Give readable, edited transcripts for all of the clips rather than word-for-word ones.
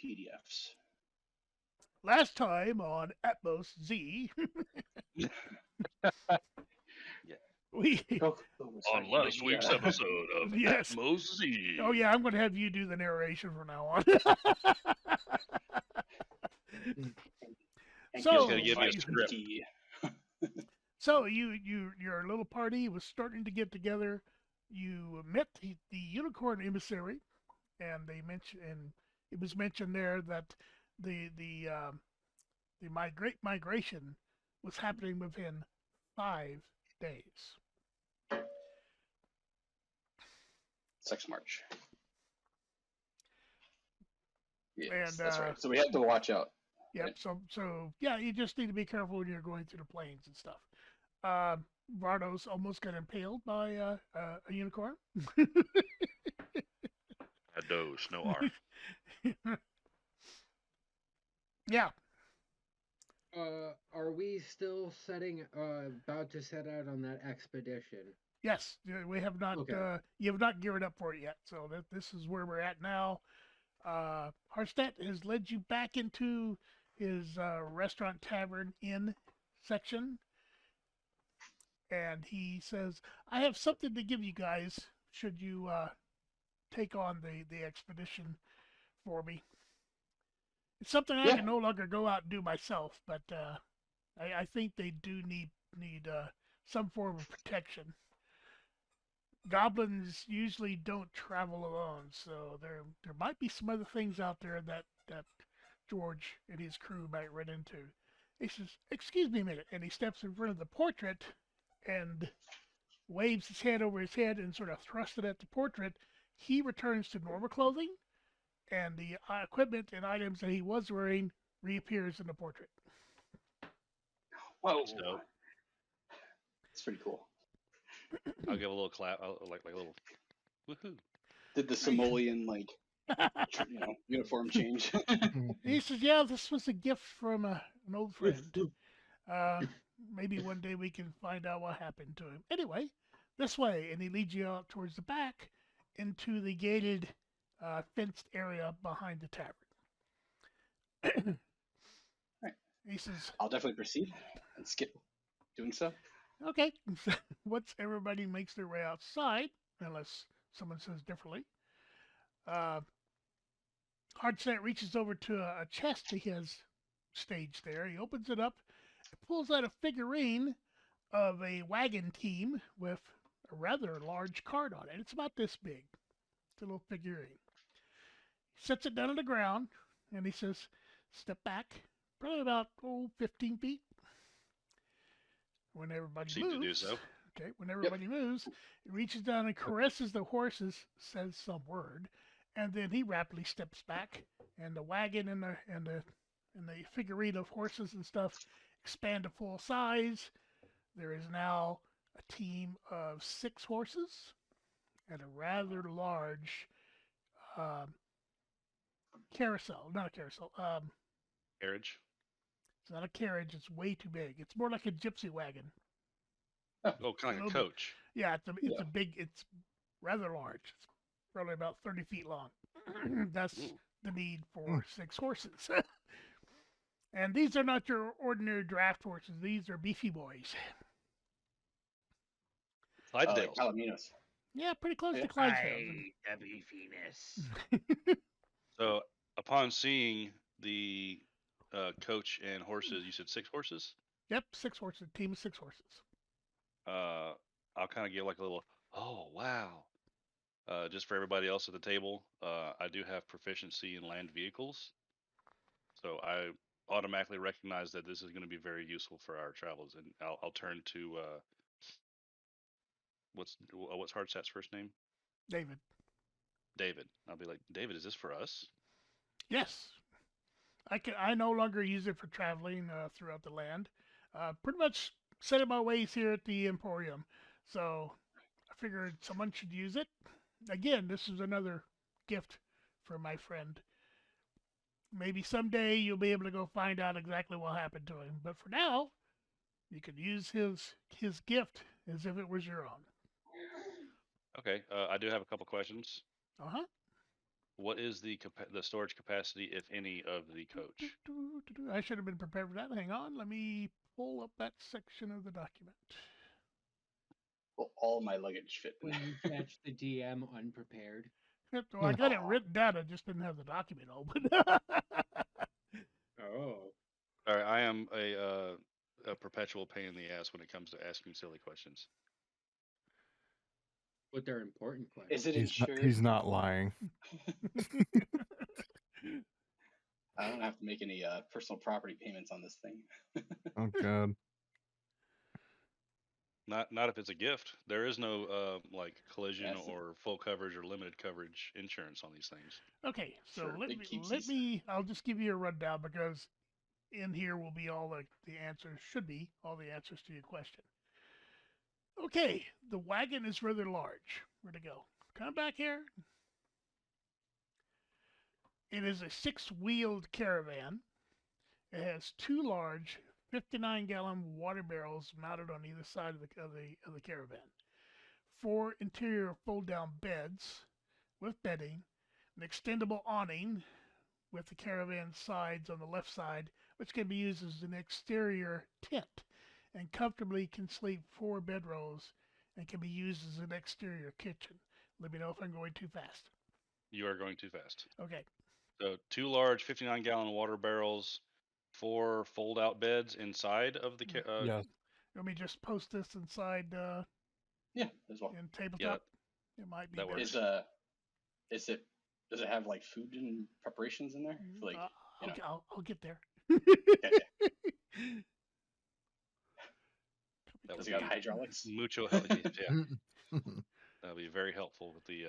PDFs. Last time on Atmos Z, Yeah. we Coco was On fighting last week's Vegeta. episode of yes. Atmos Oh Z. yeah, I'm going to have you do the narration from now on. and He's Gil going to so give you a fights you, script. Mickey. so your little party was starting to get together. You met the unicorn emissary, and it was mentioned there that the the um, great migration was happening within 5 days. Sex March. Yes, And that's right. So we have to watch out. yep. Okay. So yeah, you just need to be careful when you're going through the plains and stuff. Uh, Vardos almost got impaled by a unicorn. A dose, no R. Yeah. Are we still about to set out on that expedition? Yes. We have not. Okay. You have not geared up for it yet. So this is where we're at now. Harstedt has led you back into his restaurant, tavern, inn section, and he says, "I have something to give you guys. Should you take on the expedition for me? It's something I Yeah. can no longer go out and do myself, but I think they do need some form of protection. Goblins usually don't travel alone, so there might be some other things out there that George and his crew might run into." He says, "Excuse me a minute," and he steps in front of the portrait and waves his hand over his head and sort of thrusts it at the portrait. He returns to normal clothing, and the equipment and items that he was wearing reappears in the portrait. Whoa. That's dope. It's pretty cool. I'll give a little clap, like a little woohoo. Did the Somalian uniform change? He says, "Yeah, this was a gift from an old friend. Uh, Maybe one day we can find out what happened to him. Anyway, this way," and he leads you out towards the back into the gated, fenced area behind the tavern. Right. He says, I'll definitely proceed and skip doing so. "Okay." Once everybody makes their way outside, unless someone says differently, uh, Hardset reaches over to a chest he has staged there. He opens it up, pulls out a figurine of a wagon team with a rather large card on it. It's about this big. It's a little figurine. He sets it down on the ground and he says, "Step back, probably about 15 feet." When everybody Seem to do moves, so. okay, when everybody moves, he reaches down and caresses the horses, says some word, and then he rapidly steps back, and the wagon and the figurine of horses and stuff expand to full size. There is now a team of 6 horses and a rather large um, carousel. Not a carousel. Carriage. It's not a carriage. It's way too big. It's more like a gypsy wagon. Oh, kind of like a Bit. coach. Yeah, it's Yeah. a big. It's rather large. It's probably about 30 feet long. That's Ooh. the need for 6 horses. And these are not your ordinary draft horses. These are beefy boys. Clydesdales. Palomino's. Yeah, pretty close Yeah. to Clydesdales. The beefiness. So, upon seeing the coach and horses, you said 6 horses? Yep, 6 horses. Team of 6 horses. I'll kind of give like a little, oh, wow. Just for everybody else at the table, I do have proficiency in land vehicles. So I automatically recognize that this is going to be very useful for our travels. And I'll turn to, what's Hardstat's first name? David. David. I'll be like, David, is this for us? Yes. I no longer use it for traveling throughout the land. Pretty much set in my ways here at the Emporium. So I figured someone should use it. Again, this is another gift for my friend. Maybe someday you'll be able to go find out exactly what happened to him. But for now, you can use his gift as if it was your own. Okay. I do have a couple questions. Uh huh. What is the storage capacity, if any, of the coach? I should have been prepared for that. Hang on. Let me pull up that section of the document. Well, all my luggage fit. When you catch the DM unprepared. Well, I got it written down. I just didn't have the document open. Oh. All right, I am a perpetual pain in the ass when it comes to asking silly questions. But they're important questions. Is it insured? He's not lying. I don't have to make any personal property payments on this thing. Oh god. Not if it's a gift. There is no like collision Yes. or full coverage or limited coverage insurance on these things. Okay, so Sure, let big me. keepsies. I'll just give you a rundown because in here will be all the answers. Should be all the answers to your question. Okay, the wagon is rather large. Where'd it go? Come back here. It is a 6-wheeled caravan. It has 2 large 59-gallon water barrels mounted on either side of the caravan. 4 interior fold-down beds with bedding, an extendable awning with the caravan sides on the left side, which can be used as an exterior tent, and comfortably can sleep 4 bedrolls and can be used as an exterior kitchen. Let me know if I'm going too fast. You are going too fast. Okay. So 2 large 59-gallon water barrels, 4 fold-out beds inside of the Yes. Let me just post this inside Yeah, as well. in tabletop. Yeah, It might be that better. works. Does it have like food and preparations in there? Like, you know. Okay, I'll get there. That Does would it got be hydraulics? mucho help. Yeah, that'll be very helpful with the.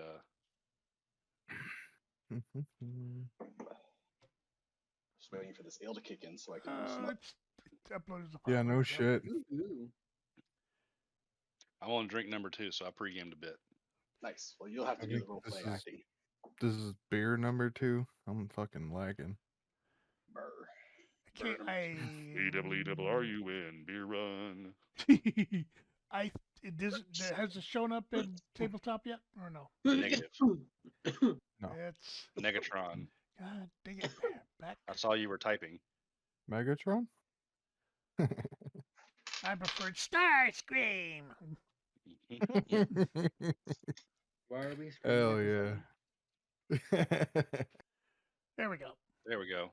Just waiting for this ale to kick in so I can loosen up. It's uploaded the Yeah, file. no There we go. shit. Ooh. I'm on drink number 2, so I pre-gamed a bit. Nice. Well, you'll have to I do the think role this play is- acting. This is beer number 2. I'm fucking lagging. Brr. Okay, BWERUN beer run. Has it shown up in tabletop yet or no? Negative. No. It's Negatron. God dang it. Back. I saw you were typing. Megatron? I preferred Starscream. Why are we screaming Hell at the yeah. sun? There we go. There we go.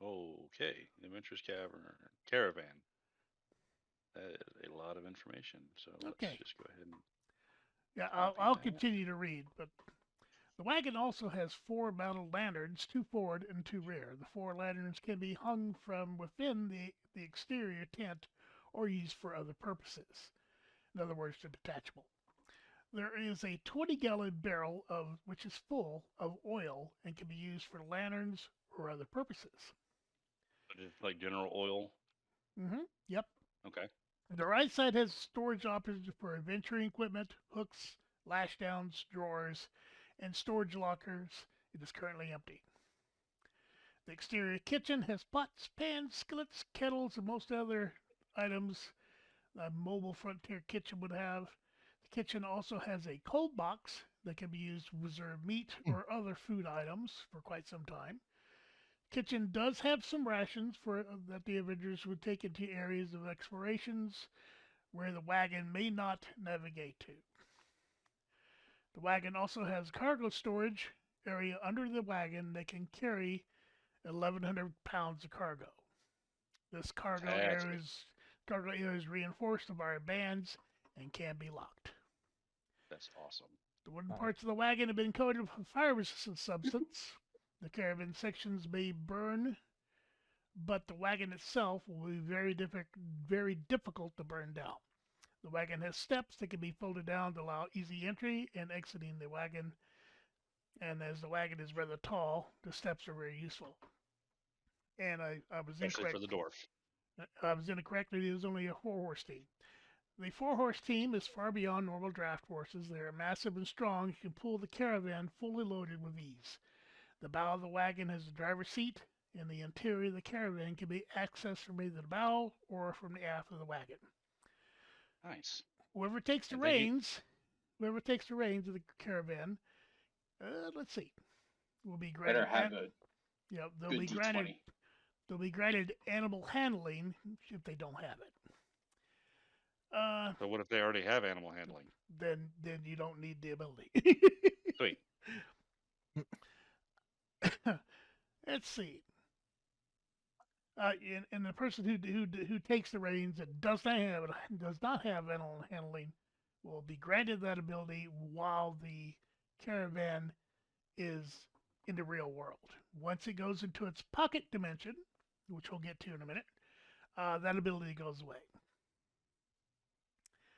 Okay, Adventures Caravan. That is a lot of information. So let's Okay. just go ahead and. Yeah, Copy I'll that. continue to read, but the wagon also has 4 mounted lanterns, 2 forward and 2 rear. The 4 lanterns can be hung from within the exterior tent or used for other purposes. In other words, they're detachable. There is a 20-gallon barrel which is full of oil and can be used for lanterns or other purposes. Just like general oil. Yep. Okay. The right side has storage options for adventuring equipment, hooks, lashdowns, drawers, and storage lockers. It is currently empty. The exterior kitchen has pots, pans, skillets, kettles, and most other items a mobile frontier kitchen would have. The kitchen also has a cold box that can be used to reserve meat or other food items for quite some time. Kitchen does have some rations that the Avengers would take into areas of explorations where the wagon may not navigate to. The wagon also has cargo storage area under the wagon that can carry 1,100 pounds of cargo. This cargo area is reinforced by bands and can be locked. That's awesome. The wooden Nice. parts of the wagon have been coated with fire-resistant substance. The caravan sections may burn, but the wagon itself will be very difficult to burn down. The wagon has steps that can be folded down to allow easy entry and exiting the wagon. And as the wagon is rather tall, the steps are very useful. And I was Especially incorrect. for the dwarf. I was incorrect. It is only a 4-horse team. The 4-horse team is far beyond normal draft horses. They are massive and strong. You can pull the caravan fully loaded with ease. The bow of the wagon has a driver's seat, and the interior of the caravan can be accessed from either the bow or from the aft of the wagon. Nice. Whoever takes the And then you- reins whoever takes the reins of the caravan, let's see, will be Better granted. have a They'll good be D20. granted animal handling if they don't have it. So what if they already have animal handling? Then you don't need the ability. Sweet. Let's see. And the person who takes the reins that does not have animal handling will be granted that ability while the caravan is in the real world. Once it goes into its pocket dimension, which we'll get to in a minute, that ability goes away.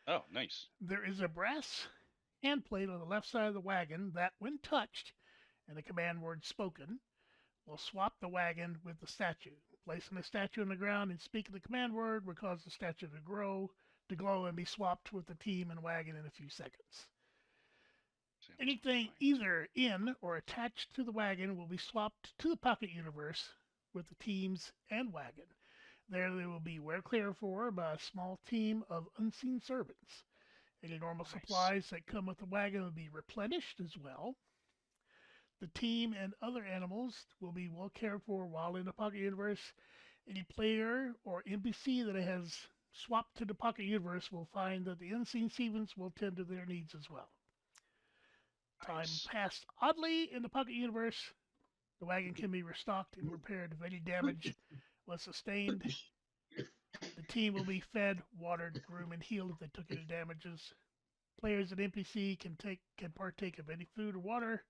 Oh, nice. There is a brass hand plate on the left side of the wagon that, when touched and the command word spoken, will swap the wagon with the statue. Placing the statue on the ground and speaking the command word will cause the statue to glow, and be swapped with the team and wagon in a few seconds. Anything either in or attached to the wagon will be swapped to the pocket universe with the teams and wagon. There they will be cared for by a small team of unseen servants. Any normal supplies that come with the wagon will be replenished as well. The team and other animals will be well cared for while in the pocket universe. Any player or NPC that has swapped to the pocket universe will find that the unseen servants will tend to their needs as well. Time passed oddly in the pocket universe, the wagon can be restocked and repaired if any damage was sustained. The team will be fed, watered, groomed, and healed if they took any damages. Players and NPC can partake of any food or water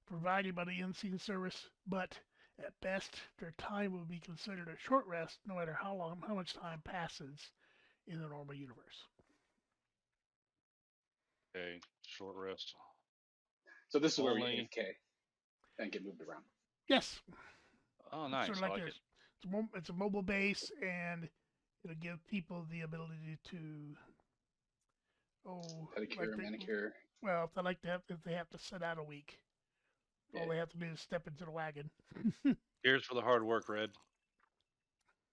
provided by the unseen service, but at best their time will be considered a short rest, no matter how much time passes in the normal universe. Okay, short rest. So this is where we Only- AFK and get moved around. Yes. Oh, nice. Sort of I like like this. it. It's a mobile base, and it'll give people the ability to Pedicure, manicure. Well, if they have to sit out a week, all they have to do is step into the wagon. Cheers for the hard work, Red.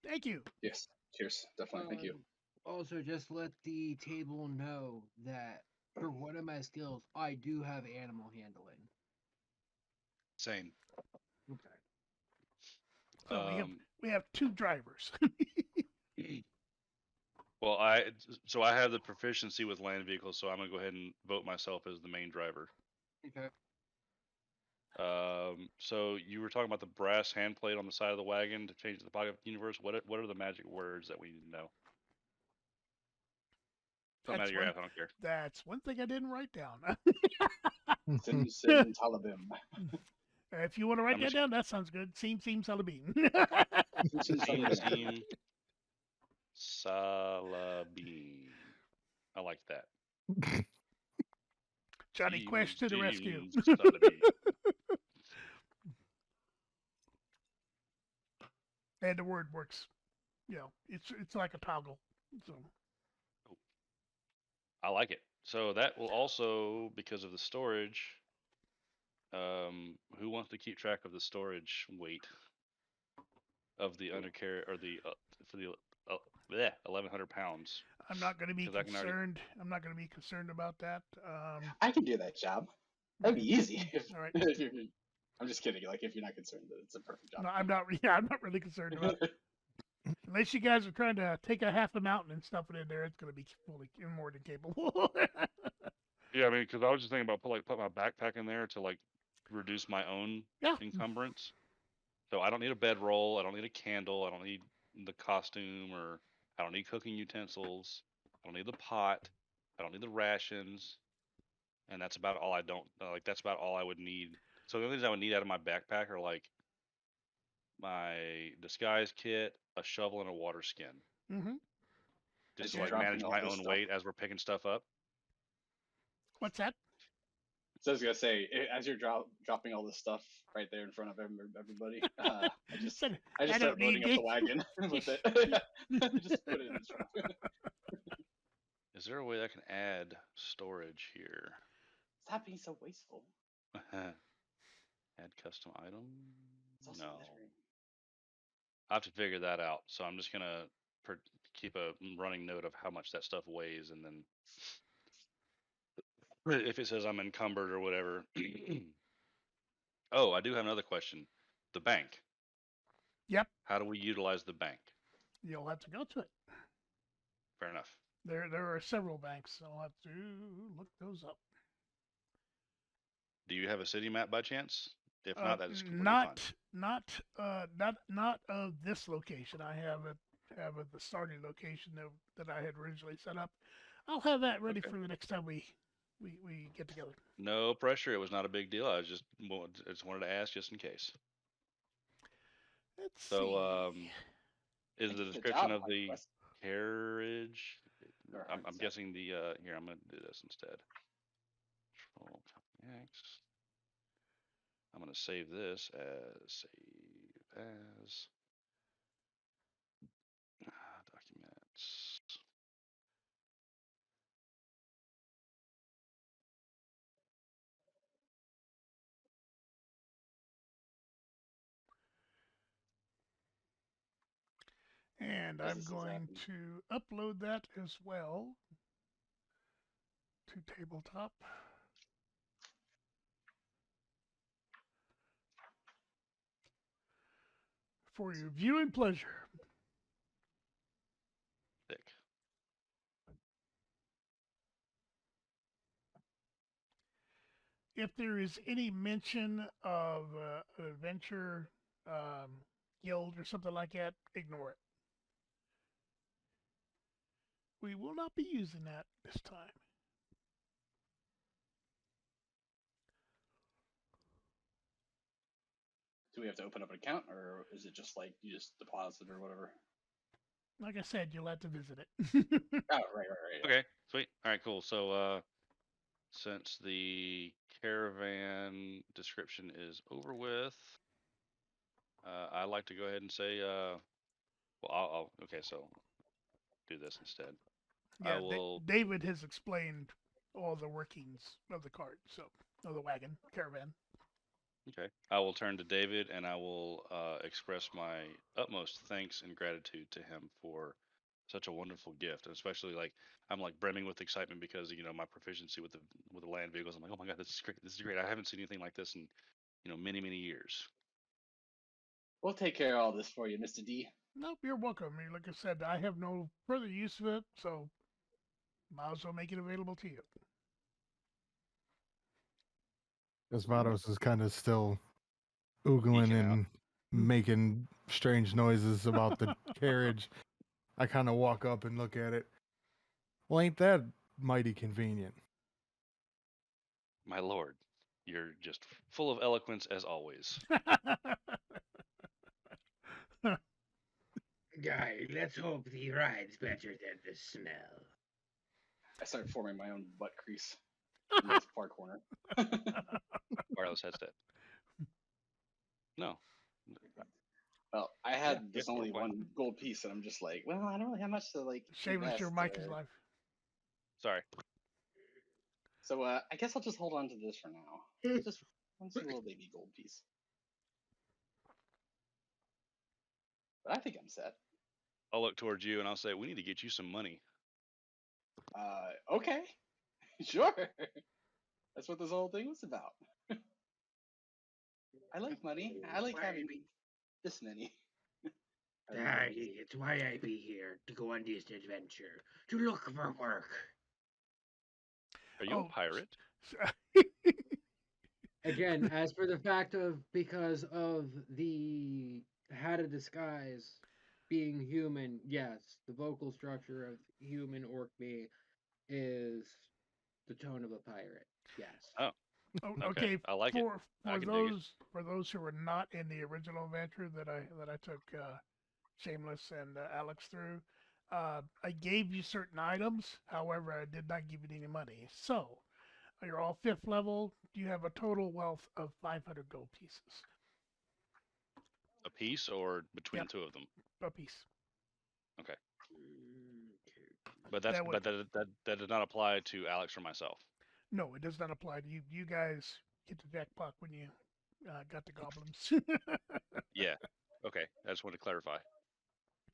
Thank you. Yes. Cheers. Definitely. Thank you. Also, just let the table know that for one of my skills, I do have animal handling. Same. Okay. So we have two drivers. Well, I have the proficiency with land vehicles, so I'm gonna go ahead and vote myself as the main driver. Okay. So you were talking about the brass hand plate on the side of the wagon to change the pocket universe. What are the magic words that we need to know? Doesn't matter your ass, I don't care. That's one thing I didn't write down. Sim Talabim. If you want to write that down, that sounds good. Seem Salabim. Seem Salabim. I like that. Johnny Quest to the rescue. And the word works. It's like a toggle. So I like it. So that will also, because of the storage, who wants to keep track of the storage weight of the undercarriage or the for the 1,100 pounds? I'm not going to be concerned. I'm not going to be concerned about that. I can do that job. That'd be easy. All right. I'm just kidding. Like, if you're not concerned, it's a perfect job. No, I'm not. Yeah, I'm not really concerned about it. Unless you guys are trying to take a half a mountain and stuff it in there, it's going to be fully more than capable. Yeah, I mean, because I was just thinking about put my backpack in there to like reduce my own encumbrance. So I don't need a bedroll. I don't need a candle. I don't need the costume, or I don't need cooking utensils. I don't need the pot. I don't need the rations. And that's about all I don't like. That's about all I would need. So the only things I would need out of my backpack are like my disguise kit, a shovel, and a water skin. Mm-hmm. Just to like manage my own weight as we're picking stuff up. What's that? So I was gonna say, as you're dropping all this stuff right there in front of everybody, I just start loading up the wagon with it. Just put it in the trunk. Is there a way I can add storage here? Stop being so wasteful. Add custom item? No. Littering. I have to figure that out. So I'm just gonna keep a running note of how much that stuff weighs, and then if it says I'm encumbered or whatever. Oh, I do have another question. The bank. Yep. How do we utilize the bank? You'll have to go to it. Fair enough. There are several banks. I'll have to look those up. Do you have a city map by chance? If not, that is completely not not of this location. I have the starting location that I had originally set up. I'll have that ready for the next time we get together. No pressure. It was not a big deal. I just wanted to ask just in case. Let's so, see. is the description of the carriage? I'm guessing the here. I'm gonna do this instead. Control X. I'm gonna save this as documents. And I'm going to upload that as well to Tabletop. For your viewing pleasure. Thick. If there is any mention of an adventure guild or something like that, ignore it. We will not be using that this time. Do we have to open up an account, or is it just like you just deposit or whatever? Like I said, you'll have to visit it. Oh, right. Okay, sweet. All right, cool. So, since the caravan description is over with, I'd like to go ahead and say, well, okay, so do this instead. Yeah, I will. David has explained all the workings of the cart, of the wagon caravan. Okay, I will turn to David and I will express my utmost thanks and gratitude to him for such a wonderful gift, and especially I'm brimming with excitement because my proficiency with the land vehicles. I'm like, oh my god, this is great! This is great! I haven't seen anything like this in many years. We'll take care of all this for you, Mr. D. Nope, you're welcome. I mean, like I said, I have no further use of it, so might as well make it available to you. Vados is kind of still oogling and making strange noises about the carriage. I kind of walk up and look at it. Well, ain't that mighty convenient? My lord, you're just full of eloquence as always. Guy, let's hope the ride's better than the smell. I started forming my own butt crease in the far corner. Wireless headset. No. Well, I had this only one gold piece, and I'm just like, well, I don't really have much to like. Shameless, your mic is live. Sorry. So I guess I'll just hold on to this for now. Just one little baby gold piece. But I think I'm set. I'll look towards you and I'll say, we need to get you some money. Okay. Sure. That's what this whole thing was about. I like money. I like having this many. It's why I be here, to go on this adventure, to look for work. Are you a pirate? Again, as for the fact of, because of the how to disguise being human, yes, the vocal structure of human orc me is the tone of a pirate. Yes. Oh. Okay. I like for it. For those who were not in the original adventure that I took Shameless and Alex through, I gave you certain items. However, I did not give you any money. So you're all 5th level. You have a total wealth of 500 gold pieces. A piece or between two of them? A piece. Okay. But that does not apply to Alex or myself. No, it does not apply to you. You guys get the jackpot when you got the goblins. Yeah. Okay. I just wanted to clarify.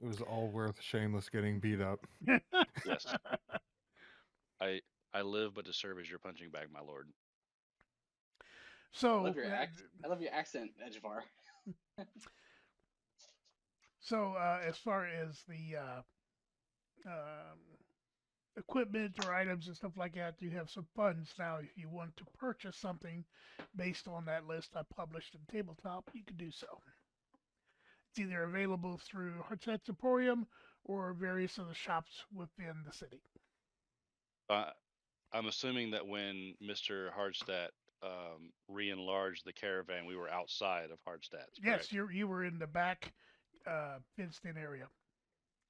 It was all worth Shameless getting beat up. Yes. I live but to serve as your punching bag, my lord. So I love your accent, Edgevar. So as far as the um, equipment or items and stuff like that, you have some funds now. If you want to purchase something based on that list I published in Tabletop, you can do so. It's either available through Hartsett's Emporium or various other shops within the city. I'm assuming that when Mr. Hardstadt re-enlarged the caravan, we were outside of Hardstadt. Yes, you were in the back fenced-in area.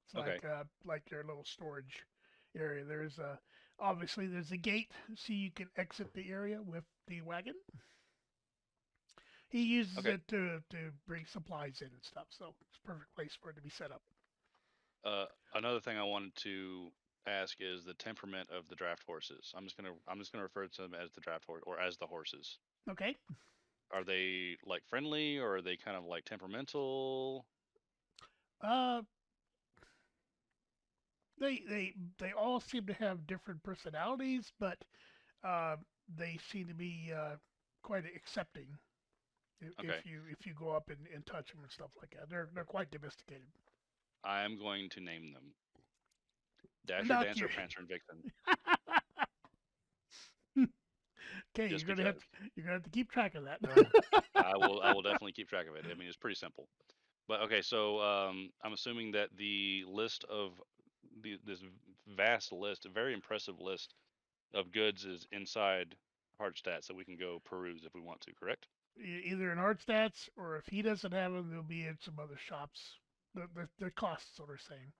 It's like their little storage area. There's obviously there's a gate so you can exit the area with the wagon. He uses it to bring supplies in and stuff, so it's a perfect place for it to be set up. Another thing I wanted to ask is the temperament of the draft horses. I'm just gonna refer to them as the draft horse or as the horses. Okay. Are they like friendly or are they kind of like temperamental? They all seem to have different personalities, but they seem to be quite accepting if you go up and touch them and stuff like that. They're quite domesticated. I am going to name them Dasher, Dancer, Prancer, and Vixen. Okay, you're gonna have to keep track of that. I will definitely keep track of it. I mean, it's pretty simple. But okay, so I'm assuming that the list of this vast list, a very impressive list of goods, is inside Hardstats, so we can go peruse if we want to. Correct? Either in Hardstats, or if he doesn't have them, they'll be in some other shops. The costs are the same.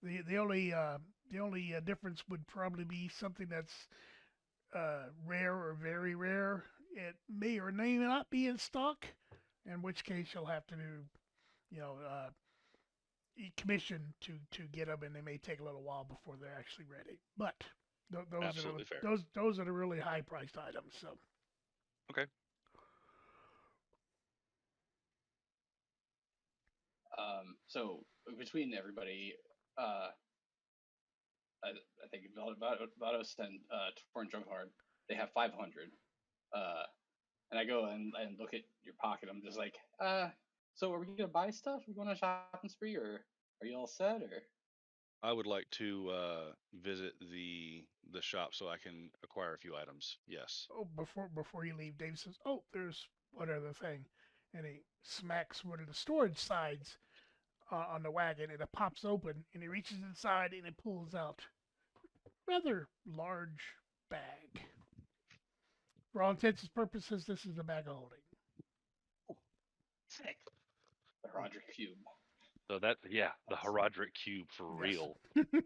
The only difference would probably be something that's rare or very rare. It may or may not be in stock, in which case you'll have to do, commission to get them, and they may take a little while before they're actually ready. But those are the really high priced items. So. Okay. So between everybody, I think Vados and Torn Drunkhard, they have 500. And I go and look at your pocket. I'm just like, so are we gonna buy stuff? Are we going on a shopping spree, or are you all set? Or I would like to visit the shop so I can acquire a few items. Yes. Oh, before you leave, Dave says, "Oh, there's one other thing," and he smacks one of the storage sides on the wagon, and it pops open, and he reaches inside and it pulls out a rather large bag. For all intents and purposes, this is a bag of holding. Sick. The Roderick Cube. So the Herodric Cube for real.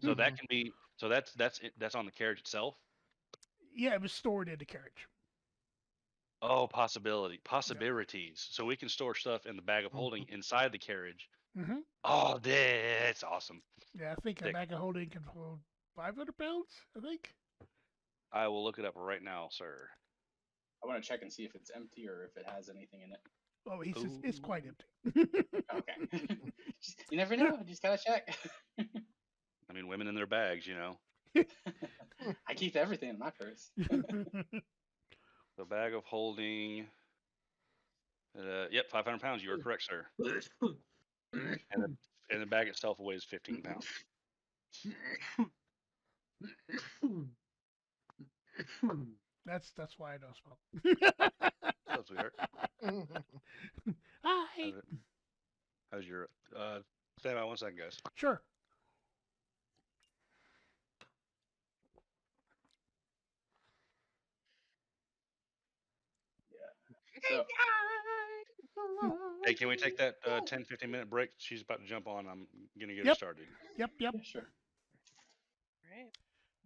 So that can be. So that's on the carriage itself. Yeah, it was stored in the carriage. Oh, possibilities. Yep. So we can store stuff in the bag of holding inside the carriage. Mm-hmm. Oh, that's awesome. Yeah, I think a bag of holding can hold 500 pounds. I think. I will look it up right now, sir. I want to check and see if it's empty or if it has anything in it. Oh, he says it's quite empty. Okay. You never know. You just gotta check. I mean, women in their bags, you know. I keep everything in my purse. The bag of holding. Yep, 500 pounds. You are correct, sir. And the bag itself weighs 15 pounds. That's why I don't smoke. That's weird. Hi. How's your stand by 1 second, guys? Sure. Yeah. So, hey, can we take that 10-15 minute break? She's about to jump on. I'm gonna get her started. Yep. Yeah, sure. Right.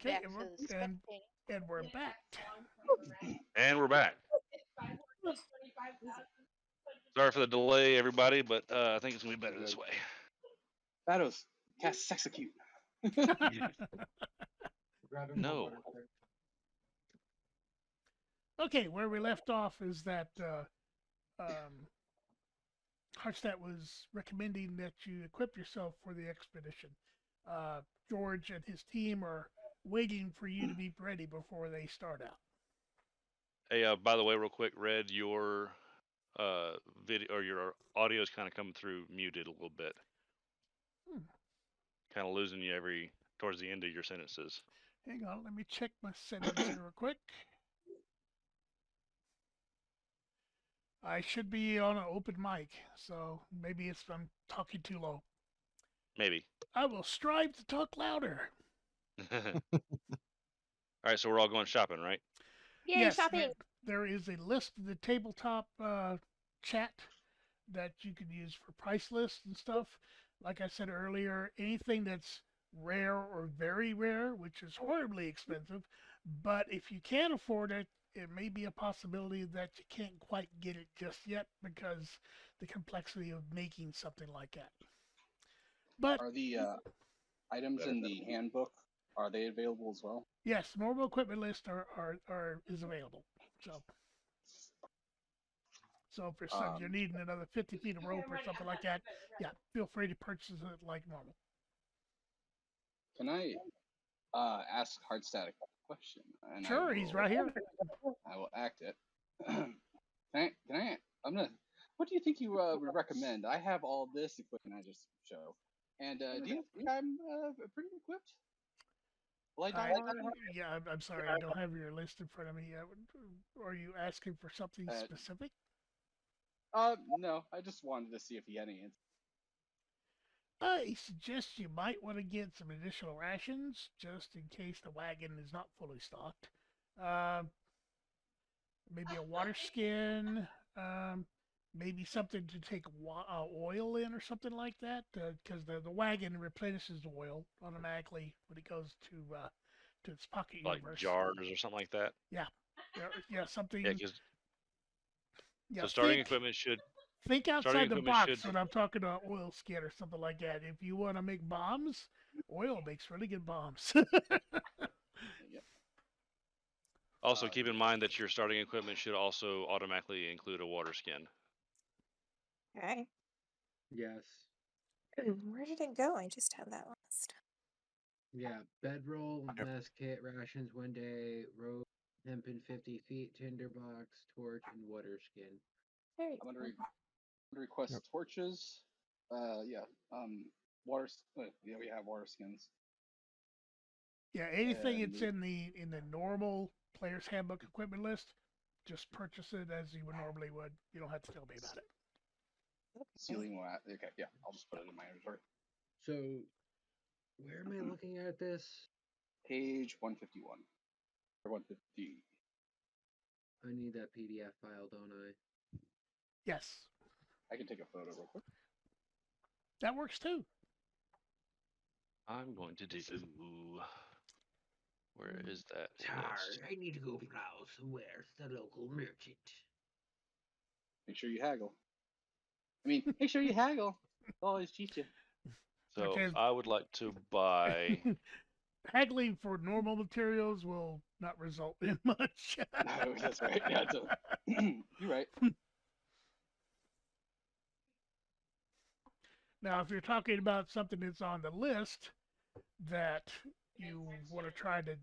Okay, and we're back. And we're back. Sorry for the delay, everybody, but I think it's gonna be better this way. Vados, cast Sexecute. No. Okay, where we left off is that Hartstadt was recommending that you equip yourself for the expedition. George and his team are waiting for you to be ready before they start out. Hey, by the way, real quick, Red, your video or your audio is kind of coming through muted a little bit. Kind of losing you towards the end of your sentences. Hang on, let me check my settings here real quick. I should be on an open mic, so maybe I'm talking too low. Maybe. I will strive to talk louder. All right, so we're all going shopping, right? Yay, Yes, shopping! there is a list in the tabletop chat that you can use for price lists and stuff. Like I said earlier, anything that's rare or very rare, which is horribly expensive, but if you can't afford it, it may be a possibility that you can't quite get it just yet because the complexity of making something like that. But Are the items in the handbook, are they available as well? yes, normal equipment list is available. So if you're needing another 50 feet of rope or something like that, yeah, feel free to purchase it like normal. Can I ask Hardstatic a question? And Sure, he's right here. I will act it. What do you think you would recommend? I have all this equipment I just show. And do you think I'm pretty equipped? Yeah, I'm sorry, I don't have your list in front of me. Are you asking for something specific? No, I just wanted to see if he had any. I suggest you might want to get some additional rations just in case the wagon is not fully stocked. Maybe a water skin, maybe something to take oil in or something like that, because the wagon replenishes the oil automatically when it goes to its pocket Like universe. jars or something like that. Yeah, something. Yeah, so starting equipment should think outside the box when I'm talking about oil skin or something like that. If you want to make bombs, oil makes really good bombs. Also, keep in mind that your starting equipment should also automatically include a water skin. Okay. Yes. Where did it go? I just had that list. Yeah, bedroll, mess kit, rations 1 day, rope, hempen 50 feet, tinderbox, torch, and water skin. I'm gonna request torches. Water. Yeah, we have water skins. Yeah, anything that's in the normal player's handbook equipment list, just purchase it as you normally would. You don't have to tell me about it. Ceiling wax. Okay, yeah, I'll just put it in my inventory. So, where am I looking at this? Page 151 or 150. I need that PDF file, don't I? Yes. I can take a photo real quick. That works too. I'm going to do. Where is that? I need to go browse. Where's the local merchant? Make sure you haggle. Make sure you haggle. Always cheat you. So I would like to buy. Haggling for normal materials will not result in much. No, that's right. Yeah, you're right. Now, if you're talking about something that's on the list that you want to try to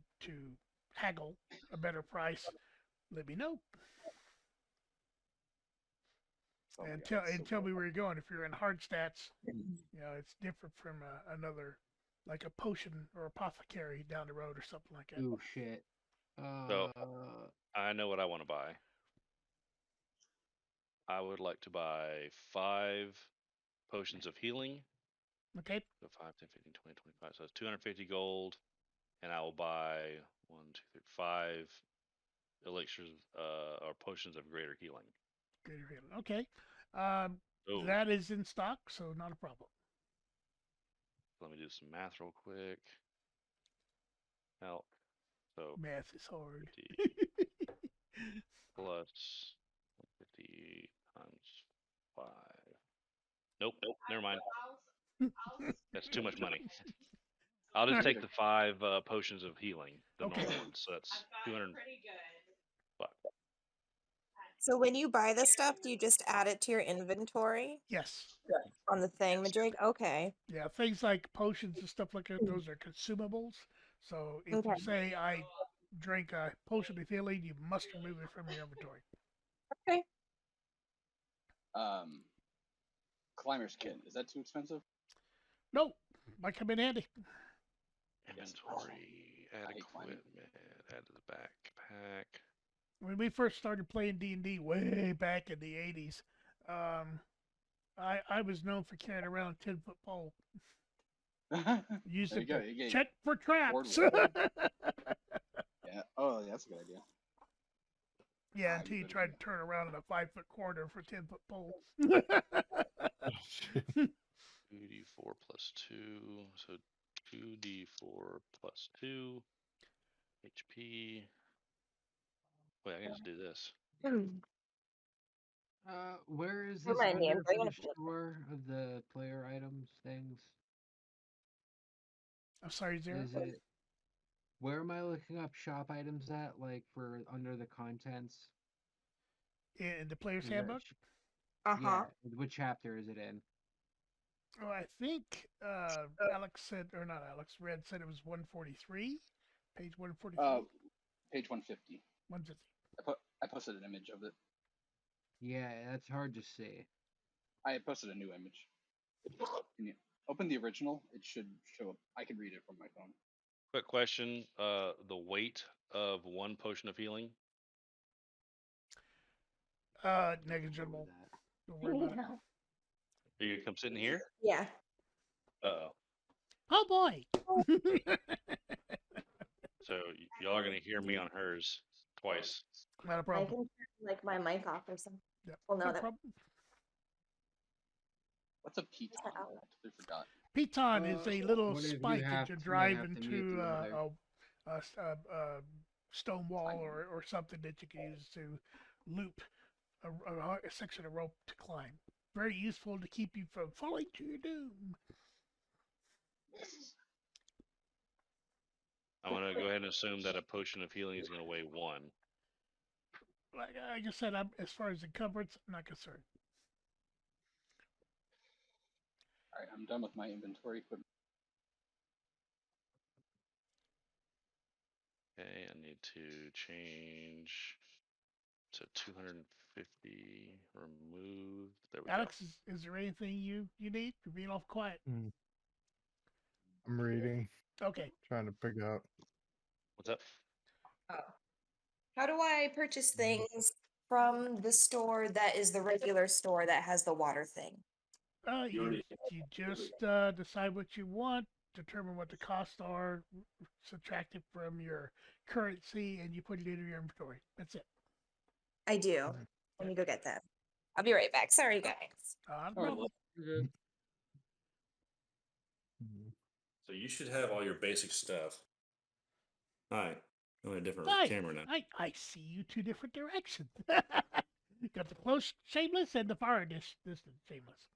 haggle a better price, let me know. And tell me where you're going. If you're in hard stats, it's different from another, like a potion or apothecary down the road or something like that. Oh shit. So I know what I want to buy. I would like to buy 5 potions of healing. Okay. So 5, 10, 15, 20, 25. So it's 250 gold. And I will buy 1, 2, 3, 5 elixirs or potions of greater healing. Greater healing. Okay. That is in stock, so not a problem. Let me do some math real quick. Help. So math is hard. Plus 50 times 5. Nope. Never mind. That's too much money. I'll just take the 5 potions of healing, the normal ones. So that's 200. So when you buy this stuff, do you just add it to your inventory? Yes. On the thingamajig? Okay. Yeah, things like potions and stuff like that, those are consumables. So if Okay. you say I drink a potion of healing, you must remove it from your inventory. Okay. Climber's kit, is that too expensive? No, might come in handy. Inventory, add I hate climbing. equipment, add to the backpack. When we first started playing D&D way back in the 80s, I was known for carrying around a 10-foot pole. Used There it you go. to You get check for traps. board. Yeah. Oh, yeah, that's a good idea. Yeah, Ah, until you good tried idea. to turn around in a 5-foot corridor for a 10-foot pole. Oh, shit. 2d4 plus 2, so 2d4 plus 2 HP. Wait, I can just do this. Where is this Remind me, I'm under going for on the a store of the player items things? I'm sorry, Zero. Is it? Where am I looking up shop items at? Like for under the contents? In the player's Is that handbook? Uh-huh. Yeah. What chapter is it in? Oh, I think Alex said, or not Alex, Red said it was 143, page 143, Page 150. 150. I posted an image of it. Yeah, that's hard to see. I posted a new image. Can you open the original? It should show up. I can read it from my phone. Quick question: the weight of one potion of healing. Negligible. That. Don't worry about it. Are you gonna come sit in here? Yeah. Uh-oh. Oh boy! So y'all are gonna hear me on hers twice. Not a I problem. can turn like my mic off or something. Yep. Well, no, No that problem. What's a piton? I totally forgot. Piton is a little What if you spike have that you to drive have to mute into the other? a stone wall or something that you can use to loop a section of rope to climb. Very useful to keep you from falling to your doom. I'm gonna go ahead and assume that a potion of healing is gonna weigh 1. Like I just said, as far as encumbrance, I'm not concerned. All right, I'm done with my inventory equipment. Okay, I need to change to 250. Remove. There we Alex, is there anything you need? You're being awful quiet. I'm reading, Okay. trying to pick out. go. What's up? Oh. How do I purchase things from the store that is the regular store that has the water thing? You just decide what you want, determine what the costs are, subtract it from your currency, and you put it into your inventory. That's it. I do. Let me go get that. I'll be right back. Sorry, guys. No All right, problem. So you should have all your basic stuff. Hi. I'm in a different Hi, camera now. I see you two different directions. Got the close shameless and the far distant shameless.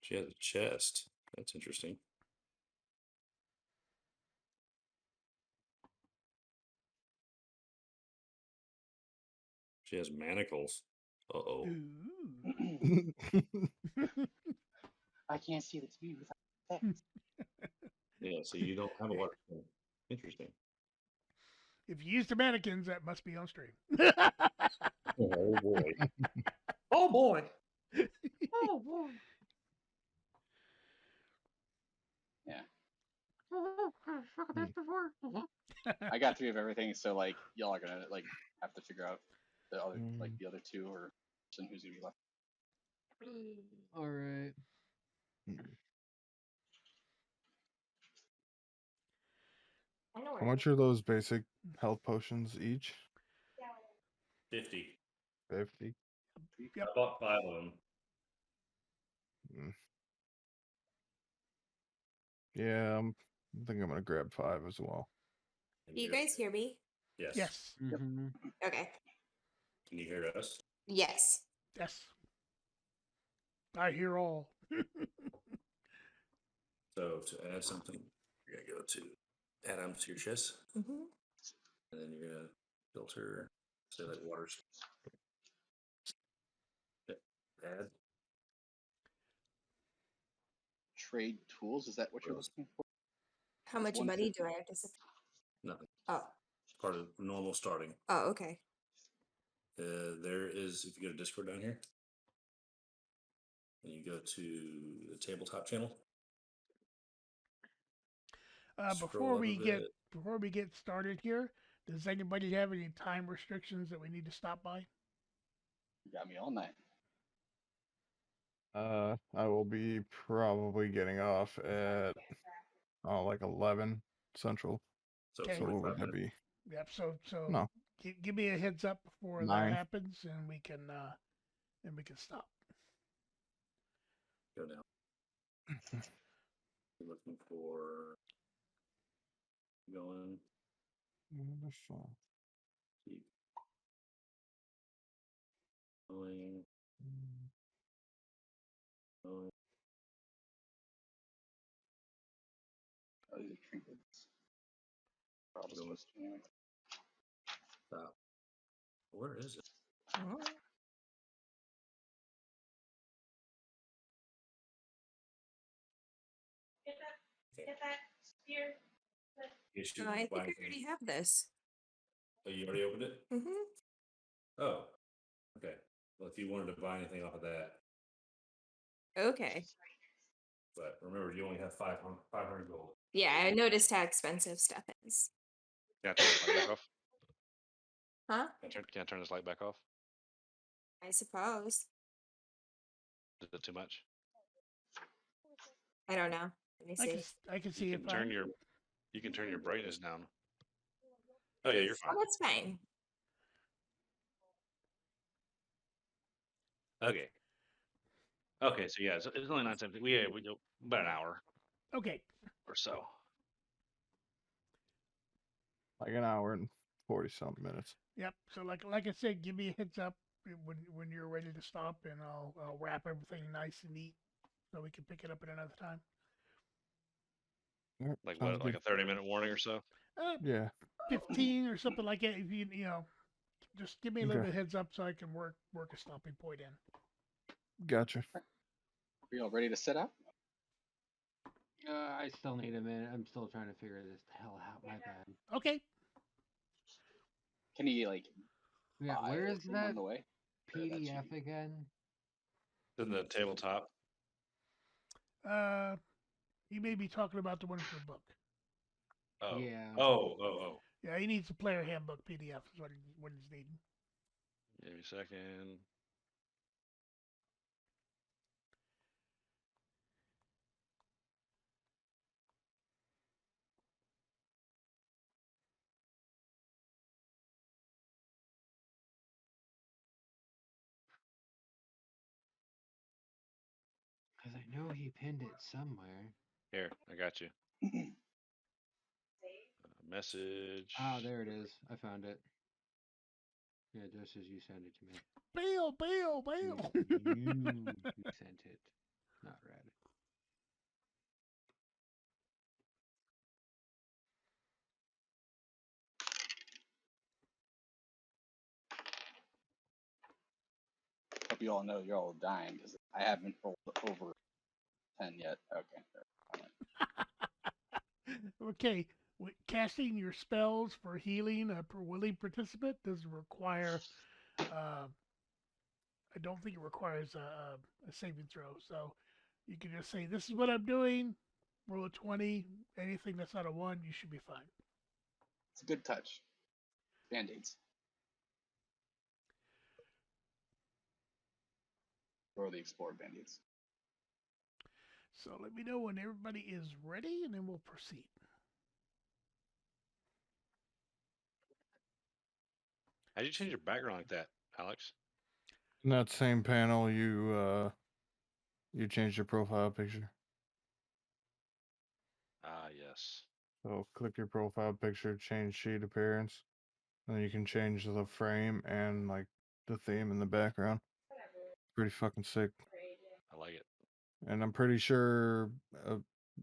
She has a chest. That's interesting. She has manacles. Uh-oh. Ooh. I can't see the TV without text. Yeah, so you don't have a lot of... Interesting. If you use the mannequins, that must be on stream. Oh, boy. Oh boy! Oh boy! Yeah. Fuck this before. I got 3 of everything, so like y'all are gonna like have to figure out the other the other 2 or person who's gonna be left. All right. I know How much are those basic health potions each? 50. 50. Yep. I bought 5 of them. Yeah, I think I'm gonna grab 5 as well. Do you guys hear me? Yes. Yes. Mm-hmm. Okay. Can you hear us? Yes. Yes. I hear all. So to add something, you're going to go to add items to your chest. Mm-hmm. And then you're gonna filter, say like water's. Add. Trade tools. Is that what you're What else? looking for? How It's much money 150. do I have to Nothing. Oh. It's part of normal starting. Oh, okay. There is, if you go to Discord down here, and you go to the tabletop channel. Before Scroll up a we get started here, does anybody have any time restrictions that we need to stop by? You got me all night. I will be probably getting off at like 11 Central. So Okay. So what would 45 that minutes. be? Yep. So No, give me a heads up before that 9. happens, and we can stop. Go down. You're looking for going. Wonderful. Keep going. Going. Oh, these are trinkets. They're all just Going. supposed to be anyway. Stop. Where is it? Get that spear. You should I think buy I anything. already have this. Oh, you already opened it? Mm-hmm. Oh, okay. Well, if you wanted to buy anything off of that, Okay. but remember, you only have 500 gold. Yeah, I noticed how expensive stuff is. Can I turn this light back off? Huh? Can I turn this light back off? I suppose. Is it too much? I don't know. Let me see. I can see You if can turn your brightness down. Oh yeah, you're fine. Oh, that's fine. Okay. Okay, so yeah, it's only 9:17. We go about an hour Okay. or so. Like an hour and 40-something minutes. Yep. So like I said, give me a heads up when you're ready to stop, and I'll wrap everything nice and neat so we can pick it up at another time. All right, Like sounds what? Like good. a 30-minute warning or so. Yeah. 15 or something like that. If you just give me a little Okay. bit of heads up so I can work a stopping point in. Gotcha. Are you all ready to set up? I still need a minute. I'm still trying to figure this the hell out. My bad. Okay. Can you like Yeah, buy where a is thing that on the way? Or that's PDF you? again? In the tabletop. You may be talking about the one for the book. Oh. Yeah. Oh. Yeah, he needs a player handbook PDF is what he's needing. Give me a second. Because I know he pinned it somewhere. Here, I got you. Message. Ah, there it is. I found it. Yeah, just as you sent it to me. Bail. You sent it. Not read. Hope you all know you're all dying because I haven't rolled over 10 yet. Okay. Okay. Casting your spells for healing per willing participant doesn't require. I don't think it requires a saving throw. So you can just say, "This is what I'm doing." Roll a 20. Anything that's not a 1, you should be fine. It's a good touch. Band-aids. Or the Explorer Band-aids. So let me know when everybody is ready, and then we'll proceed. How'd you change your background like that, Alex? In that same panel, you changed your profile picture. Ah, yes. So click your profile picture, change sheet appearance, and then you can change the frame and like the theme in the background. Pretty fucking sick. I like it. And I'm pretty sure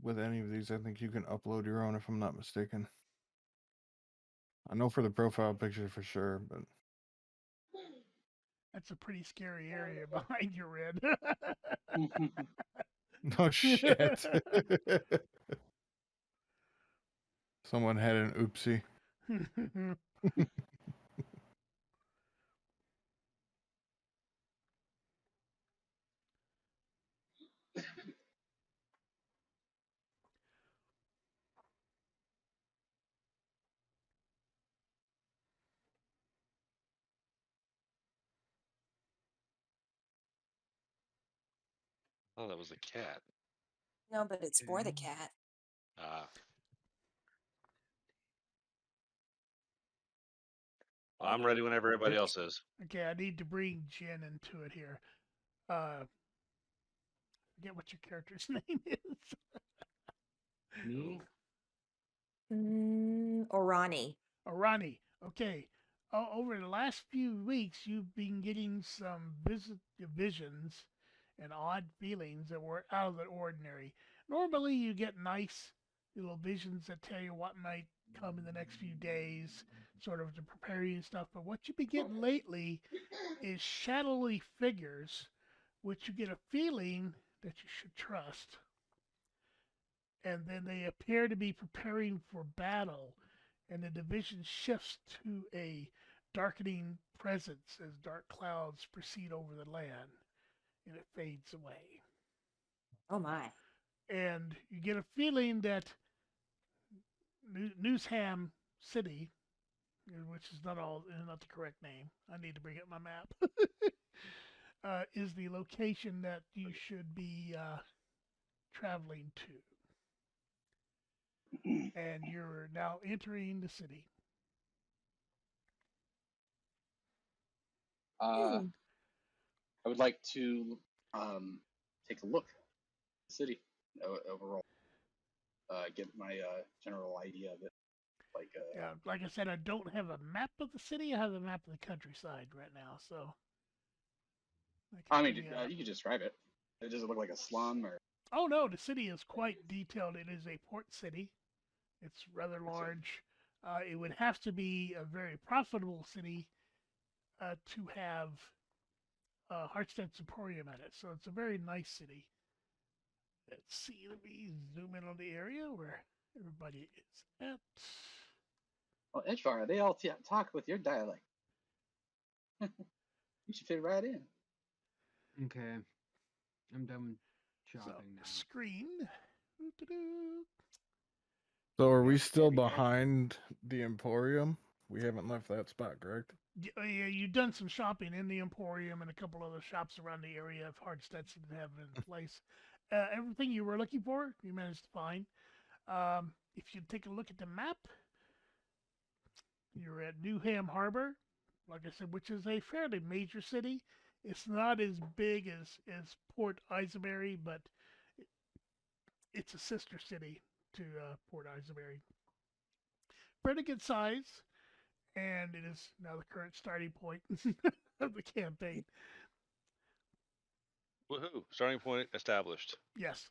with any of these, I think you can upload your own if I'm not mistaken. I know for the profile picture for sure, but That's a pretty scary area behind you, Red. no shit. Someone had an oopsie. Oh, that was the cat. No, but it's for the Okay. cat. Ah. Well, I'm ready whenever everybody else is. Okay, I need to bring Jen into it here. Forget what your character's name is. Me? Orani. Ronnie. Okay. Over the last few weeks, you've been getting some visions and odd feelings that were out of the ordinary. Normally, you get nice little visions that tell you what might come in the next few days, sort of to prepare you and stuff. But what you've been getting lately is shadowy figures, which you get a feeling that you should trust. And then they appear to be preparing for battle, and the division shifts to a darkening presence as dark clouds proceed over the land, and it fades away. Oh my. And you get a feeling that Newsham City, which is not the correct name. I need to bring up my map. Is the location that you should be traveling to, and you're now entering the city. Hmm. I would like to take a look at the city overall. Get my general idea of it. Like, Yeah, like I said, I don't have a map of the city. I have a map of the countryside right now, so I can mean, bring it up. you could describe it. Does it look like a slum or? Oh no, the city is quite detailed. It is a port city. It's rather large. It would have to be a very profitable city to have Hartstead's Emporium at it. So it's a very nice city. Let's see. Let me zoom in on the area where everybody is at. Well, Edgevar, they all talk with your dialect. You should fit right in. Okay. I'm done So shopping now. screen. Doo-doo-doo. So are we Yeah, still here we go. behind the Emporium? We haven't left that spot, correct? Yeah, you've done some shopping in the Emporium and a couple other shops around the area of Hardstead seem to have it in place. Everything you were looking for, you managed to find. If you take a look at the map, you're at Newham Harbor, like I said, which is a fairly major city. It's not as big as Port Isabary, but it's a sister city to Port Isabary. Pretty good size, and it is now the current starting point of the campaign. Woohoo! Starting point established. Yes.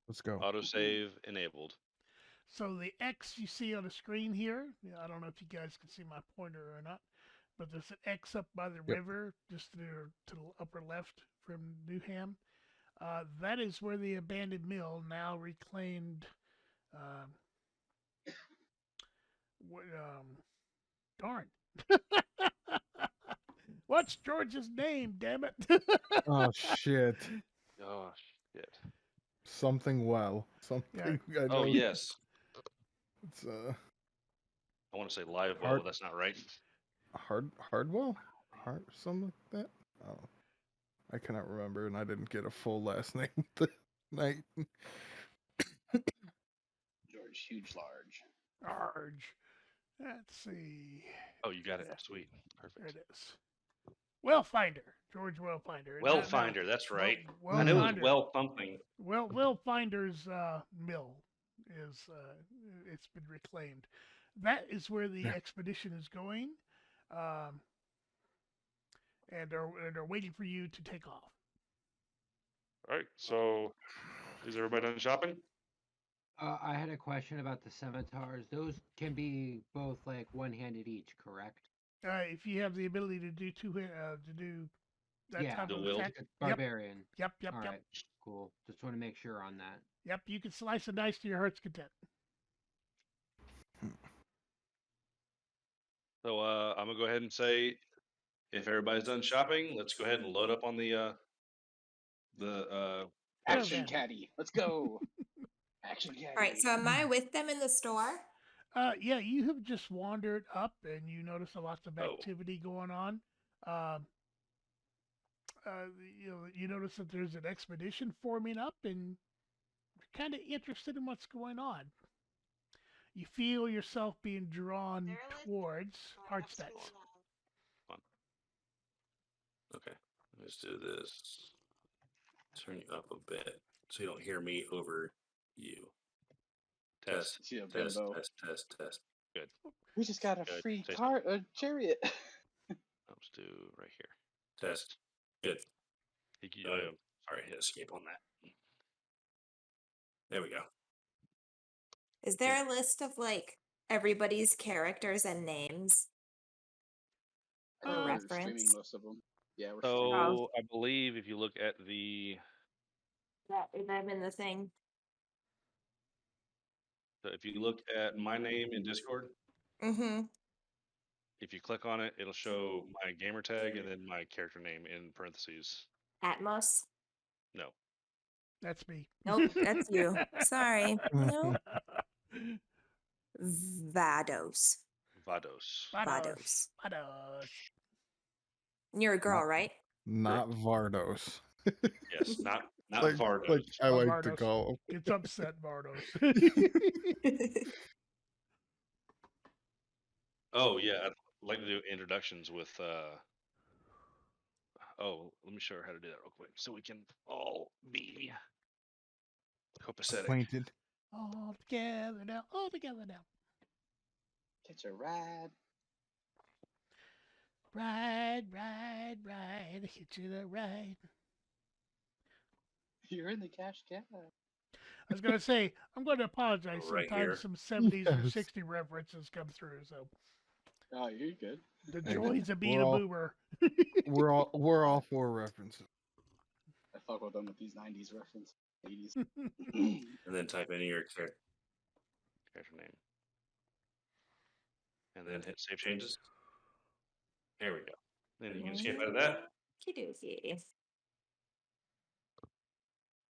Let's go. Autosave enabled. So the X you see on the screen here, I don't know if you guys can see my pointer or not, but there's an X up by the river, just to the upper left from Newham. That is where the abandoned mill, now reclaimed. Um, Darn. What's George's name? Damn it! Oh shit! Oh shit! Something well. Something. Yeah. I Oh know yes. It's I want to say live well, Hard- but that's not right. Hardwell, something like that. Oh, I cannot remember, and I didn't get a full last name tonight. George, huge, large. Arge. Let's see. Oh, you got it. Yeah. Sweet. There Perfect. it is. Wellfinder. George Wellfinder. Wellfinder. That's right. Well, I knew it was Wellfinder. well something. Wellfinder's mill is it's been reclaimed. That is where the expedition is going, um, and are waiting for you to take off. All right. So, is everybody done shopping? I had a question about the scimitars. Those can be both like one-handed each, correct? If you have the ability to do to do that Yeah, type The of wield? attack, it's yep, barbarian. yep, All yep, right, cool. Just want to make sure on that. yep. You can slice a dice to your heart's content. So I'm gonna go ahead and say, if everybody's done shopping, let's go ahead and load up on the Action Caravan. caddy. Let's go. Action caddy. All right, so am I with them in the store? Yeah, you have just wandered up and you notice a lots of Oh. activity going on. You notice that there's an expedition forming up, and you're kind of interested in what's going on. You feel yourself being drawn towards Hardsteds. Okay, let's do this. Turn you up a bit so you don't hear me over you. Test, See a test, bimbo. test. Good. We just got a Good. free Taste chariot. Let's do right here. Test. Good. Sorry, hit escape on that. There we go. Is there a list of like everybody's characters and names? I For think we're reference. streaming most of them. Yeah, we're streaming. So I believe if you look at the, That I'm in the thing. so if you look at my name in Discord, Mm-hmm. if you click on it, it'll show my gamer tag and then my character name in parentheses. Atmos. No. That's me. Nope, that's you. Sorry. Nope. Vados. Vados. Vados. Vados. You're a girl, right? Not Vardos. Yes, not Like, Vardos. like I Oh, like to Vardos. call Gets upset, Bardos. Oh yeah, I'd like to do introductions with. Oh, let me show her how to do that real quick, so we can all be copacetic. acquainted. All together now. All together now. Catch a ride. Ride, ride, ride. Hit you the ride. You're in the cash cab. I was going to say, I'm going to apologize. Right here. Sometimes some 70s or Yes. 60 references come through. So Oh, you're good. the Hey, joys of being we're a all- boomer. We're all for references. I fuck with them with these 90s reference. 80s. And then type in your character. Character name, and then hit save changes. There we go. Then you can escape out of that. Okey-dokey.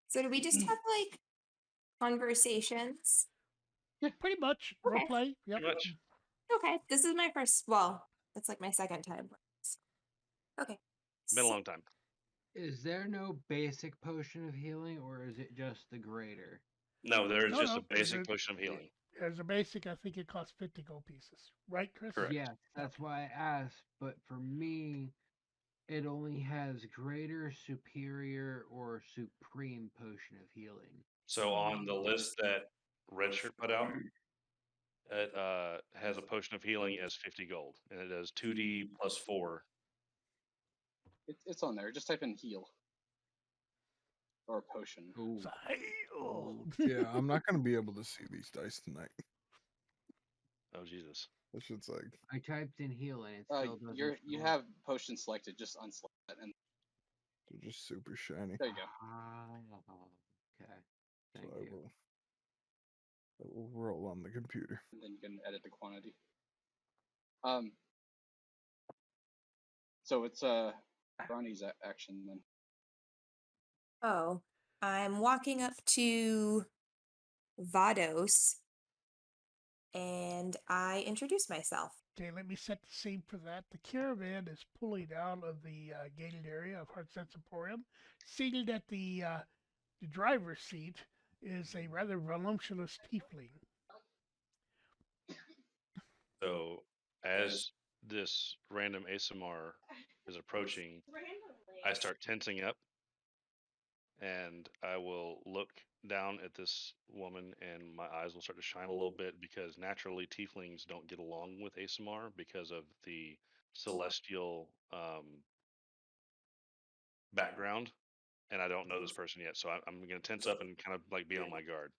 So do we just have like conversations? Pretty much. Okay. Role play. Yep. Pretty much. Okay, this is my first. Well, it's like my second time. Okay. Been a long time. Is there no basic potion of healing, or is it just the greater? No, there's No, just no, a basic there's potion of healing. As a basic, I think it costs 50 gold pieces. Right, Chris? Correct. Yes, that's why I asked. But for me, it only has greater, superior, or supreme potion of healing. So on the list that Redshirt put out, it has a potion of healing as 50 gold, and it does 2d plus 4. It's on there. Just type in heal. Or potion. Ooh. Yeah, I'm not gonna be able to see these dice tonight. Oh Jesus! That shit's like I typed in heal and it still doesn't. You show have potion selected. Just unselect it, and they're just super shiny. there you go. Okay. So Thank I you. will roll on the computer. And then you can edit the quantity. So it's Ronnie's action then. Oh, I'm walking up to Vados and I introduce myself. Okay, let me set the scene for that. The caravan is pulling out of the gated area of Heartsense Emporium. Seated at the driver's seat is a rather voluptuous tiefling. So as this random ASMR is approaching, I start tensing up, and I will look down at this woman, and my eyes will start to shine a little bit because naturally tieflings don't get along with ASMR because of the celestial background, and I don't know this person yet, so I'm going to tense up and kind of like be on my guard.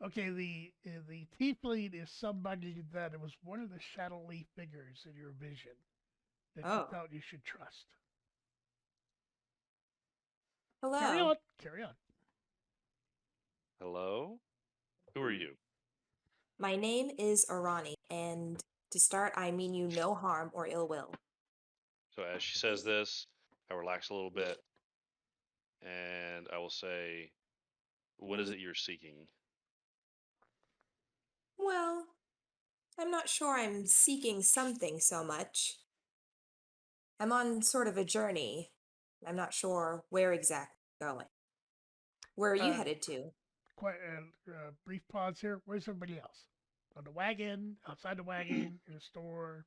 Okay, the tiefling is somebody that was one of the shadowy figures in your vision that you Oh, felt you should trust. Carry hello. on. Carry on. Hello? Who are you? My name is Arani, and to start, I mean you no harm or ill will. So as she says this, I relax a little bit and I will say, what is it you're seeking? Well, I'm not sure I'm seeking something so much. I'm on sort of a journey. I'm not sure where exactly going. Where are you Uh, headed to? quite a brief pause here. Where's everybody else? On the wagon, outside the wagon, in the store.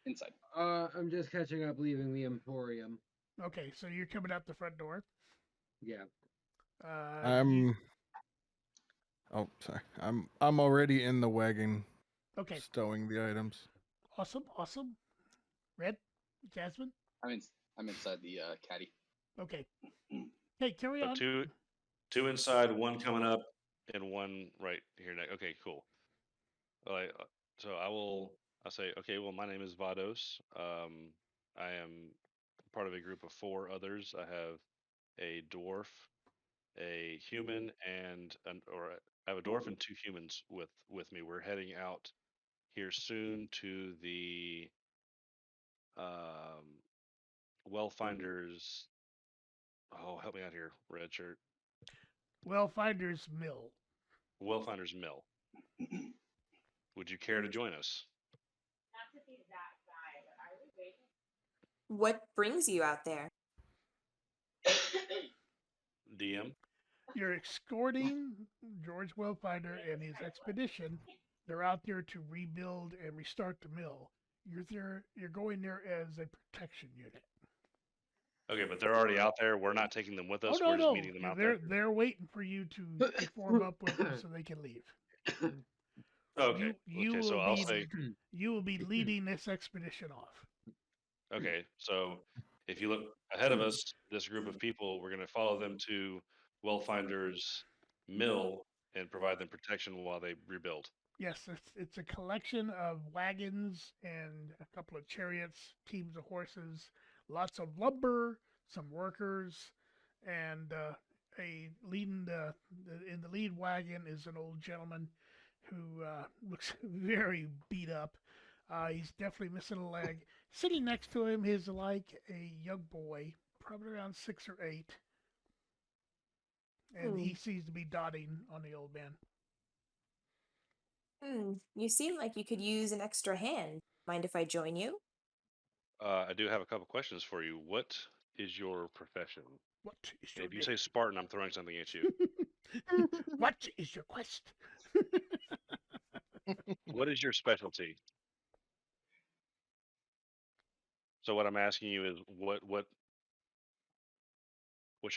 Inside. I'm just catching up, leaving the Emporium. Okay, so you're coming out the front door. Yeah. You, Oh, sorry. I'm already in the wagon, okay? stowing the items. Awesome, awesome. Red, Jasmine. I'm in. I'm inside the caddy. Okay. Hey, carry So on. two inside, one coming up, and one right here next. Okay, cool. All right, so I say, okay, well, my name is Vados. I am part of a group of four others. I have a dwarf, a human, I have a dwarf and two humans with me. We're heading out here soon to the um, Wellfinders. Oh, help me out here, red shirt. Wellfinder's Mill. Wellfinders Mill. Would you care to join us? What brings you out there? DM. You're escorting George Wellfinder and his expedition. They're out there to rebuild and restart the mill. You're there. You're going there as a protection unit. Okay, but they're already out there. We're not taking them with Oh us. no, We're just no, meeting them out they're there. they're waiting for you to form up with them so they can leave. Okay. You Okay. So will I'll be say, you will be leading this expedition off. okay. So if you look ahead of us, this group of people, we're going to follow them to Wellfinder's mill and provide them protection while they rebuild. Yes, it's a collection of wagons and a couple of chariots, teams of horses, lots of lumber, some workers, and a leading in the lead wagon is an old gentleman who looks very beat up. He's definitely missing a leg. Sitting next to him is like a young boy, probably around 6 or 8, and Hmm. he seems to be dotting on the old man. You seem like you could use an extra hand. Mind if I join you? I do have a couple questions for you. What is your profession? What is And your if you name? say Spartan, I'm throwing something at you. What is your quest? What is your specialty? So what I'm asking you is what's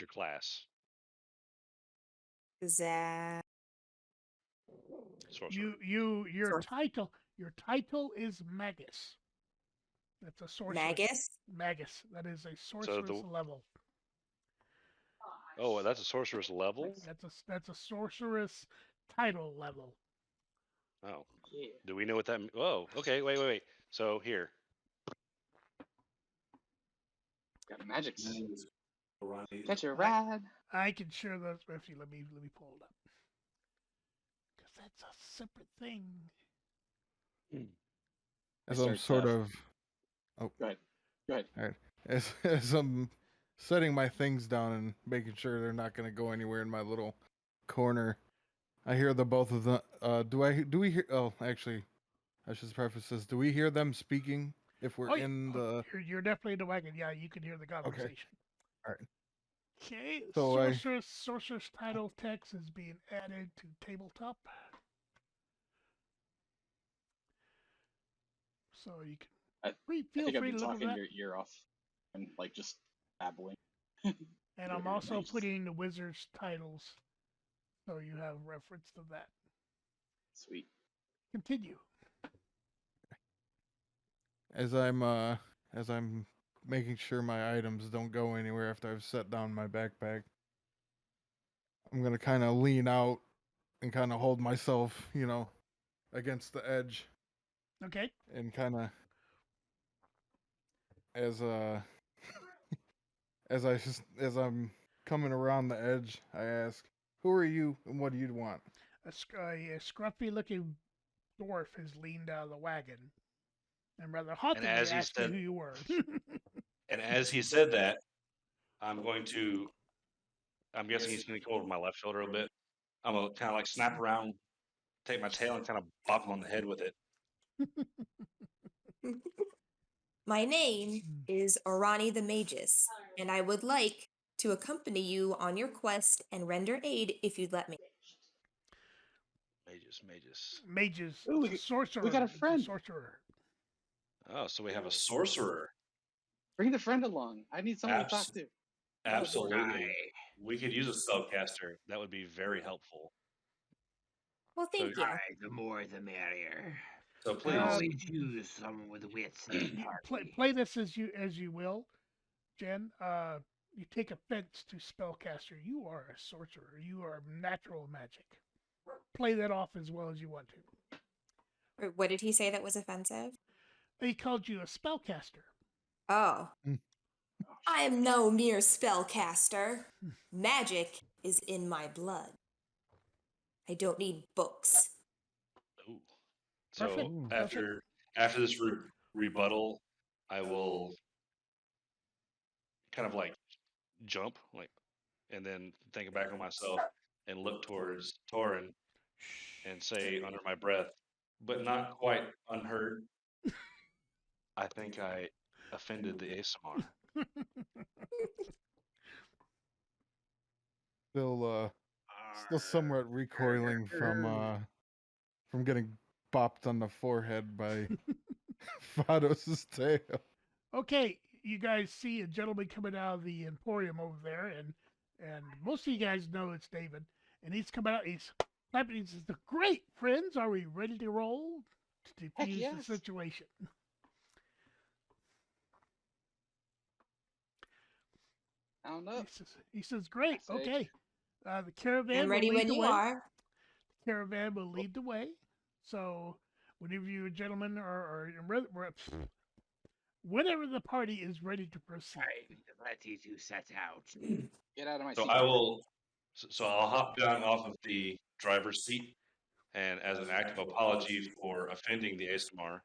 your class? That Sorcerer. Your Sorcerer. title is Magus. That's a sorceress. Magus? Magus. That is a So sorceress level. that's a sorcerer's level? That's a sorceress title level. Oh. Yeah. Do we know what that means? Whoa. Okay, wait. So here. Got magics. Right. Catch a ride. I can share those with you. Let me pull it up. Because that's a separate thing. As I'm Start, sort of. Oh, Go ahead. Go ahead. all right. As I'm setting my things down and making sure they're not going to go anywhere in my little corner, I hear the both of them. Do we hear? Oh, actually, I should preface this. Do we hear them speaking if we're Yeah. in the? You're definitely in the wagon. Yeah, you can hear the conversation. All right. Okay, So sorceress title text is being added to tabletop. So you can I feel think I've free been to look at talking that. your ear off and like just babbling. And I'm also Nice. putting the wizard's titles so you have reference to that. Sweet. Continue. as I'm making sure my items don't go anywhere after I've set down my backpack, I'm gonna kind of lean out and kind of hold myself, against the edge, Okay. and kind of as as I'm coming around the edge, I ask, "Who are you, and what do you want?" A scruffy-looking dwarf has leaned out of the wagon and rather hauntingly as he asked you said, who you were. and as he said that, I'm going to. I'm guessing he's going to come over my left shoulder a bit. I'm gonna kind of like snap around, take my tail, and kind of bop him on the head with it. My name is Orani the Magus, and I would like to accompany you on your quest and render aid if you'd let me. Magus. Mages. Ooh, It's a sorcerer. we got a It's friend. sorcerer. Oh, so we have a sorcerer. Bring the friend along. I need someone to talk to. Absolutely. We could use a spellcaster. That would be very helpful. Well, thank you. The more the merrier. So We please, always choose someone with wits in the party. Play this as you will, Jen. You take offense to spellcaster. You are a sorcerer. You are natural magic. Play that off as well as you want to. Or what did he say that was offensive? He called you a spellcaster. Oh. Mm. I am no mere spellcaster. Magic is in my blood. I don't need books. ooh. So Perfect. Ooh. after this rebuttal, I will kind of like jump, and then think back on myself and look towards Torin and say under my breath, but not quite unhurt, I think I offended the ASMR. Still somewhat recoiling from getting bopped on the forehead by Vados' tail. Okay, you guys see a gentleman coming out of the Emporium over there, and most of you guys know it's David. And he's coming out. He's clapping. He says, "Great, friends. Are we ready to roll to defuse the yes. situation?" I don't know. He says, "Great. I say- Okay. The caravan I'm will ready lead when the you way. are. Caravan will lead the way. So, whenever you gentlemen whenever the party is ready to proceed." Let you two set out. Get out of my So seat. I will. So I'll hop down off of the driver's seat, and as an act of apology for offending the ASMR,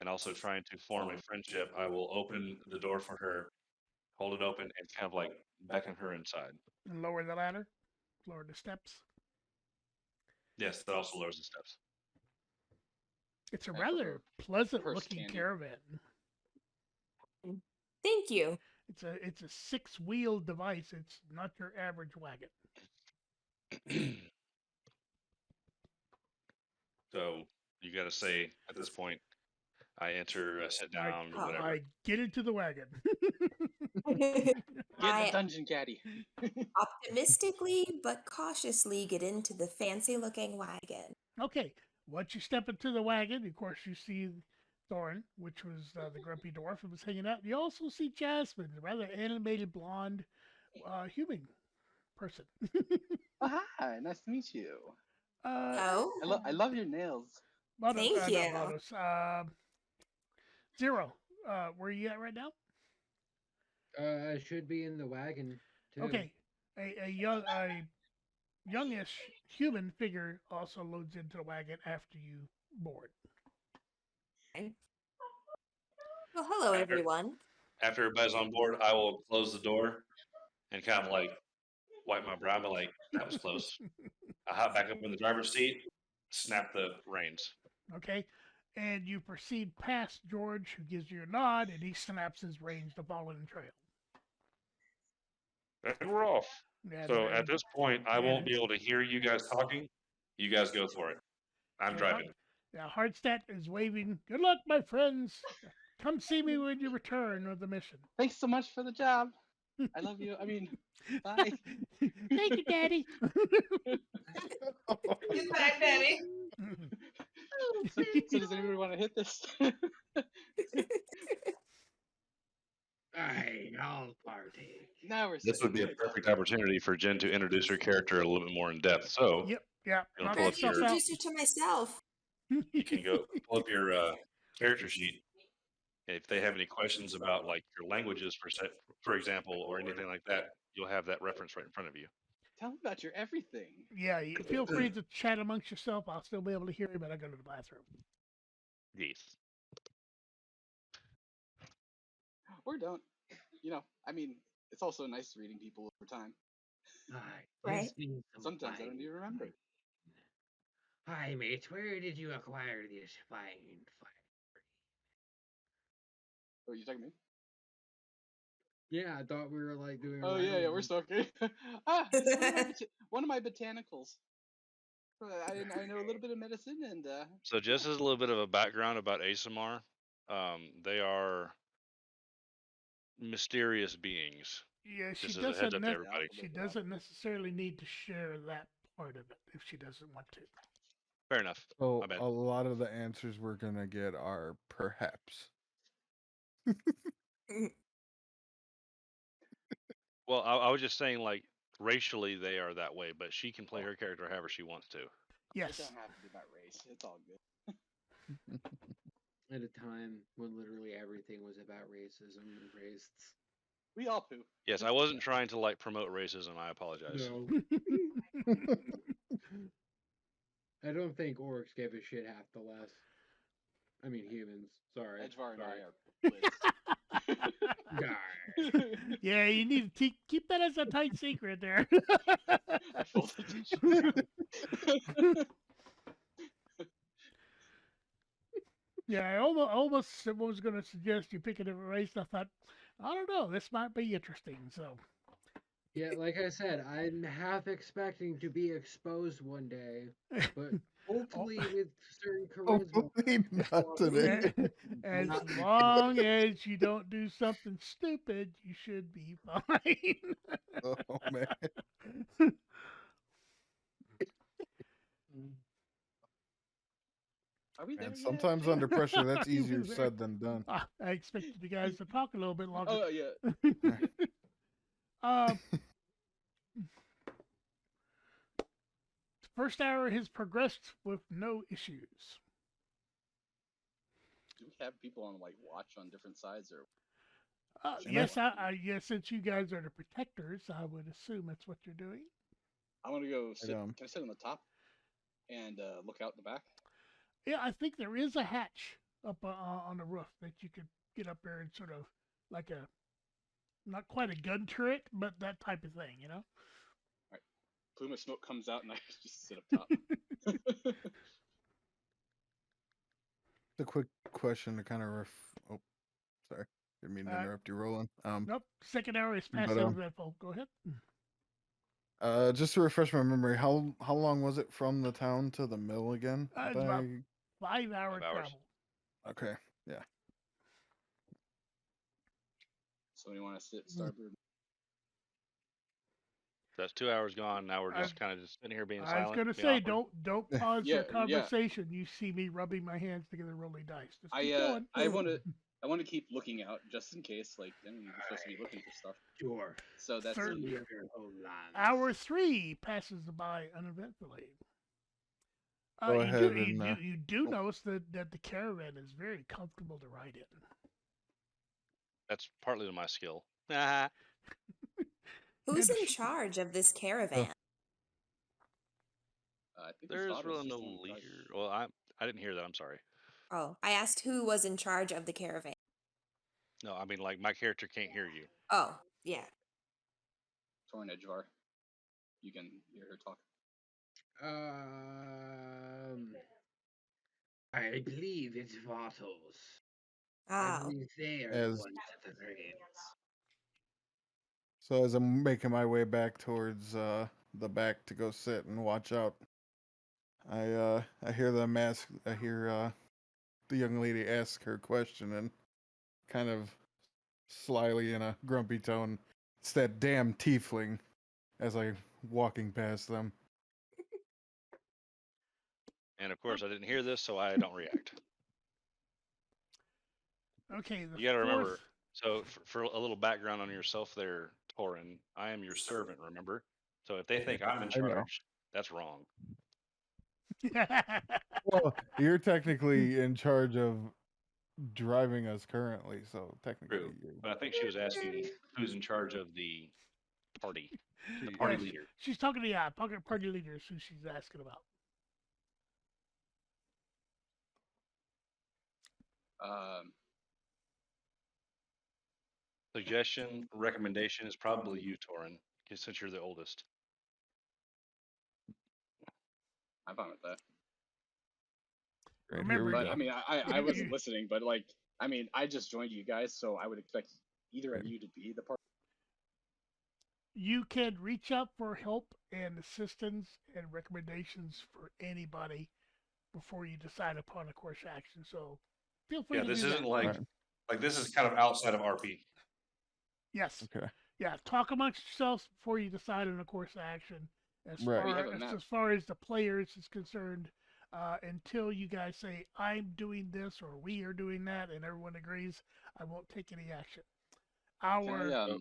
and also trying to form a friendship, I will open the door for her, hold it open, and kind of like beckon her inside. And lower the ladder, lower the steps. Yes, that also lowers the steps. It's a I rather prefer pleasant purse looking candy. caravan. Thank you. It's a six-wheel device. It's not your average wagon. So you got to say at this point, I enter, sit down, Oh. whatever. I get into the wagon. Get the I dungeon caddy. optimistically but cautiously get into the fancy looking wagon. Okay, once you step into the wagon, of course you see Thorn, which was the grumpy dwarf who was hanging out. You also see Jasmine, a rather animated blonde human person. Oh, hi. Nice to meet you. Oh, I love your nails. Vados, Thank not you. Vados, Zero, where are you at right now? I should be in the wagon too. Okay, a youngish human figure also loads into the wagon after you board. well, hello everyone. After everybody's on board, I will close the door and kind of like wipe my brow, but like that was close. I hop back up in the driver's seat, snap the reins. Okay, and you proceed past George, who gives you a nod, and he snaps his reins to follow the trail. And we're off. And So then- at this point, I and won't be it's- able to hear you guys talking. You guys go for it. I'm Yeah. driving. Now, Hardstadt is waving, "Good luck, my friends. Come see me when you return with the mission." Thanks so much for the job. I love you. I mean, bye. Thank you, Daddy. Goodbye, Daddy. So does anybody want to hit this? I'll party. Now we're This set. would be a perfect opportunity for Jen to introduce her character a little bit more in depth. So, Yep. Yeah, You know, knock pull I up yourself your. out. introduced her to myself. You can go pull up your character sheet. If they have any questions about like your languages, for example, or anything like that, you'll have that reference right in front of you. Tell me about your everything. Yeah, feel free to chat amongst yourself. I'll still be able to hear you, but I go to the bathroom. Yes. Or don't. You know, I mean, it's also nice reading people over time. Right. Sometimes I don't even remember. Hi, mate. Where did you acquire this fine fire? Oh, you talking to me? Yeah, I thought we were like doing. Oh yeah, we're still okay. One of my botanicals. I know a little bit of medicine and So just as a little bit of a background about ASMR, they are mysterious beings. Yeah, she Just as a heads up to everybody. she doesn't necessarily need to share that part of it if she doesn't want to. Fair enough. So My bad. a lot of the answers we're gonna get are perhaps. Well, I was just saying, like, racially they are that way, but she can play her character however she wants to. it Yes. don't have to be about race. It's all good. At a time when literally everything was about racism and race. We all poo. Yes, I wasn't trying to like promote racism. I apologize. No. I don't think orcs give a shit half the less. I mean humans. Sorry. Edgevar and Sorry. I are bliss. Yeah, you need to keep that as a tight secret there. I folded the Yeah, I almost was going to suggest you pick a different race. I thought, I don't know, this might be interesting. So, Yeah, like I said, I'm half expecting to be exposed one day, but hopefully with certain charisma. Hopefully not today. as Not- long as you don't do something stupid, you should be fine. Oh man. Are we there And yet? sometimes under pressure, that's You easier were there. said than done. I expected you guys to talk a little bit longer. Oh yeah. First hour has progressed with no issues. Do we have people on like watch on different sides or? Yes, yes. Since you guys are the protectors, I would assume that's what you're doing. I want to go sit. um, Can I sit on the top and look out the back? Yeah, I think there is a hatch up on the roof that you could get up there and sort of like a, not quite a gun turret, but that type of thing, you know? All right. Plume of smoke comes out and I just sit up top. The quick question to kind of oh, sorry, didn't mean to interrupt you, Roland. Nope. Second hour is past but, eventful. Go ahead. Just to refresh my memory, how long was it from the town to the mill again? It's about 5 hour 5 hours. travel. Okay, yeah. So you want to sit starboard? That's 2 hours gone. Now we're just kind of just sitting here being I silent. was gonna being say, awkward. don't pause Yeah, your yeah. conversation. You see me rubbing my hands together, rolling dice. Just keep going. I want to keep looking out just in case. Like, I mean, you're supposed to be looking for stuff. Sure. So that's Third- Your homeland. Hour 3 passes by uneventfully. Go You ahead and, you do notice that the caravan is very comfortable to ride in. That's partly to my skill. Who's And in charge of this caravan? I think There's Vados really is no the one in charge. leader. Well, I didn't hear that. I'm sorry. Oh, I asked who was in charge of the caravan. No, I mean like my character can't hear you. Oh, yeah. Torn Edgevar. You can hear her talk. I believe it's Vatos. I Oh, believe they are As- the ones at the reins. So as I'm making my way back towards the back to go sit and watch out, I hear them ask. I hear the young lady ask her question and kind of slyly in a grumpy tone, "It's that damn tiefling," as I walking past them. And of course, I didn't hear this, so I don't react. Okay, the You got to remember. fourth. So for a little background on yourself, there, Torin, I am your servant. Remember. So if they think I'm in I know. charge, that's wrong. Well, you're technically in charge of driving us currently, so technically True. you're But I think she was asking who's in charge of the party. The Yeah, party leader. she's talking to party leaders who she's asking about. Suggestion, recommendation is probably you, Torin, since you're the oldest. I'm fine with that. right. Remember, Here we But go. I mean, I was listening, but like, I mean, I just joined you guys, so I would expect either of Okay. you to be the party. you can reach out for help and assistance and recommendations for anybody before you decide upon a course of action. So feel free Yeah, to this do isn't that. like this is kind of outside of RP. Yes. Okay. Yeah. Talk amongst yourselves before you decide on a course of action. As Right. We far have a map. as far as the players is concerned, until you guys say I'm doing this or we are doing that, and everyone agrees, I won't take any action. Can Our I, Oh,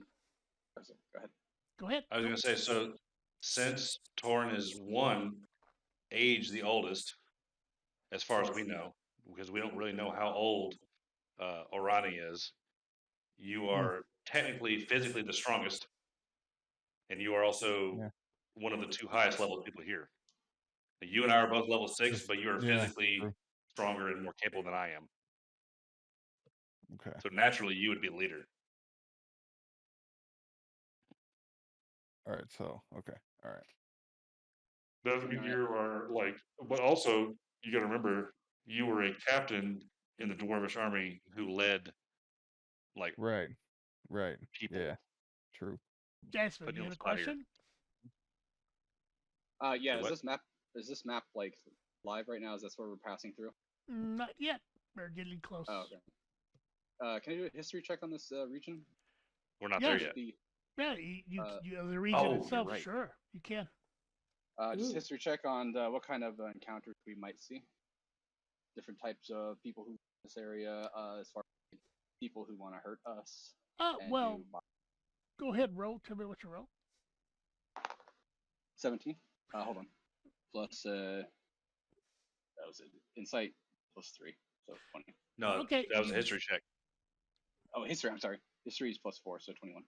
oh, sorry, go ahead. go ahead. I was gonna say, so since Torn is age the oldest, as far as we know, because we don't really know how old Orani is, you are technically physically the strongest, and you are also Yeah. one of the two highest level people here. You and I are both level 6, but you are Yeah, physically true. stronger and more capable than I am. Okay. So naturally, you would be the leader. All right. So okay. All right. Doesn't mean you are like, but also you got to remember you were a captain in the dwarvish army who led like Right. Right. people. Yeah. True. Jasmine, Put you you on had the a spot here. question? Yeah, Say what? is this map like live right now? Is that where we're passing through? Not yet. We're getting close. Oh, okay. Can I do a history check on this region? We're not Yeah. there Should yet. be, Yeah, the region Oh, you're itself, right. sure, you can. just Ooh. history check on what kind of encounters we might see. Different types of people who in this area, as far as people who want to hurt us. And Well, do go ahead, roll. Tell me what you roll. 17. Hold on. Plus, that was it. Insight plus 3, so 20. No, Okay. that was a history check. Oh, history. I'm sorry. History is plus 4, so 21.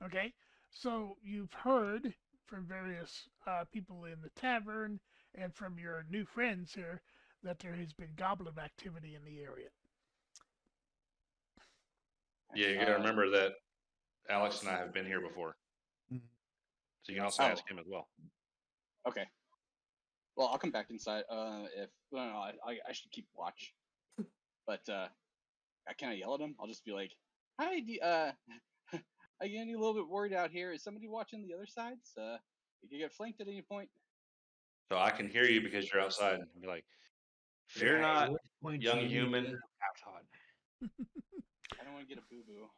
Okay. So you've heard from various people in the tavern and from your new friends here that there has been goblin activity in the area. Yeah, you got to remember that Alex and I have been here before, Mhm. so you can also ask him as well. Okay. Well, I'll come back inside. If no, I should keep watch. But can I yell at him? I'll just be like, "Hi, I'm getting a little bit worried out here. Is somebody watching the other sides? You can get flanked at any point." So I can hear you because you're outside. And be like, "Fear not, young human." Outside. I don't want to get a boo boo.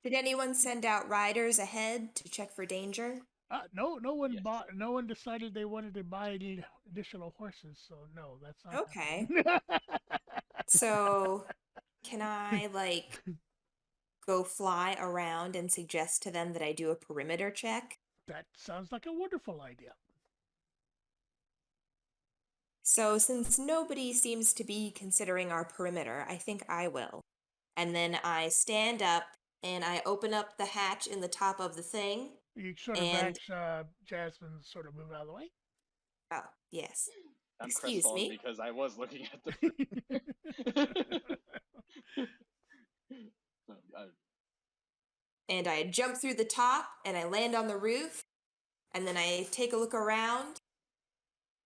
Did anyone send out riders ahead to check for danger? No one Yes. no one decided they wanted to buy any additional horses, so no, that's not Okay. happening. So, can I like go fly around and suggest to them that I do a perimeter check? That sounds like a wonderful idea. So, since nobody seems to be considering our perimeter, I think I will. And then I stand up and I open up the hatch in the top of the thing. You sort of And ask Jasmine sort of move out of the way. oh, yes. I'm Excuse crestfallen me. because I was looking at the. So, And I jump through the top and I land on the roof. And then I take a look around,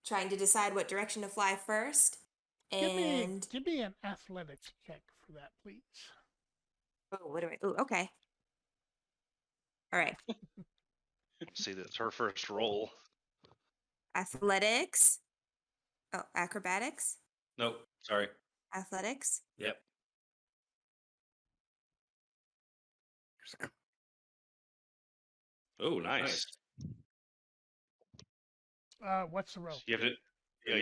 trying to decide what direction to fly first. And give me an athletics check for that, please. oh, what do I? Oh, okay. All right. See, that's her first roll. Athletics. Oh, acrobatics. Nope, sorry. Athletics. Yep. Oh, nice. What's the roll? You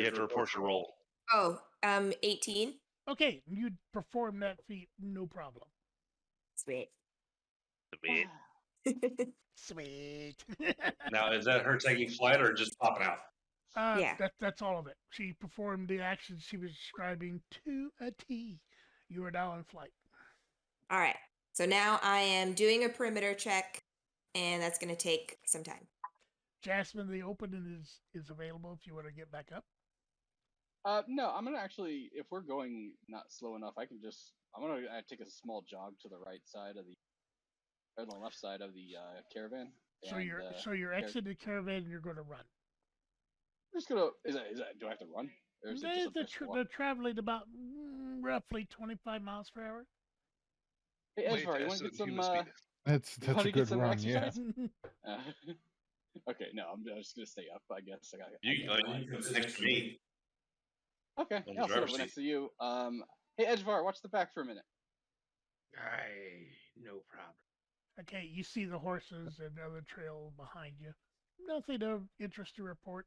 have to report your roll. Oh, 18. Okay, you'd perform that feat, no problem. Sweet. Sweet. Now, is that her taking flight or just popping out? Yeah. That's all of it. She performed the actions she was describing to a T. You are now in flight. All right. So now I am doing a perimeter check, and that's going to take some time. Jasmine, the opening is available if you want to get back up. No, I'm gonna actually, if we're going not slow enough, I'm gonna take a small jog to the right side of or the left side of the caravan. So and, you're exiting the caravan and you're going to run. I'm just gonna. Do I have to run, or is it just a brisk walk? They're traveling about roughly 25 miles per hour. Hey, Wait, Edgevar, you that's want to get the some? human speed. That's Want a to get good some run, yeah. exercise? Okay, no, I'm just gonna stay up. I guess. You can sit next to me Okay, on yeah, the I'll sit driver's up seat. next to you. Hey, Edgevar, watch the back for a minute. No problem. Okay, you see the horses and other trail behind you. Nothing of interest to report.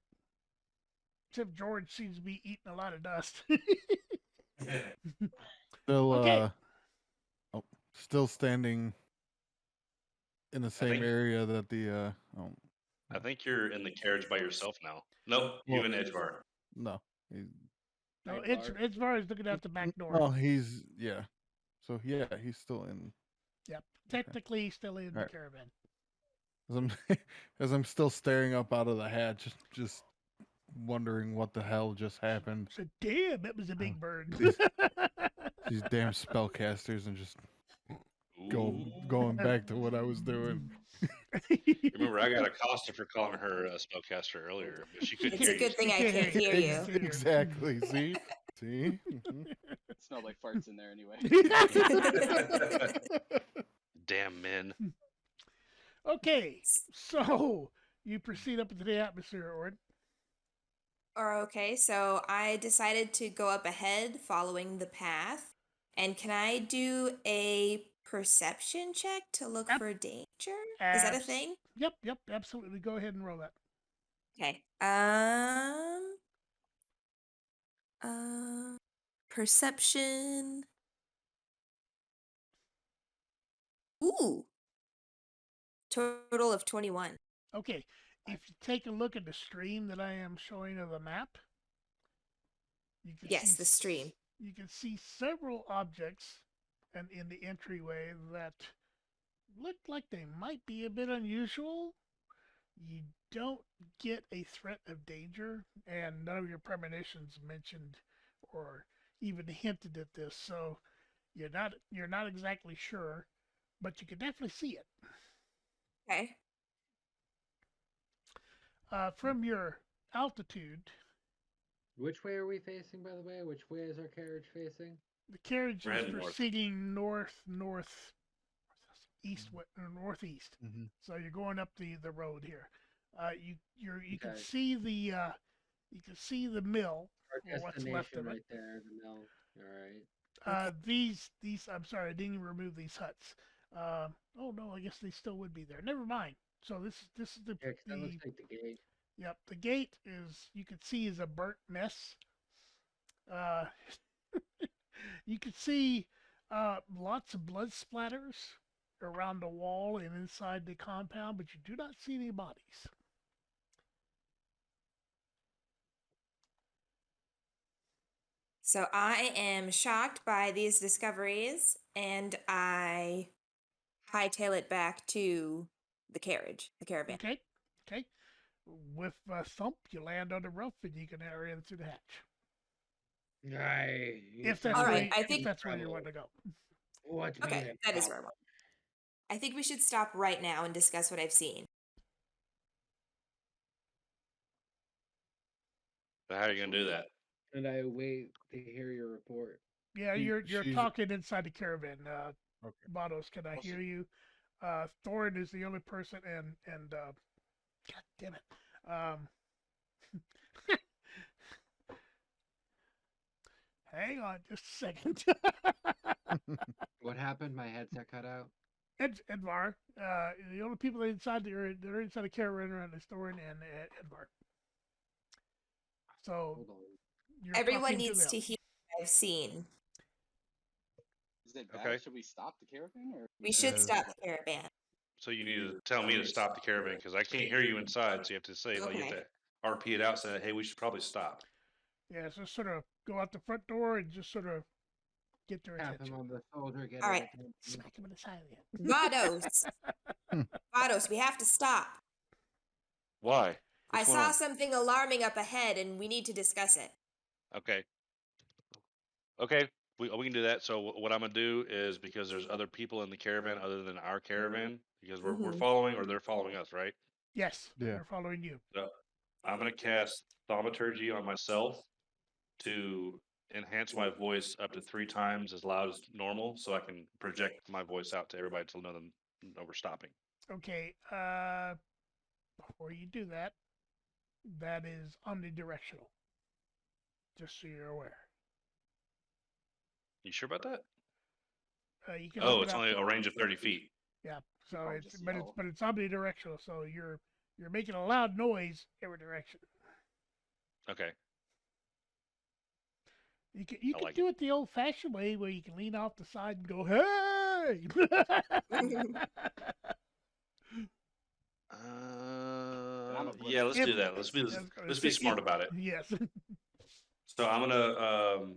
Except George seems to be eating a lot of dust. Still, Okay. still standing in the same think- area that the I think you're in the carriage by yourself now. Nope, you and Edgebar. no. He, No, Nightlar. it's far as looking out the back door. oh, he's yeah. So yeah, he's still in. Yep. Technically, he's still in the Alright. caravan. As I'm as I'm still staring up out of the hatch, just wondering what the hell just happened. So, damn, that was a big bird. These damn spellcasters and just Ooh. going back to what I was doing. Remember, I got accosted for calling her a spellcaster earlier, but she couldn't It's hear a good you. thing I can't hear you. Exactly. See. See. Mhm. It smelled like farts in there anyway. Damn men. Okay, so you proceed up into the atmosphere, Ord. Okay, so I decided to go up ahead following the path. And can I do a perception check to look Ab- for danger? Is that a Abs- thing? Yep, absolutely. Go ahead and roll that. Okay. Perception. Ooh. Total of 21. Okay, if you take a look at the stream that I am showing of the map, you can Yes, see the stream. You can see several objects and in the entryway that look like they might be a bit unusual. You don't get a threat of danger, and none of your premonitions mentioned or even hinted at this, so you're not exactly sure, but you can definitely see it. Okay. From your altitude, Which way are we facing, by the way? Which way is our carriage facing? the carriage We're is heading north. proceeding northeast. Mhm. So you're going up the road here. You can Okay. see the mill Our or what's left destination of it. right there, the mill. All right. These I'm sorry, I didn't even remove these huts. Oh no, I guess they still would be there. Never mind. So this is Yeah, 'cause that looks like the gate. yep, the gate is you can see is a burnt mess. Uh, you can see lots of blood splatters around the wall and inside the compound, but you do not see any bodies. So I am shocked by these discoveries, and I hightail it back to the caravan. Okay. With a thump, you land on the roof and you can enter in through the hatch. If that's All where right, I think- if that's where you want to go. What's Okay, been that is where I want. I think we should stop right now and discuss what I've seen. So how are you gonna do that? And I wait to hear your report. Yeah, you're She's- talking inside the caravan. Okay. Bottles, can I hear you? Thorin is the only person, and God damn it. Hang on just a second. What happened? My headset cut out. Edvar, the only people inside that are inside the caravan are Thorin and Edvar. So Hold on. you're Everyone talking needs them. to hear what I've seen. Is it bad? Okay. Should we stop the caravan, or We should Uh, stop the caravan. So you need to tell me to stop the caravan because I can't hear you inside. So you have to say it like you Okay. have to RP it out, saying, "Hey, we should probably stop." Yeah, so sort of go out the front door and just sort of get their Tap attention. him on the shoulder, get All his right. attention. Smack him in the side of the head. Vados. Vados, we have to stop. Why? I What's going saw on? something alarming up ahead and we need to discuss it. Okay. Okay, we can do that. So what I'm gonna do is, because there's other people in the caravan other than our caravan, because we're Mhm. following, or they're following us, right? Yes, Yeah. they're following you. So I'm gonna cast thaumaturgy on myself to enhance my voice up to 3 times as loud as normal, so I can project my voice out to everybody to know we're stopping. Okay, before you do that, that is omnidirectional. Just so you're aware. You sure about that? You can Oh, look it's it up. only a range of 30 feet. Yeah, so I'll it's just but yell. it's omnidirectional, so you're making a loud noise every direction. Okay. You I can like do it the old-fashioned way, where you can lean off the side and go, "Hey!" Yeah, let's do that. Let's be smart about it. Yes. So I'm gonna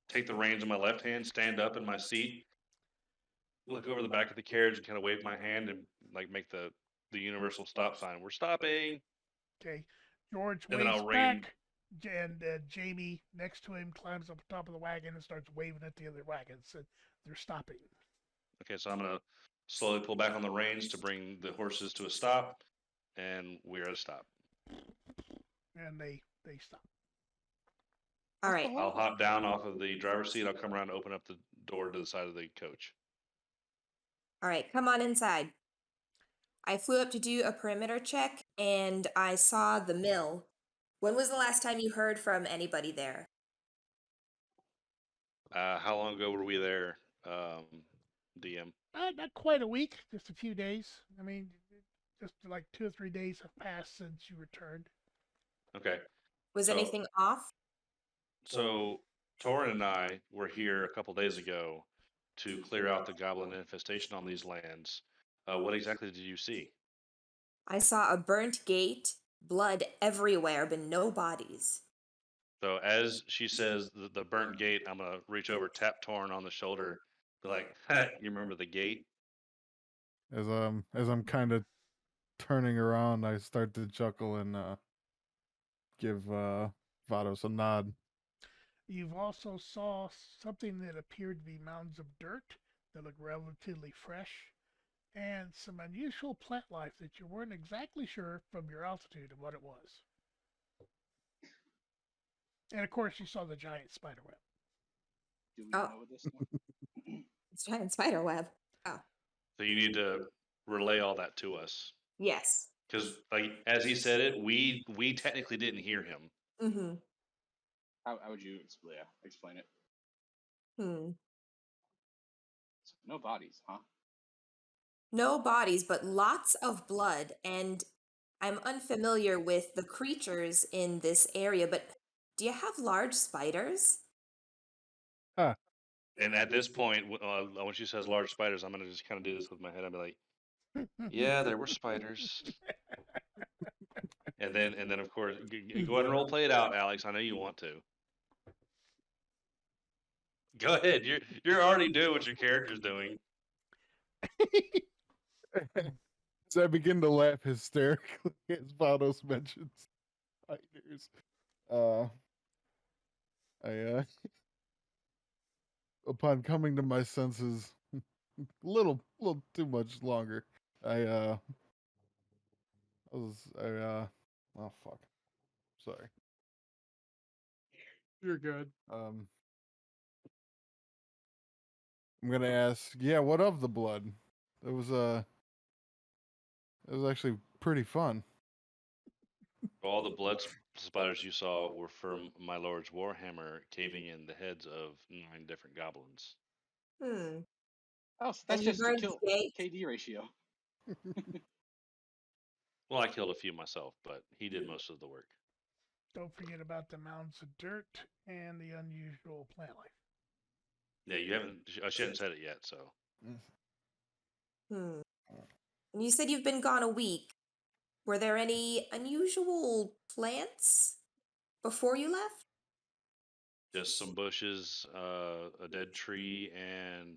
take the reins in my left hand, stand up in my seat, look over the back of the carriage, and kind of wave my hand and like make the universal stop sign. We're stopping. Okay. George And then waves I'll rein. back, and Jamie next to him climbs up the top of the wagon and starts waving at the other wagons, and they're stopping. Okay, so I'm gonna slowly pull back on the reins to bring the horses to a stop, and we're at a stop. And they stop. All right. I'll hop down off of the driver's seat. I'll come around and open up the door to the side of the coach. All right, come on inside. I flew up to do a perimeter check and I saw the mill. When was the last time you heard from anybody there? How long ago were we there, DM? Not quite a week, just a few days. I mean, just like 2 or 3 days have passed since you returned. Okay. Was So- anything off? So Torin and I were here a couple days ago to clear out the goblin infestation on these lands. What exactly did you see? I saw a burnt gate, blood everywhere, but no bodies. So as she says the burnt gate, I'm gonna reach over, tap Torin on the shoulder, be like, "Ha, you remember the gate?" As I'm kind of turning around, I start to chuckle and give Vados a nod. You've also saw something that appeared to be mounds of dirt that look relatively fresh, and some unusual plant life that you weren't exactly sure from your altitude of what it was. And of course, you saw the giant spider web. Do we Oh. know this now? It's a giant spider web. Oh, So you need to relay all that to us, yes. because like as he said it, we technically didn't hear him. Mm-hmm. How would you explain it? Hmm. So, no bodies, huh? No bodies, but lots of blood. And I'm unfamiliar with the creatures in this area, but do you have large spiders? And at this point, when she says large spiders, I'm gonna just kind of do this with my head. I'll be like, "Yeah, there were spiders." And then of course, go ahead and role play it out, Alex. I know you want to. Go ahead. You're already doing what your character's doing. So I begin to laugh hysterically as Vados mentions spiders. I upon coming to my senses, a little too much longer. I oh fuck, sorry. You're good. I'm gonna ask, yeah, what of the blood? It was actually pretty fun. All the blood spiders you saw were from my lord's warhammer caving in the heads of 9 different goblins. Hmm. Oh, so And that's you just to burned kill the gate? KD ratio. Well, I killed a few myself, but he did most of the work. Don't forget about the mounds of dirt and the unusual plant life. Yeah, you haven't. She hadn't said it yet, so Hmm. And you said you've been gone a week. Were there any unusual plants before you left? Just some bushes, a dead tree, and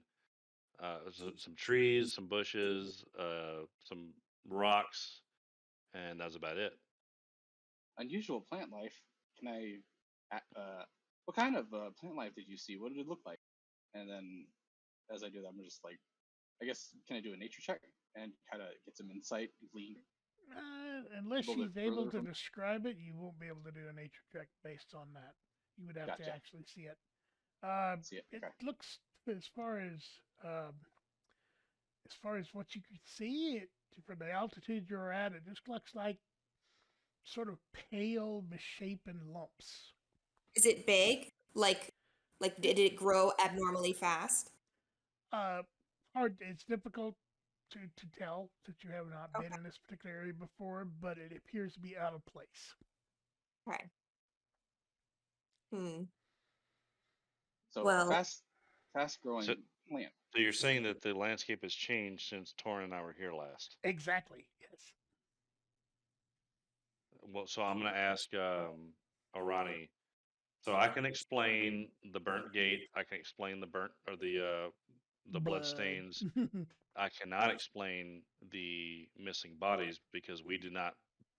some trees, some bushes, some rocks, and that's about it. Unusual plant life. Can I? What kind of plant life did you see? What did it look like? And then, as I do that, I'm just like, I guess, can I do a nature check and kind of get some insight, glean Unless a little she's bit able further to from? describe it, you won't be able to do a nature check based on that. You would have to Gotcha. actually see it. See it. It Okay. looks as far as what you could see, for the altitude you're at, it just looks like sort of pale, misshapen lumps. Is it big? Like did it grow abnormally fast? Hard. It's difficult to tell since you have not been Okay. in this particular area before, but it appears to be out of place. Okay. Hmm. So Well, fast growing So, plant. so you're saying that the landscape has changed since Torrin and I were here last? Exactly. Yes. Well, so I'm going to ask Arani. So I can explain the burnt gate. I can explain the burnt or the blood stains. I cannot explain the missing bodies because we do not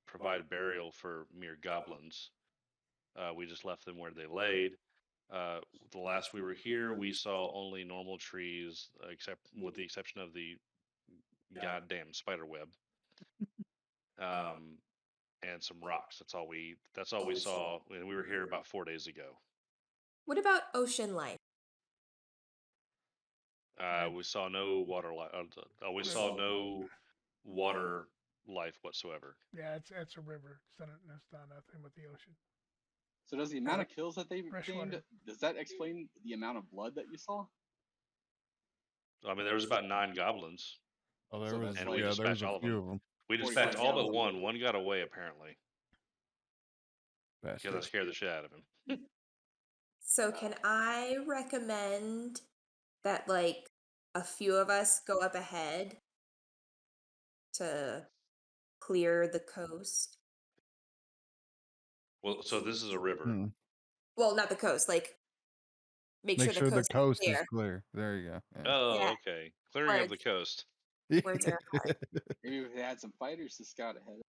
provide burial for mere goblins. We just left them where they laid. The last we were here, we saw only normal trees, except with the exception of the goddamn spider web, and some rocks. That's all we saw, and we were here about 4 days ago. what about ocean life? We saw no water life. We saw no water life whatsoever. Yeah, it's a river. It's not nothing with the ocean. So does the amount of kills that they Freshwater. gained, does that explain the amount of blood that you saw? I mean, there was about 9 goblins, Oh, So there was, that's and like we yeah, there was dispatched a all of few them. of them. We 45 dispatched all but kills. one. One got away apparently because I Bastard. scared the shit out of him. So can I recommend that like a few of us go up ahead to clear the coast? Well, so this is a river. Hmm. Well, not the coast, like make Make sure the sure the coast coast is is clear. clear. There you go. Oh, Yeah, okay. Clearing of the words. coast. Words are hard. Maybe if they had some fighters to scout ahead.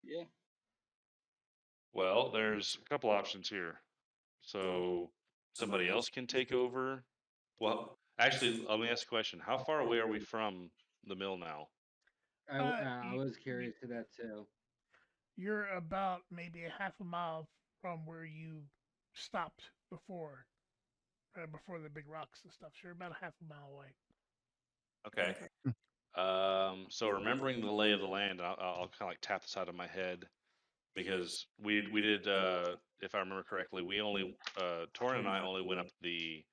Yeah. Well, there's a couple options here. So somebody else can take over. Well, actually, let me ask a question. How far away are we from the mill now? I You, was curious to that too. you're about maybe a half a mile from where you stopped before the big rocks and stuff. So you're about a half a mile away. Okay. Okay. So remembering the lay of the land, I'll kind of like tap the side of my head because we did, if I remember correctly, we only Torin and I only went up the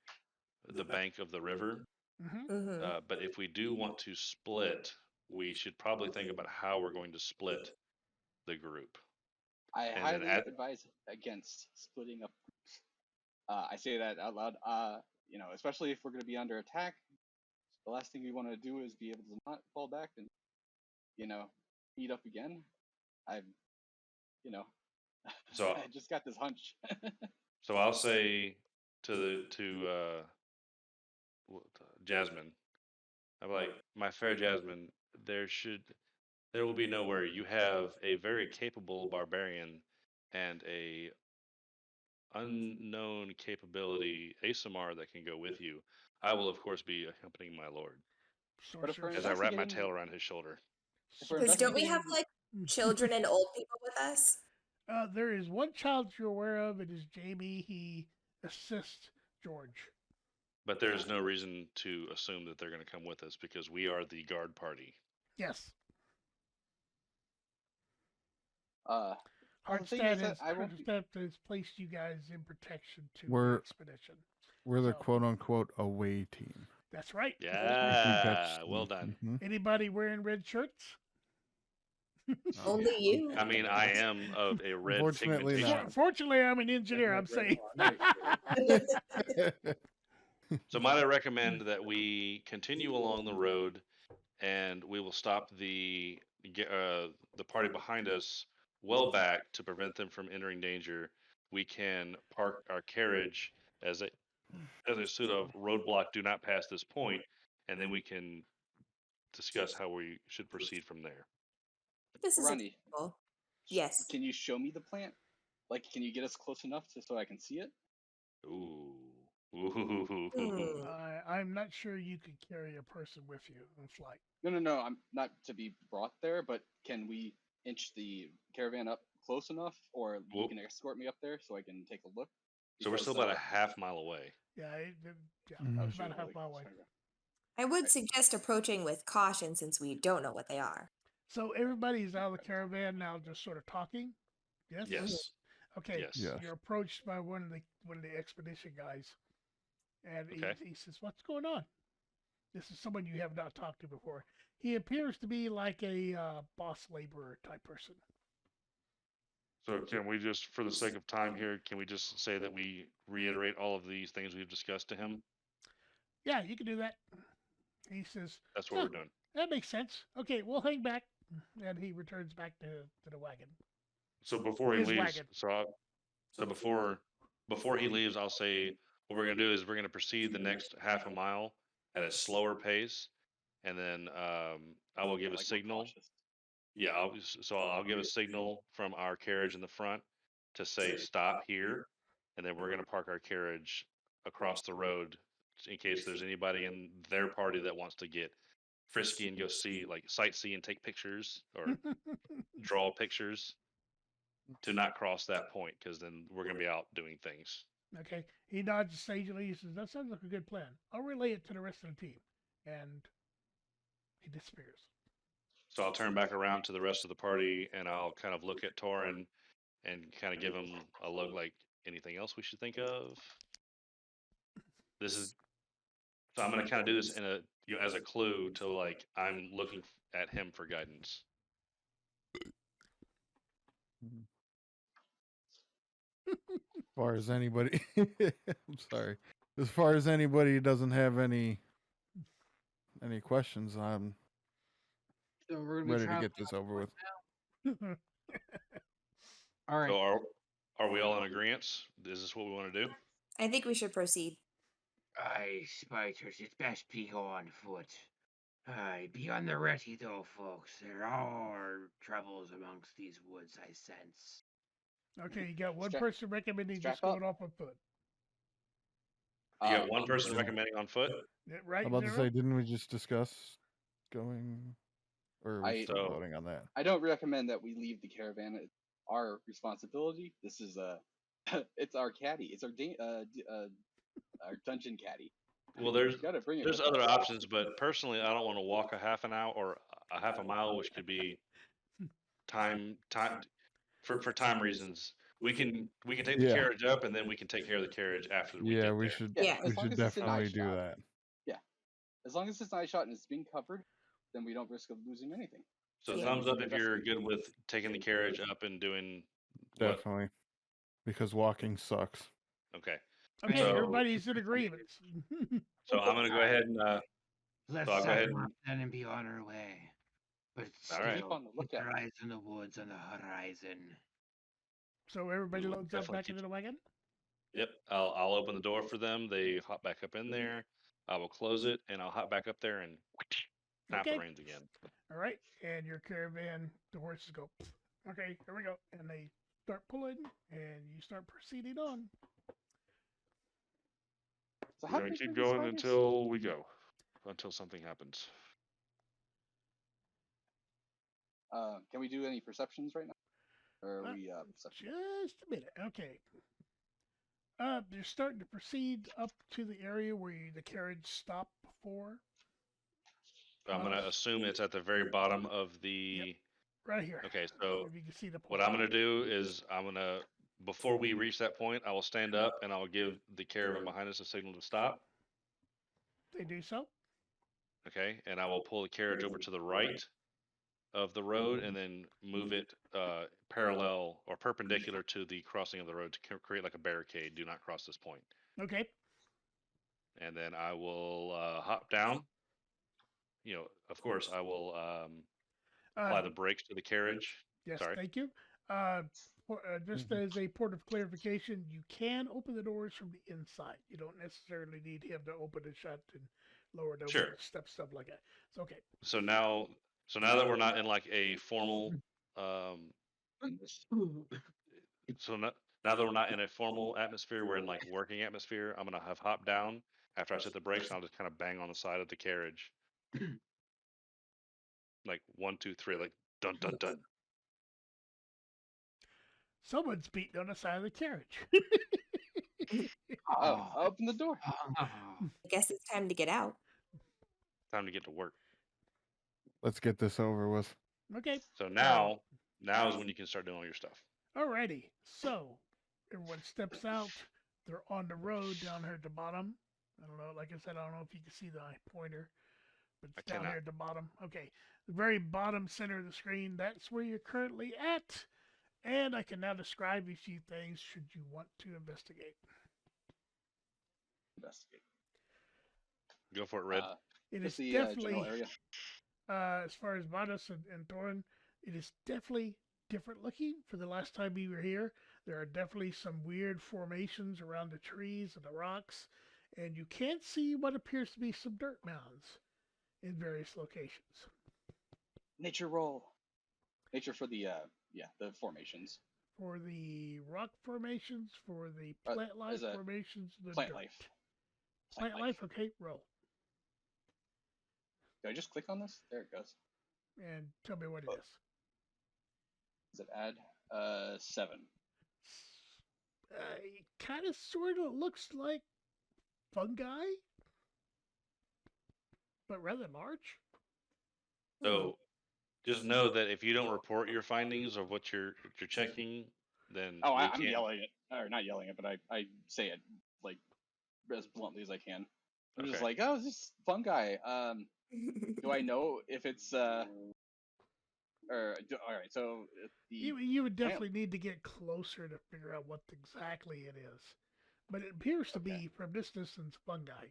bank of the river. Mm-hmm. Mm-hmm. But if we do want to split, we should probably think about how we're going to split the group. I And then highly advise against splitting up groups. I say that out loud. Especially if we're going to be under attack, the last thing we want to do is be able to not fall back and, you know, meet up again. I've, you know, So I just got this hunch. so I'll say to Jasmine, I'm like, my fair Jasmine, there will be no worry. You have a very capable barbarian and a unknown capability ASMR that can go with you. I will of course be accompanying my lord But if we're as I wrap my investigating, tail around his shoulder. if we're Because don't we have investigating, like children and old people with us? There is one child you're aware of. It is Jamie. He assists George. But there's no reason to assume that they're going to come with us because we are the guard party. Yes. well, the thing is that I won't be. Hardstaff has placed you guys in protection to the We're expedition. we're the So- quote unquote away team. That's right. If Yeah, that's- well done. mhm. Anybody wearing red shirts? Only you. I mean, I am of a red Unfortunately pigmentation. not. Fortunately, I'm an engineer. I'm saying. So might I recommend that we continue along the road and we will stop the get the party behind us well back to prevent them from entering danger, we can park our carriage as a sort of roadblock. Do not pass this point, and then we can discuss how we should proceed from there. This is Ronnie, acceptable. Yes. can you show me the plant? Like, can you get us close enough so I can see it? Ooh. Hmm. I'm not sure you could carry a person with you in flight. No. I'm not to be brought there, but can we inch the caravan up close enough, or you Well, can escort me up there so I can take a look? so we're Because, still about a half mile away. Yeah, oh, it's shoot, about a half like, mile away. sorry. I would suggest approaching with caution since we don't know what they are. So everybody's out of the caravan now, just sort of talking. Yes. Yes. Okay. Yes. Yes. You're approached by one of the expedition guys, and Okay. he says, "What's going on?" This is someone you have not talked to before. He appears to be like a boss laborer type person. So can we just, for the sake of time here, can we just say that we reiterate all of these things we've discussed to him? Yeah, you can do that. He says, That's what "Yeah, we're doing. that makes sense. Okay, we'll hang back." And he returns back to the wagon. So before he His leaves, wagon. so before he leaves, I'll say what we're gonna do is we're gonna proceed the next half a mile at a slower pace, and then I will give a Like, we're signal. cautious. Yeah, I'll give a signal from our carriage in the front to say stop here, and then we're gonna park our carriage across the road in case there's anybody in their party that wants to get frisky and go see, like, sightsee and take pictures or draw pictures, to not cross that point, because then we're gonna be out doing things. Okay. He nods sagely. He says, "That sounds like a good plan. I'll relay it to the rest of the team." And he disappears. So I'll turn back around to the rest of the party and I'll kind of look at Torin and kind of give him a look like, anything else we should think of? This is So I'm gonna kind of do this in a, as a clue to, like, I'm looking at him for guidance. As far as anybody, I'm sorry. As far as anybody doesn't have any questions, I'm So we're gonna be ready to traveling get this over with. All right. So are we all in agreement? Is this what we want to do? I think we should proceed. Aye, spiders, it's best be go on foot. Aye, be on the ready though, folks. There are troubles amongst these woods, I sense. Okay, you got one Strap- person recommending just strap up. going off on foot. You got one person recommending on foot? Yeah, I'm right, about to Zero? say, didn't we just discuss going, or are we I- still So- voting on that? I don't recommend that we leave the caravan. It's our responsibility. This is it's our caddy. It's our dungeon caddy. Well, We gotta bring it there's with other us. options, but personally, I don't want to walk a half an hour or a half a mile, which could be time for time reasons. We can take the Yeah. carriage up, and then we can take care of the carriage after we Yeah, get we there. should. Yeah, We as long should as it's an eye definitely do shot. that. As long as it's an eye shot and it's being covered, then we don't risk of losing anything. So Yeah. thumbs up if you're good with taking the carriage up and doing what? Definitely, because walking sucks. Okay. Okay, So- everybody's in agreement. So I'm gonna go ahead and Let's So I'll go set ahead her and- up then and be on our way. But All right. still, Keep on the keep your lookout. eyes in the woods on the horizon. So everybody We will loads up definitely back keep- into the wagon? Yep, I'll open the door for them. They hop back up in there. I will close it, and I'll hop back up there and snap Okay. the reins again. All right, and your caravan, the horses go, okay, here we go. And they start pulling, and you start proceeding on. So We're how gonna big keep are these going spiders? until we go, until something happens. Can we do any perceptions right now? Or are we perception? Just a minute. Okay. They're starting to proceed up to the area where the carriage stopped before. I'm gonna assume it's at the very bottom of the. Right here. Okay, so If you can see the what point. I'm gonna do is before we reach that point, I will stand up and I'll give the caravan behind us a signal to stop. They do so. Okay, and I will pull the carriage over to the right of the road and then move it parallel or perpendicular to the crossing of the road to create like a barricade. Do not cross this point. Okay. And then I will hop down. Of course, I will apply the brakes to the carriage. Yes, Sorry. thank you. Just as a port of clarification, you can open the doors from the inside. You don't necessarily need him to open and shut and lower the Sure. stuff like that. It's okay. So now that we're not in like a formal, so now that we're not in a formal atmosphere, we're in like working atmosphere. I'm gonna have hop down after I set the brakes, and I'll just kind of bang on the side of the carriage, like 1, 2, 3, like dun dun dun. Someone's beating on the side of the carriage. Oh, open the door. I guess it's time to get out. Time to get to work. Let's get this over with. Okay. So now is when you can start doing all your stuff. Alrighty. So everyone steps out. They're on the road down here at the bottom. I don't know. Like I said, I don't know if you can see the pointer, but it's down here at the bottom. Okay. The very bottom center of the screen. That's where you're currently at. And I can now describe a few things should you want to investigate. Investigate. Go for it, Red. It is The definitely, general area. as far as Vados and Thorin, it is definitely different looking for the last time we were here. There are definitely some weird formations around the trees and the rocks, and you can't see what appears to be some dirt mounds in various locations. Nature roll. Nature for the the formations. For the rock formations, for the plant life formations, the plant dirt. life. Plant life, okay, roll. Do I just click on this? There it goes. And tell me what it is. Does it add? 7. It kind of sort of looks like fungi, but rather large. So just know that if you don't report your findings of what you're checking, then I'm yelling it, or not yelling it, but I say it like as bluntly as I can. I'm just like, oh, this is fungi. Do I know if it's all right? So you would definitely need to get closer to figure out what exactly it is, but it appears to be from this distance fungi.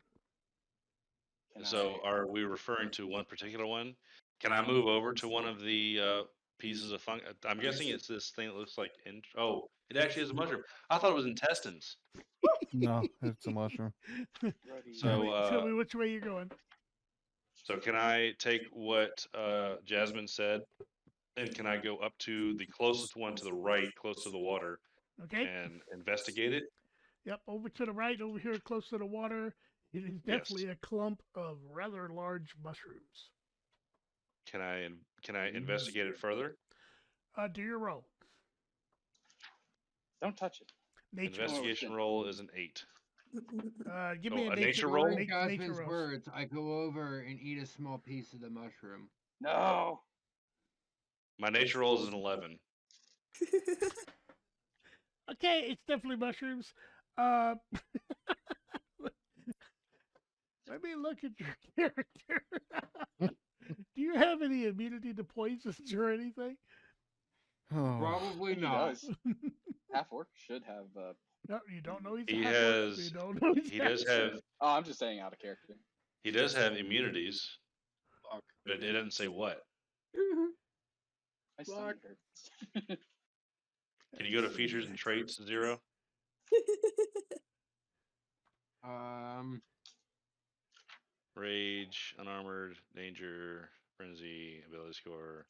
So are we referring to one particular one? Can I move over to one of the pieces of fungi? I'm guessing it's this thing that looks like. It actually is a mushroom. I thought it was intestines. No, it's a mushroom. So tell me which way you're going. So can I take what Jasmine said, and can I go up to the closest one to the right, close to the water, and investigate it? Yep, over to the right, over here close to the water. It is definitely a clump of rather large mushrooms. Can I investigate it further? Do your roll. Don't touch it. Investigation roll is an 8. Give me a nature roll. Jasmine's words. I go over and eat a small piece of the mushroom. No. My nature roll is an 11. Okay, it's definitely mushrooms. Let me look at your character. Do you have any immunity to poisons or anything? Oh. Probably not. Half orc should have. No, you don't know he's He a half has. orc. You don't know He does have. Oh, I'm just saying out of character. He does have immunities, but it doesn't say what. My stomach hurts. Can you go to features and traits 0? Rage, unarmored, danger, frenzy, ability score,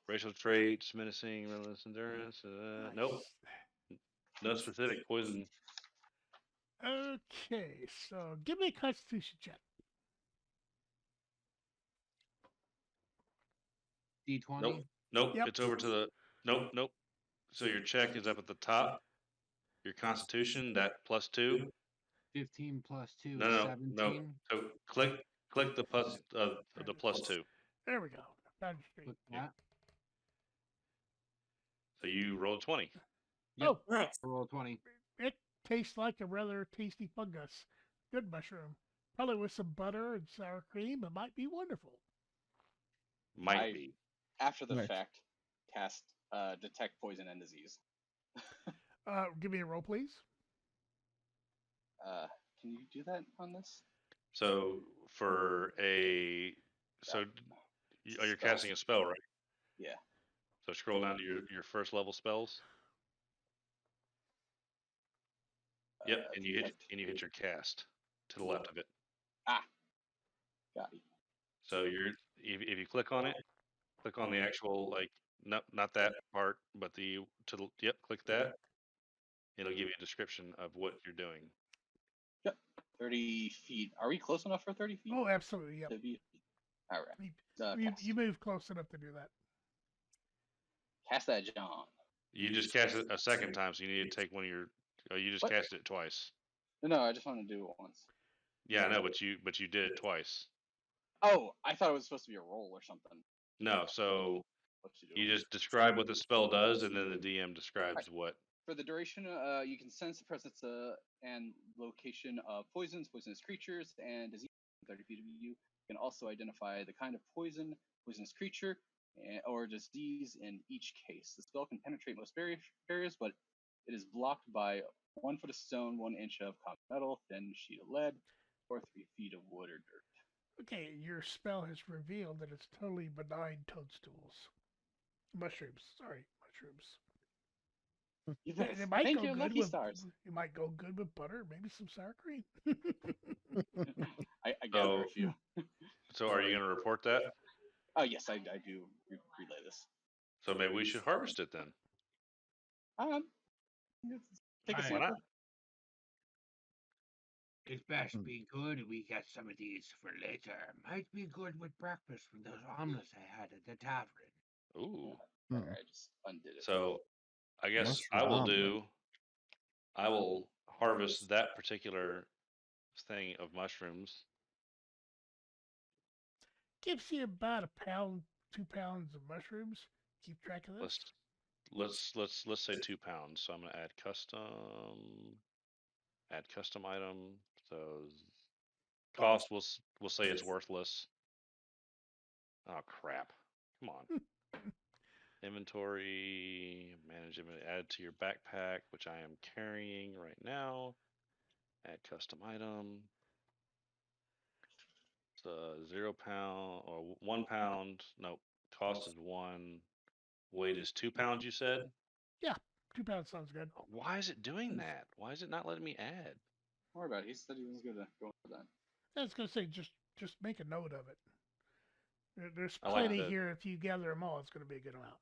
racial traits, menacing, relentless endurance. Nope. No specific poison. Okay, so give me a Constitution check. D20? Nope. Yep. It's over to the. Nope. So your check is up at the top. Your Constitution, that +2. 15 plus 2 is No. 17. So click the +2. There we go. Found your screen. Click that. So you roll 20. Yep. Oh, nice. Roll 20. It tastes like a rather tasty fungus. Good mushroom. Probably with some butter and sour cream. It might be wonderful. Might be. After the Right. fact, cast detect poison and disease. Give me a roll, please. Can you do that on this? So for a you're casting a spell, right? Yeah. So scroll down to your first level spells. Yep, and you hit your cast to the left of it. Ah, got it. So if you click on it, click on the actual like not that part, but click that. It'll give you a description of what you're doing. Yep, 30 feet. Are we close enough for 30 feet? Oh, absolutely. Yep. All right. You move close enough to do that. Cast that, John. You just cast it a second time, so you need to take one of your. Oh, you just cast it twice. No, I just want to do it once. Yeah, I know, but you did it twice. Oh, I thought it was supposed to be a roll or something. No, so you just describe what the spell does, and then the DM describes what. For the duration, you can sense the presence and location of poisonous creatures, and disease 30 feet of you. You can also identify the kind of poisonous creature, or disease in each case. The spell can penetrate most barriers, but it is blocked by 1 foot of stone, 1 inch of common metal, thin sheet of lead, or 3 feet of wood or dirt. Okay, your spell has revealed that it's totally benign toadstools. Mushrooms. Sorry, mushrooms. It might Thank go you, good lucky with, stars. It might go good with butter, maybe some sour cream. I gather a few. So are you going to report that? Oh, yes, I do relay this. So maybe we should harvest it then. Take a sample. It's best be good. We get some of these for later. Might be good with breakfast from those omelets I had at the tavern. Ooh. I just undid it. So I guess I will harvest that particular thing of mushrooms. Gives you about 1 pound, 2 pounds of mushrooms. Keep track of this. Let's say 2 pounds. So I'm gonna add custom item. So cost we'll say it's worthless. Oh crap! Come on. Inventory, manage inventory, add to your backpack, which I am carrying right now. Add custom item. It's 0 pound or 1 pound. Nope. Cost is 1. Weight is 2 pounds. You said. Yeah, 2 pounds sounds good. Why is it doing that? Why is it not letting me add? Don't worry about it. He said he was gonna go for that. I was gonna say just make a note of it. There's plenty here. If you gather them all, it's gonna be a good amount.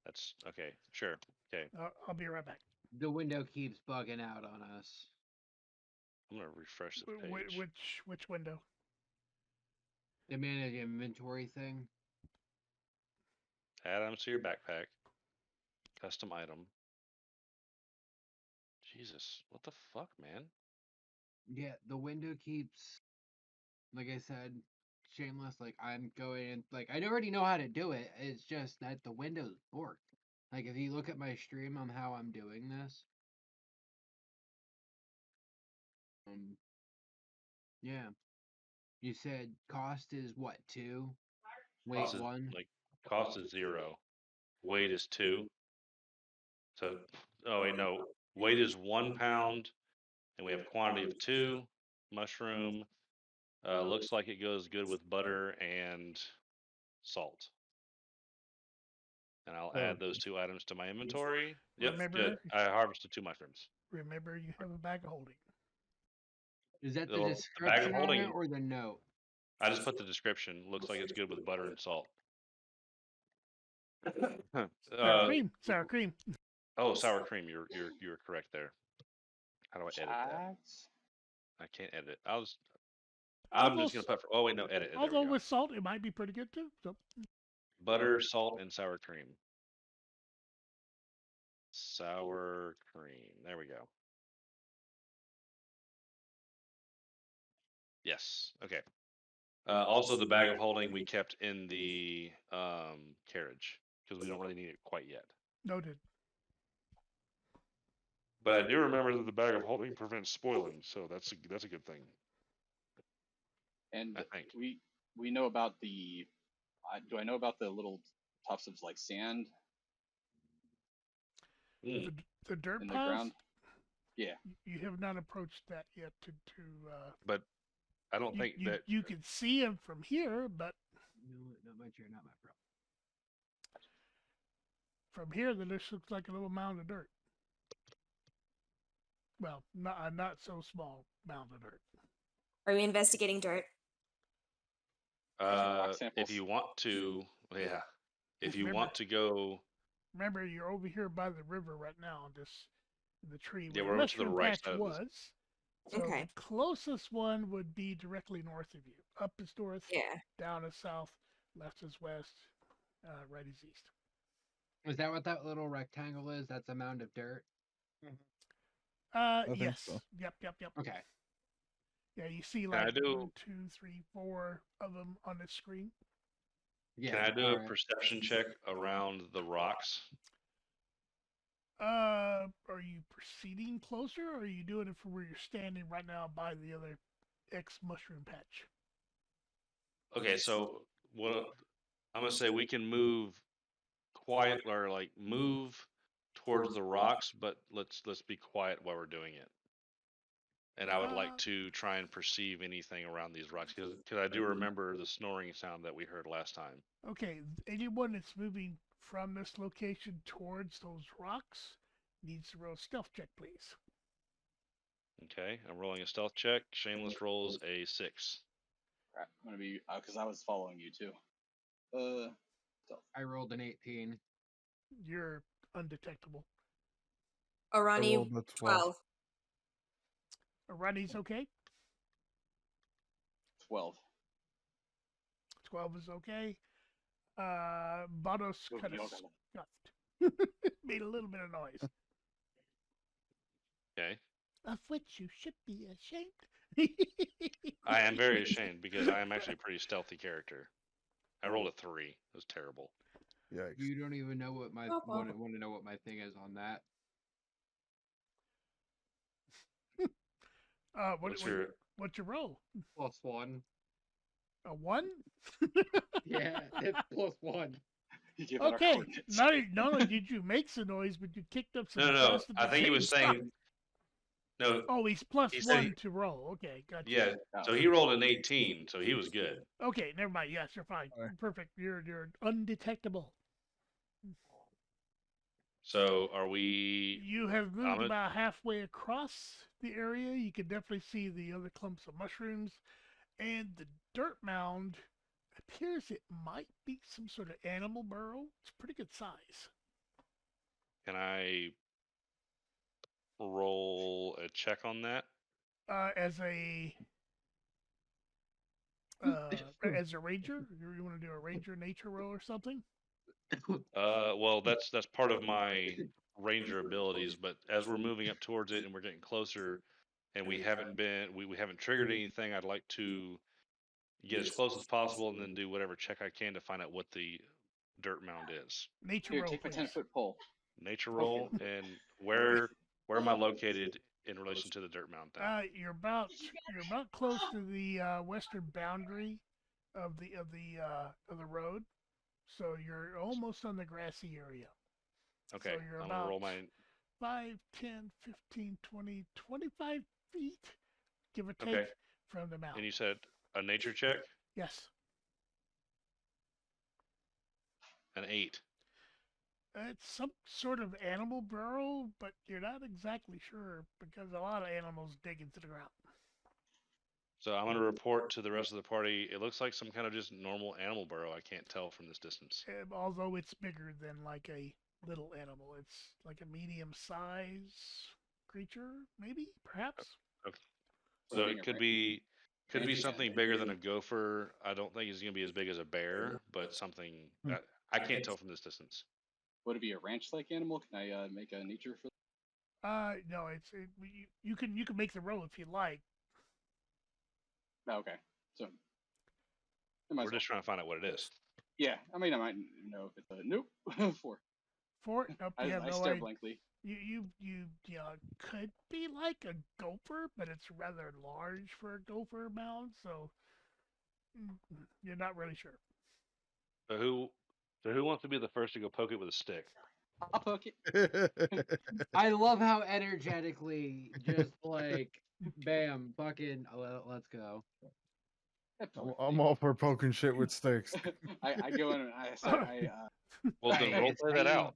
That's okay. Sure. Okay. I'll be right back. The window keeps bugging out on us. I'm gonna refresh the page. Which window? The manage inventory thing. Add items to your backpack. Custom item. Jesus, what the fuck, man? Yeah, the window keeps, like I said, shameless. Like I'm going in, like I already know how to do it. It's just that the window's borked. Like if you look at my stream on how I'm doing this, yeah, you said cost is what 2, weight 1. Cost is 0, weight is 2. So, oh wait, no, weight is 1 pound, and we have quantity of 2. Mushroom. Looks like it goes good with butter and salt. And I'll add those 2 items to my inventory. Yep, good. I harvested 2 mushrooms. Remember, you have a bag of holding. Is that the description on it or the note? I just put the description. Looks like it's good with butter and salt. Sour cream. Oh, sour cream. You're correct there. How do I edit that? I can't edit it. I'm just gonna put. Oh wait, no, edit. Although with salt, it might be pretty good too. So. Butter, salt, and sour cream. Sour cream. There we go. Yes. Okay. Also, the bag of holding we kept in the carriage because we don't really need it quite yet. Noted. But I do remember that the bag of holding prevents spoiling, so that's a good thing. And I think we know about the. Do I know about the little tufts of like sand? The dirt in piles? the ground. Yeah. You have not approached that yet to But I don't think that you can see them from here, but No, not my chair, not my problem. From here, this looks like a little mound of dirt. Well, not so small mound of dirt. Are we investigating dirt? rock If samples. you want to, yeah. If you Remember- want to go, Remember, you're over here by the river right now, just in the tree Yeah, where we're the over to the mushroom right patch side of this. was. So Okay. the closest one would be directly north of you. Up is north, Yeah. down is south, left is west, right is east. Is that what that little rectangle is? That's a mound of dirt? think Yes. so. Yep. Okay. Yeah, you see Can I like do- 1, 2, 3, 4 of them on the screen. Yeah. can I do a alright. perception check around the rocks? Are you proceeding closer, or are you doing it from where you're standing right now by the other X mushroom patch? Okay, so what I'm gonna say, we can move quiet, or like move towards the rocks, but let's be quiet while we're doing it. And I would like to try and perceive anything around these rocks, because I do remember the snoring sound that we heard last time. Okay, anyone that's moving from this location towards those rocks needs to roll a stealth check, please. Okay, I'm rolling a stealth check. Shameless rolls a 6. Crap, I'm gonna be because I was following you too. I rolled an 18. You're undetectable. Orani, rolled a 12. 12. Ronnie's okay. 12. 12 is okay. Bados Oh, kind of you got scuffed. Made a little bit of noise. Okay, Of which you should be ashamed. I am very ashamed because I am actually a pretty stealthy character. I rolled a 3. It was terrible. Yikes. You don't even know what my Oh, well. want to know what my thing is on that. What's your What's your roll? +1. A 1? Yeah, it's +1. You give out our Okay. coordinates. Not only did you make some noise, but you kicked up some No. dust. At I the think he same was time. saying no. Oh, he's plus He said 1 he- to roll. Okay, gotcha. Yeah, so he rolled an 18, so he was good. Okay, never mind. Yes, you're fine. Alright. Perfect. You're undetectable. So are we? You have moved I'm a- about halfway across the area. You can definitely see the other clumps of mushrooms, and the dirt mound appears it might be some sort of animal burrow. It's pretty good size. Can I roll a check on that? As a ranger, you want to do a ranger nature roll or something? Well, that's part of my ranger abilities, but as we're moving up towards it and we're getting closer, and we haven't triggered anything, I'd like to get as close as possible and then do whatever check I can to find out what the dirt mound is. Nature Here, roll, take my please. 10-foot pole. Nature roll, and where am I located in relation to the dirt mound now? You're about close to the western boundary of the road, so you're almost on the grassy area. Okay, So you're I'm gonna roll about my 5, 10, 15, 20, 25 feet, give or take, Okay. from the mound. And you said a nature check, Yes. an 8. It's some sort of animal burrow, but you're not exactly sure because a lot of animals dig into the ground. So I'm gonna report to the rest of the party. It looks like some kind of just normal animal burrow. I can't tell from this distance. Although it's bigger than like a little animal, it's like a medium size creature, maybe, perhaps. Okay. So it could be something bigger than a gopher. I don't think it's gonna be as big as a bear, but something I can't tell from this distance. Would it be a ranch-like animal? Can I make a nature for? No, you can make the roll if you like. Oh, okay, so We're just trying to find out what it is. Yeah, I mean, I might know if it's a nope. 4. 4? Nope, you have I no stare idea. blankly. You could be like a gopher, but it's rather large for a gopher mound, so you're not really sure. So who wants to be the first to go poke it with a stick? I'll poke it. I love how energetically just like bam, fucking let's go. I'm all for poking shit with sticks. I go in and I start. Well, then Right, role play that out.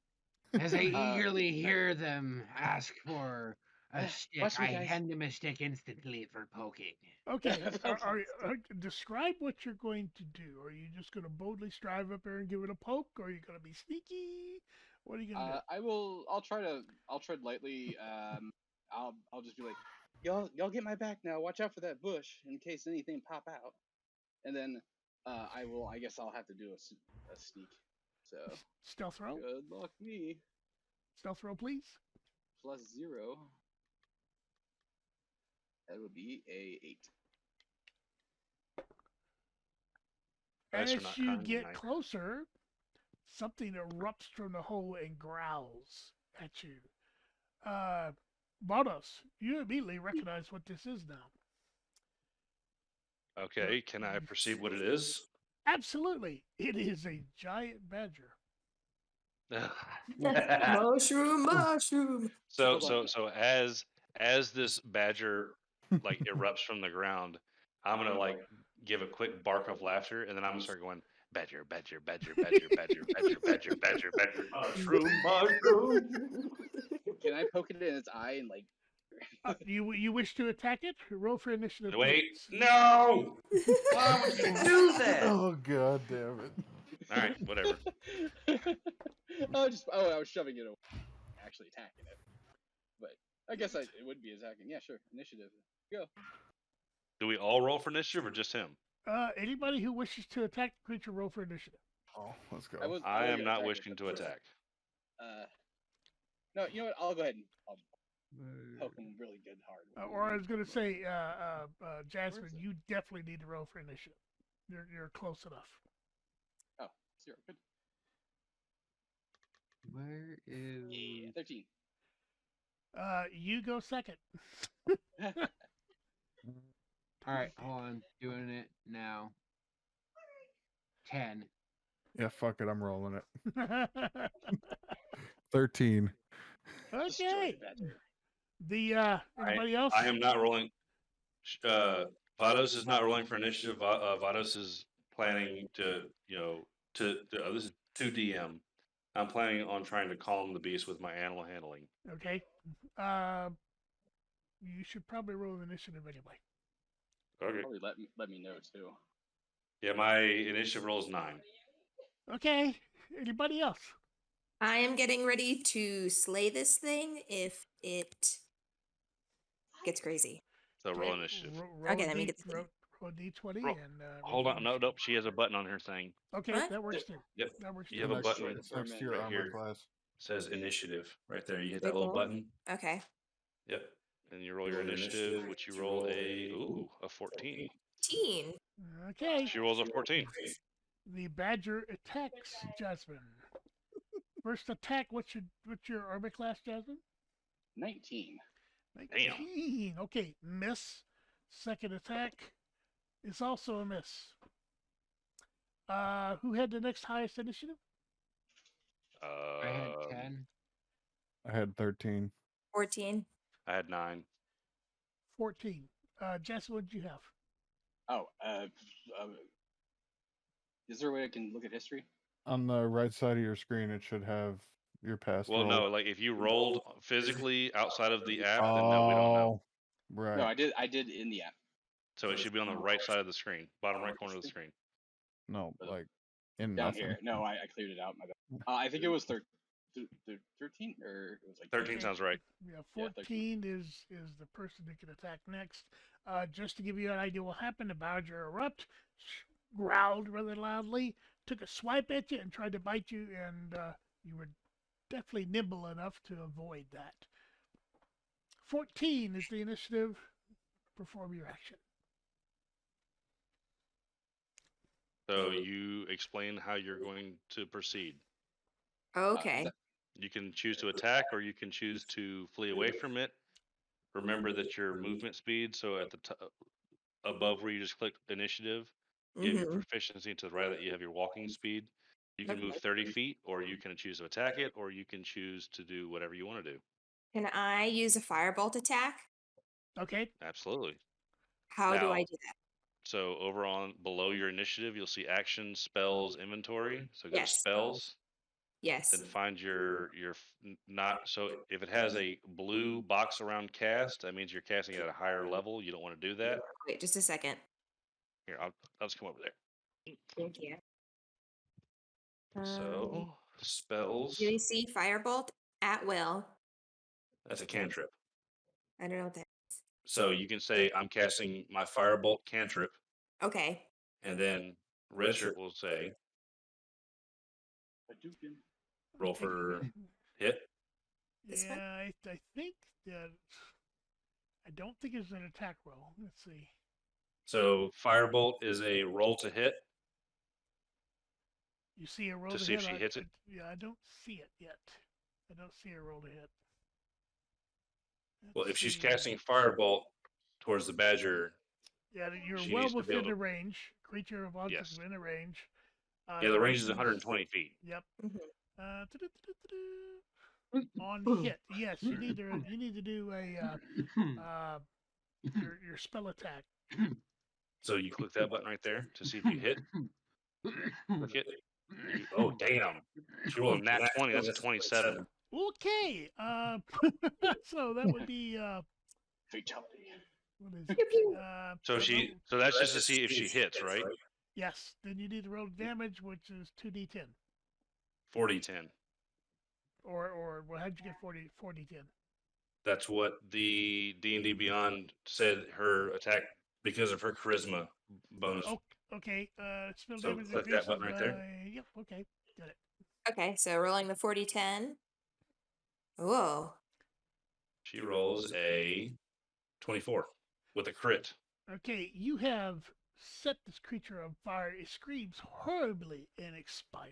As I eagerly hear them ask for a stick, watch me, I guys. hand them a stick instantly for poking. Okay, describe what you're going to do. Are you just going to boldly strive up there and give it a poke, or are you going to be sneaky? What are you going to do? I'll tread lightly. I'll just be like, y'all get my back now. Watch out for that bush in case anything pop out. And then I guess I'll have to do a sneak. So Stealth roll. good luck me. Stealth roll, please. +0. That would be a 8. Dice are As not you kind get tonight. closer, something erupts from the hole and growls at you. Baldos, you immediately recognize what this is now. Okay, can I perceive what it is? Absolutely. It is a giant badger. Mushroom. So Hold on. as this badger like erupts from the ground, I'm gonna like give a quick bark of laughter, and then I'm gonna start going badger, badger, badger, badger, badger, badger, badger, badger, badger, mushroom. Can I poke it in its eye and like? You wish to attack it? Roll for initiative. Wait, please. no! Why would you do that? Oh god damn it! All right, whatever. I was shoving it away, actually attacking it. But I guess it would be attacking. Yeah, sure. Initiative. Go. Do we all roll for initiative or just him? Anybody who wishes to attack the creature, roll for initiative. Oh, let's go. I am not wishing to attack. No, you know what? I'll go ahead and I'll poke him really good hard. Or I was going to say, Jasmine, Where is it? you definitely need to roll for initiative. You're close enough. Oh, 0. Good. Where is? Yeah, 13. You go second. All right, hold on. Doing it now. 10. Yeah, fuck it. I'm rolling it. 13. Destroy Okay. the badger. Anybody else? I am not rolling. Vados is not rolling for initiative. Vados is planning to, this is 2DM. I'm planning on trying to calm the beast with my animal handling. Okay. You should probably roll initiative anyway. Okay. Probably let me know too. Yeah, my initiative roll is 9. Okay. Anybody else? I am getting ready to slay this thing if it gets crazy. So roll initiative. Okay, let me get the roll a d20 Roll- and Hold roll on. Nope. She has a button on her thing. Okay, What? that works too. Yep. That works You too. have a button It's next to your right armor here. class. It says initiative right there. You hit Big that little roll? button. Okay. Yep. And you roll your initiative, which you roll a 14. 15. Okay. She rolls a 14. The badger attacks Jasmine. First attack. What's your armor class, Jasmine? 19. 19. Okay, miss. Second attack is also a miss. Who had the next highest initiative? I had 10. I had 13. 14. I had 9. 14. Jess, what did you have? Oh, is there a way I can look at history? On the right side of your screen, it should have your past Well, roll. no, like if you rolled physically outside of the app, then no, we don't know. Right. No, I did in the app. So it should be on the right side of the screen, bottom right corner of the screen. No, like in Down nothing. here. No, I cleared it out. My bad. I think it was 13 or it was like 13 sounds right. Yeah, Yeah, 14 is the person that can attack next. Just to give you an idea what happened, the badger erupt, growled rather loudly, took a swipe at you and tried to bite you, and you were definitely nimble enough to avoid that. 14 is the initiative. Perform your action. So you explain how you're going to proceed. Okay. You can choose to attack or you can choose to flee away from it. Remember that your movement speed, so at the above where you just clicked initiative, you have your proficiency to the right of that you have your walking speed. You can move 30 feet, or you can choose to attack it, or you can choose to do whatever you want to do. Can I use a firebolt attack? Okay. Absolutely. How do I Now, do that? So over on below your initiative, you'll see action, spells, inventory. So go to Yes. spells, Yes. then find your not. So if it has a blue box around cast, that means you're casting it at a higher level. You don't want to do that. Wait just a second. Here, I'll just come over there. Thank you. So Do spells. you see Firebolt at will? That's a cantrip. I don't know what that is. So you can say I'm casting my firebolt cantrip, Okay. and then red shirt will say roll for hit. This one? Yeah, I think that I don't think it's an attack roll. Let's see. So firebolt is a roll to hit You see a roll to to see if hit. she hits it. Yeah, I don't see it yet. I don't see a roll to hit. Well, Let's if she's see. casting firebolt towards the badger, Yeah, you're she well needs to be within able the to. range. Creature of object Yes. within the range. Yeah, the range is 120 feet. Yep. Mhm. On hit, yes, you need to do a your spell attack. So you click that button right there to see if you hit. Click it. Oh damn! She rolled a nat 20. That's a 27. Okay. So that would be Fatality. what is Pew, it? pew. So that's just to see if she hits, right? Yes. Then you need to roll damage, which is 2d10. 40-10. Or well, how'd you get 40-10? That's what the D&D Beyond said her attack because of her charisma bonus. Oh, okay. Spell So damage click that increases button right there. by. Yep. Okay. Got it. Okay, so rolling the 40-10. Whoa. She rolls a 24 with a crit. Okay, you have set this creature on fire. It screams horribly and expires.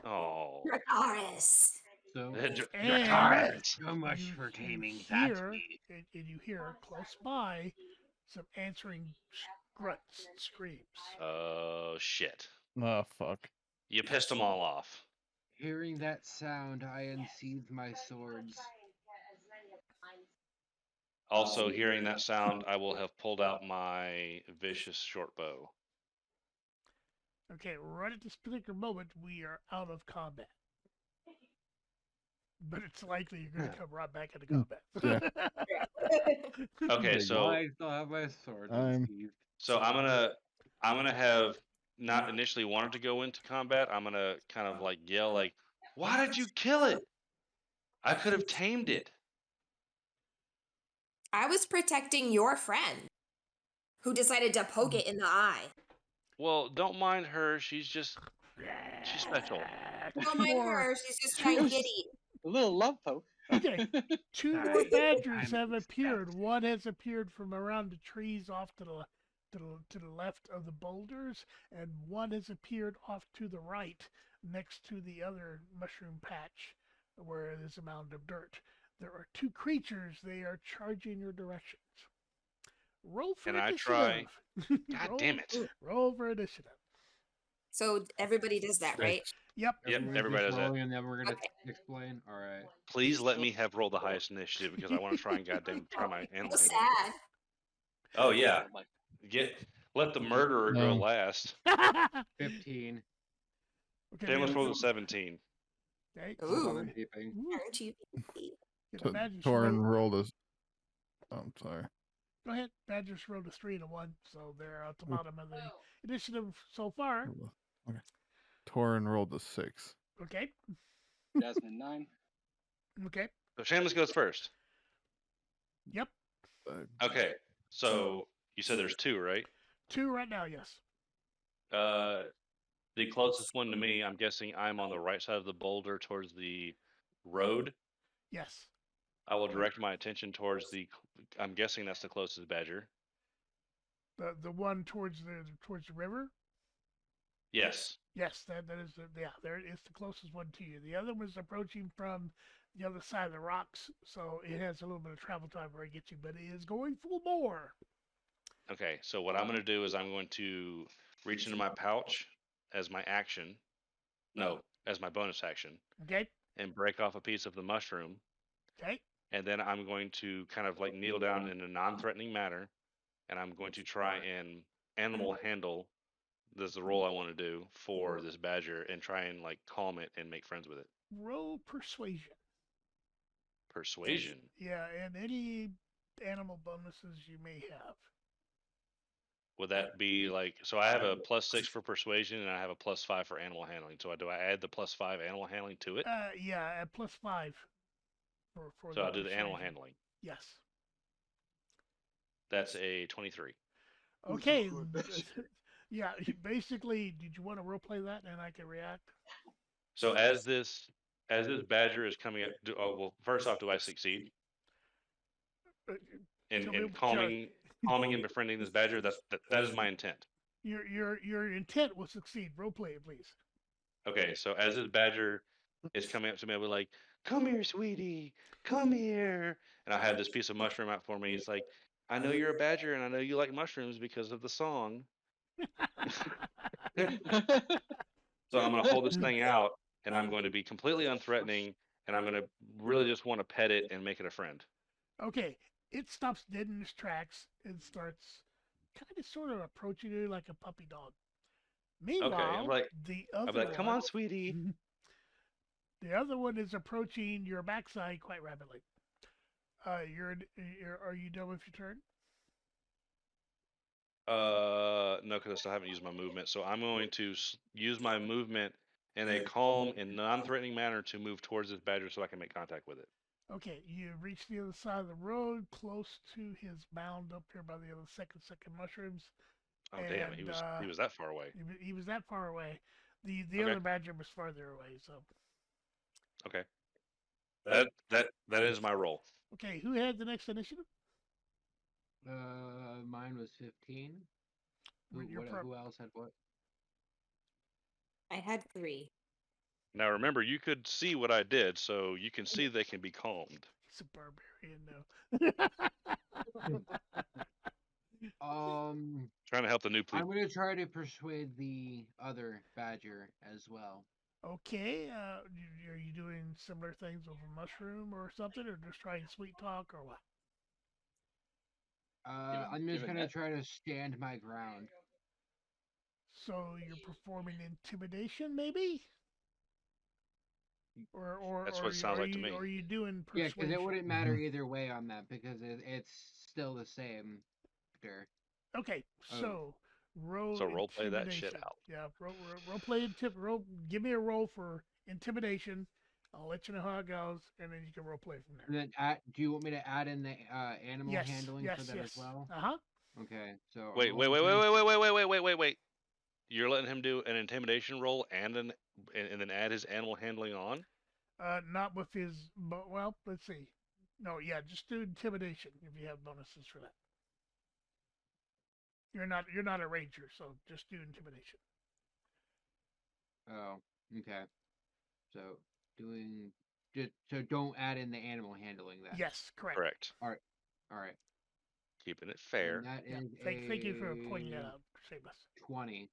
Oh. Dracarys. So And So much you- for you taming that hear, beast. and you hear close by some answering grunts and screams. Oh, shit. Oh fuck. You pissed them all off. hearing that sound, I unsheathed my swords. Also, hearing that sound, I will have pulled out my vicious short bow. Okay, right at this particular moment, we are out of combat. But it's likely you're going to come right back into combat. Okay, so I still have my sword I'm- unsheathed. so I'm gonna have not initially wanted to go into combat. I'm gonna kind of like yell like, "Why did you kill it? I could have tamed it." I was protecting your friend who decided to poke it in the eye. Well, don't mind her. She's special. Don't mind her. She's just trying to get eaten. A little love poke. Okay, two Sorry, more badgers I'm have appeared. expecting. One has appeared from around the trees off to the left of the boulders, and one has appeared off to the right next to the other mushroom patch where there's a mound of dirt. There are two creatures. They are charging your directions. Roll for Can I initiative. try? God damn it. Roll for initiative. So everybody does that, right? Yep. Yep, Everybody's everybody just does that. rolling, and then we're gonna Okay. explain. All right. Please let me have rolled the highest initiative because I want to try and goddamn try my animal. So sad. Oh yeah, let the murderer go No. last. 15. Okay, Famous man. rolled a 17. Okay. Hold on, Ooh. I'm keeping. Ooh, Aren't you? get a badger Torin roll. rolled a. Oh, I'm sorry. Go ahead. Badgers rolled a 3 and a 1, so they're at the bottom of the initiative so far. Okay. Torin rolled a 6. Okay. Jasmine 9. Okay. So Shameless goes first. Yep. Okay, so you said there's two, right? 2 right now, yes. The closest one to me, I'm guessing I'm on the right side of the boulder towards the road. Yes. I will direct my attention towards I'm guessing that's the closest badger. The one towards the river? Yes. Yes, that is there is the closest one to you. The other one's approaching from the other side of the rocks, so it has a little bit of travel time where it gets you, but it is going full bore. Okay, so what I'm going to do is I'm going to reach into my pouch as my action. No, as my bonus action. Okay? And break off a piece of the mushroom. Okay? And then I'm going to kind of like kneel down in a non-threatening manner and I'm going to try and animal handle. This is the role I want to do for this badger, and try and like calm it and make friends with it. Roll persuasion. Persuasion. Yeah, and any animal bonuses you may have. Would that be like, so I have a +6 for persuasion and I have a +5 for animal handling. So do I add the +5 animal handling to it? Yeah, at +5 for So the I'll do the animal persuasion. handling. Yes. That's a 23. Okay. Yeah, basically, did you want to roleplay that and I can react? So as this badger is coming up, well, first off, do I succeed Uh, in tell me- calming and befriending this badger? That is my intent. Your intent will succeed. Roleplay it, please. Okay, so as this badger is coming up to me, I'll be like, "Come here, sweetie, come here," and I'll have this piece of mushroom out for me. He's like, "I know you're a badger, and I know you like mushrooms because of the song." So I'm going to hold this thing out, and I'm going to be completely unthreatening, and I'm going to really just want to pet it and make it a friend. Okay, it stops dead in its tracks and starts kind of sort of approaching you like a puppy dog. Meanwhile, the I'm other like, "Come on, sweetie." the other one is approaching your backside quite rapidly. Are you done with your turn? No, because I still haven't used my movement. So I'm going to use my movement in a calm and non-threatening manner to move towards this badger so I can make contact with it. Okay, you reach the other side of the road, close to his mound up here by the other second mushrooms. Oh damn! He was that far away. He was that far away. The Okay. other badger was farther away. So Okay. That is my role. okay, who had the next initiative? Mine was 15. Who else had what? I had 3. Now remember, you could see what I did, so you can see they can be calmed. He's a barbarian now. Trying to help the new I'm gonna try to persuade the other badger as well. Okay, are you doing similar things with a mushroom or something, or just trying sweet talk, or what? I'm just gonna try to stand my ground. So you're performing intimidation, maybe? Or That's what it sounds like to me. Are you doing persuasion? Yeah, because it wouldn't matter either way on that because it's still the same. Okay, so roll. So role play that shit out. Yeah, role play give me a roll for intimidation. I'll let you know how it goes, and then you can role play from there. And then do you want me to add in the animal handling for that as well? Okay, so wait. You're letting him do an intimidation roll and then add his animal handling on? Not with his. Well, let's see. No, yeah, just do intimidation if you have bonuses for that. You're not a ranger, so just do intimidation. Oh, okay. So don't add in the animal handling then. Yes, correct. All right. Keeping it fair. And that is thank you for pointing that out, Seamus. 20.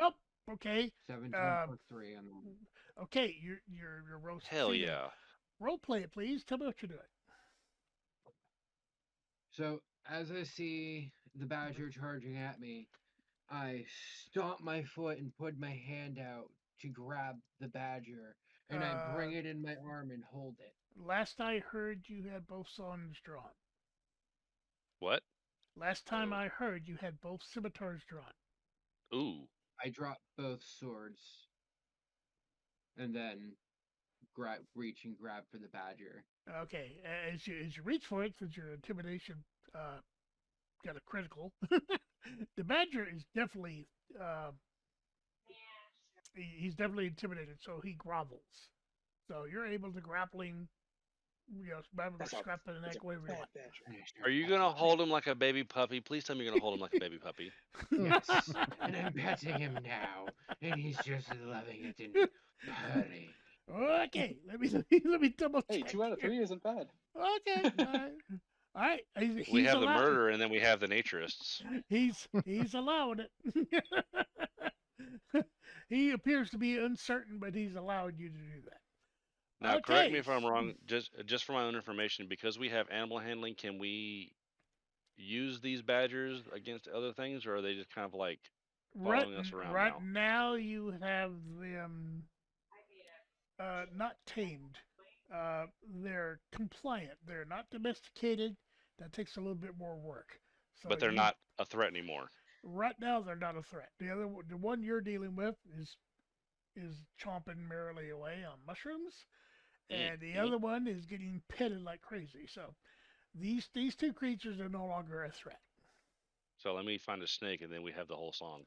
Oh, okay. 17 plus 3 on the... Okay, your roast. Hell yeah. Role play it, please. Tell me what you're doing. So as I see the badger charging at me, I stomp my foot and put my hand out to grab the badger, and I bring it in my arm and hold it. Last I heard, you had both swords drawn. What? Last time I heard, you had both scimitars drawn. Ooh. I drop both swords, and then reach and grab for the badger. Okay, as you reach for it, since your intimidation got a critical, the badger is definitely he's definitely intimidated, so he grovels. So you're able to grappling, scrap the neck, whatever you want. Are you gonna hold him like a baby puppy? Please tell me you're gonna hold him like a baby puppy. Yes, and I'm petting him now, and he's just loving it and purring. Okay, let me double check. Hey, 2 out of 3 isn't bad. Okay, all right. We have the murderer, and then we have the naturists. He's allowing it. He appears to be uncertain, but he's allowed you to do that. Now, correct me if I'm wrong. Just for my own information, because we have animal handling, can we use these badgers against other things, or are they just kind of like Right, following us around right now? now you have them not tamed. They're compliant. They're not domesticated. That takes a little bit more work. So But they're you not a threat anymore. right now they're not a threat. The one you're dealing with is chomping merrily away on mushrooms, and the Mm-hmm. other one is getting petted like crazy. So these two creatures are no longer a threat. So let me find a snake, and then we have the whole song.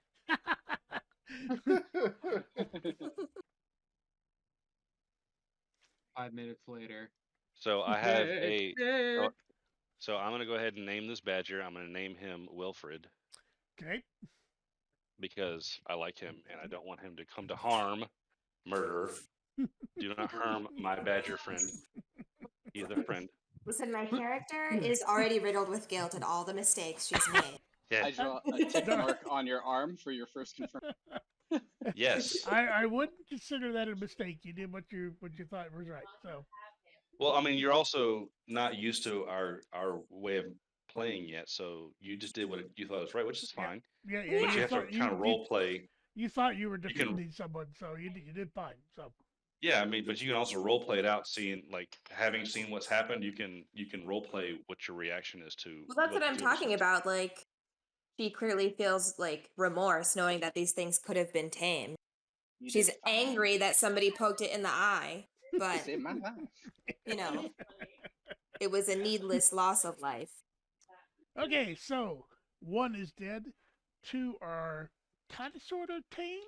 5 minutes later. So I have Snake, a. snake. So I'm gonna go ahead and name this badger. I'm gonna name him Wilfred Okay. because I like him and I don't want him to come to harm. Murderer, do not harm my badger friend. He's a friend. Listen, my character is already riddled with guilt at all the mistakes she's made. Yeah. I draw a tick mark on your arm for your first confirm. Yes. I wouldn't consider that a mistake. You did what you thought was right. So Well, I mean, you're also not used to our way of playing yet, so you just did what you thought was right, which is yeah, fine. yeah, Yeah. But you You have to thought kind of role play. you thought you were You can, defending someone, so you did fine. So yeah, I mean, but you can also role play it out, seeing like having seen what's happened. You can role play what your reaction is to. Well, that's what I'm talking about. Like, she clearly feels like remorse knowing that these things could have been tamed. You She's did fine. angry that somebody poked it in the eye, You but saved my life. you know, it was a needless loss of life. okay, so one is dead, two are kind of sort of tamed.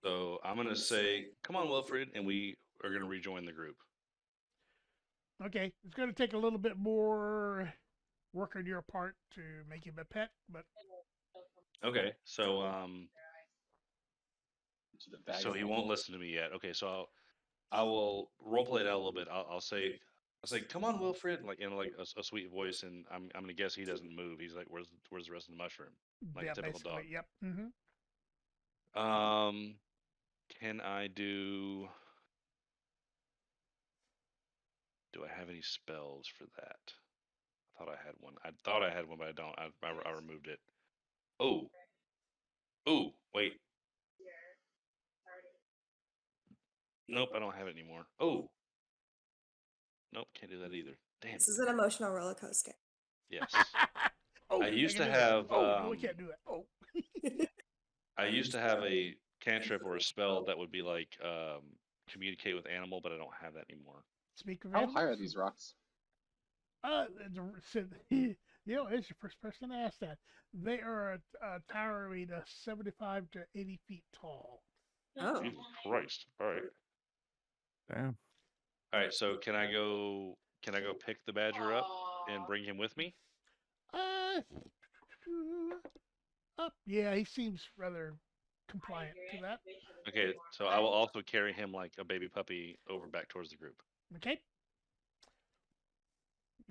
So I'm gonna say, "Come on, Wilfred," and we are gonna rejoin the group. Okay, it's going to take a little bit more work on your part to make him a pet, but Okay, so To the bag so of he won't holding. listen to me yet. Okay, so I will role play it out a little bit. I'll say, "Come on, Wilfred," like in like a sweet voice, and I'm gonna guess he doesn't move. He's like, "Where's the rest of the mushroom?" Like a yeah, typical dog. basically, yep. Hmm. Um, can I do? Do I have any spells for that? I thought I had one. I thought I had one, but I don't. I removed it. Oh, oh, wait. Nope, I don't have it anymore. Oh, nope, can't do that either. Damn This it. is an emotional roller coaster. Yes. Oh, I used can to do that. have Oh, no, we can't do that. Oh, I used to have a cantrip or a spell that would be like communicate with animal, but I don't have that anymore. speak of How high are animals. these rocks? You know, it's the first person to ask that. They are towering 75 to 80 feet tall. Oh. Jesus Christ. All right. Damn. All right, so can I go pick the badger up and bring him with me? Uh, up. Yeah, he seems rather compliant to that. Okay, so I will also carry him like a baby puppy over back towards the group. Okay.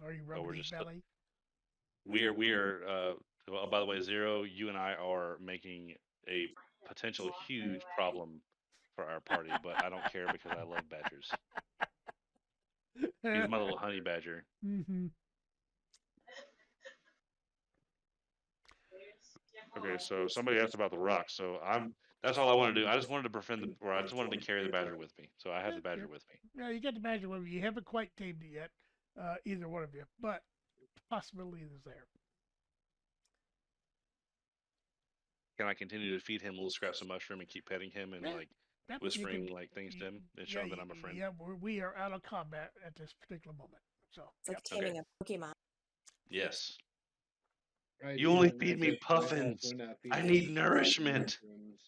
Are you So rubbing we're his just belly? we are well, by the way, Zero, you and I are making a potential huge problem for our party, but I don't care because I love badgers. He's my little honey badger. Mm-hmm. Okay, so somebody asked about the rocks, so that's all I want to do. I just wanted to befriend or I just wanted to carry the badger with me. So I have the badger with me. Yeah, you got the badger with you. You haven't quite tamed it yet, either one of you, but possibility is there. Can I continue to feed him little scraps of mushroom and keep petting him and Yeah, like Yep, you whispering can. like things to him and Yeah, showing that I'm a friend? yeah, we are out of combat at this particular moment. So, It's like yep. Okay. taming a Pokemon. Yes. I You do only want to feed me mention, I'm puffins. also not I feeding need him nourishment. mushrooms.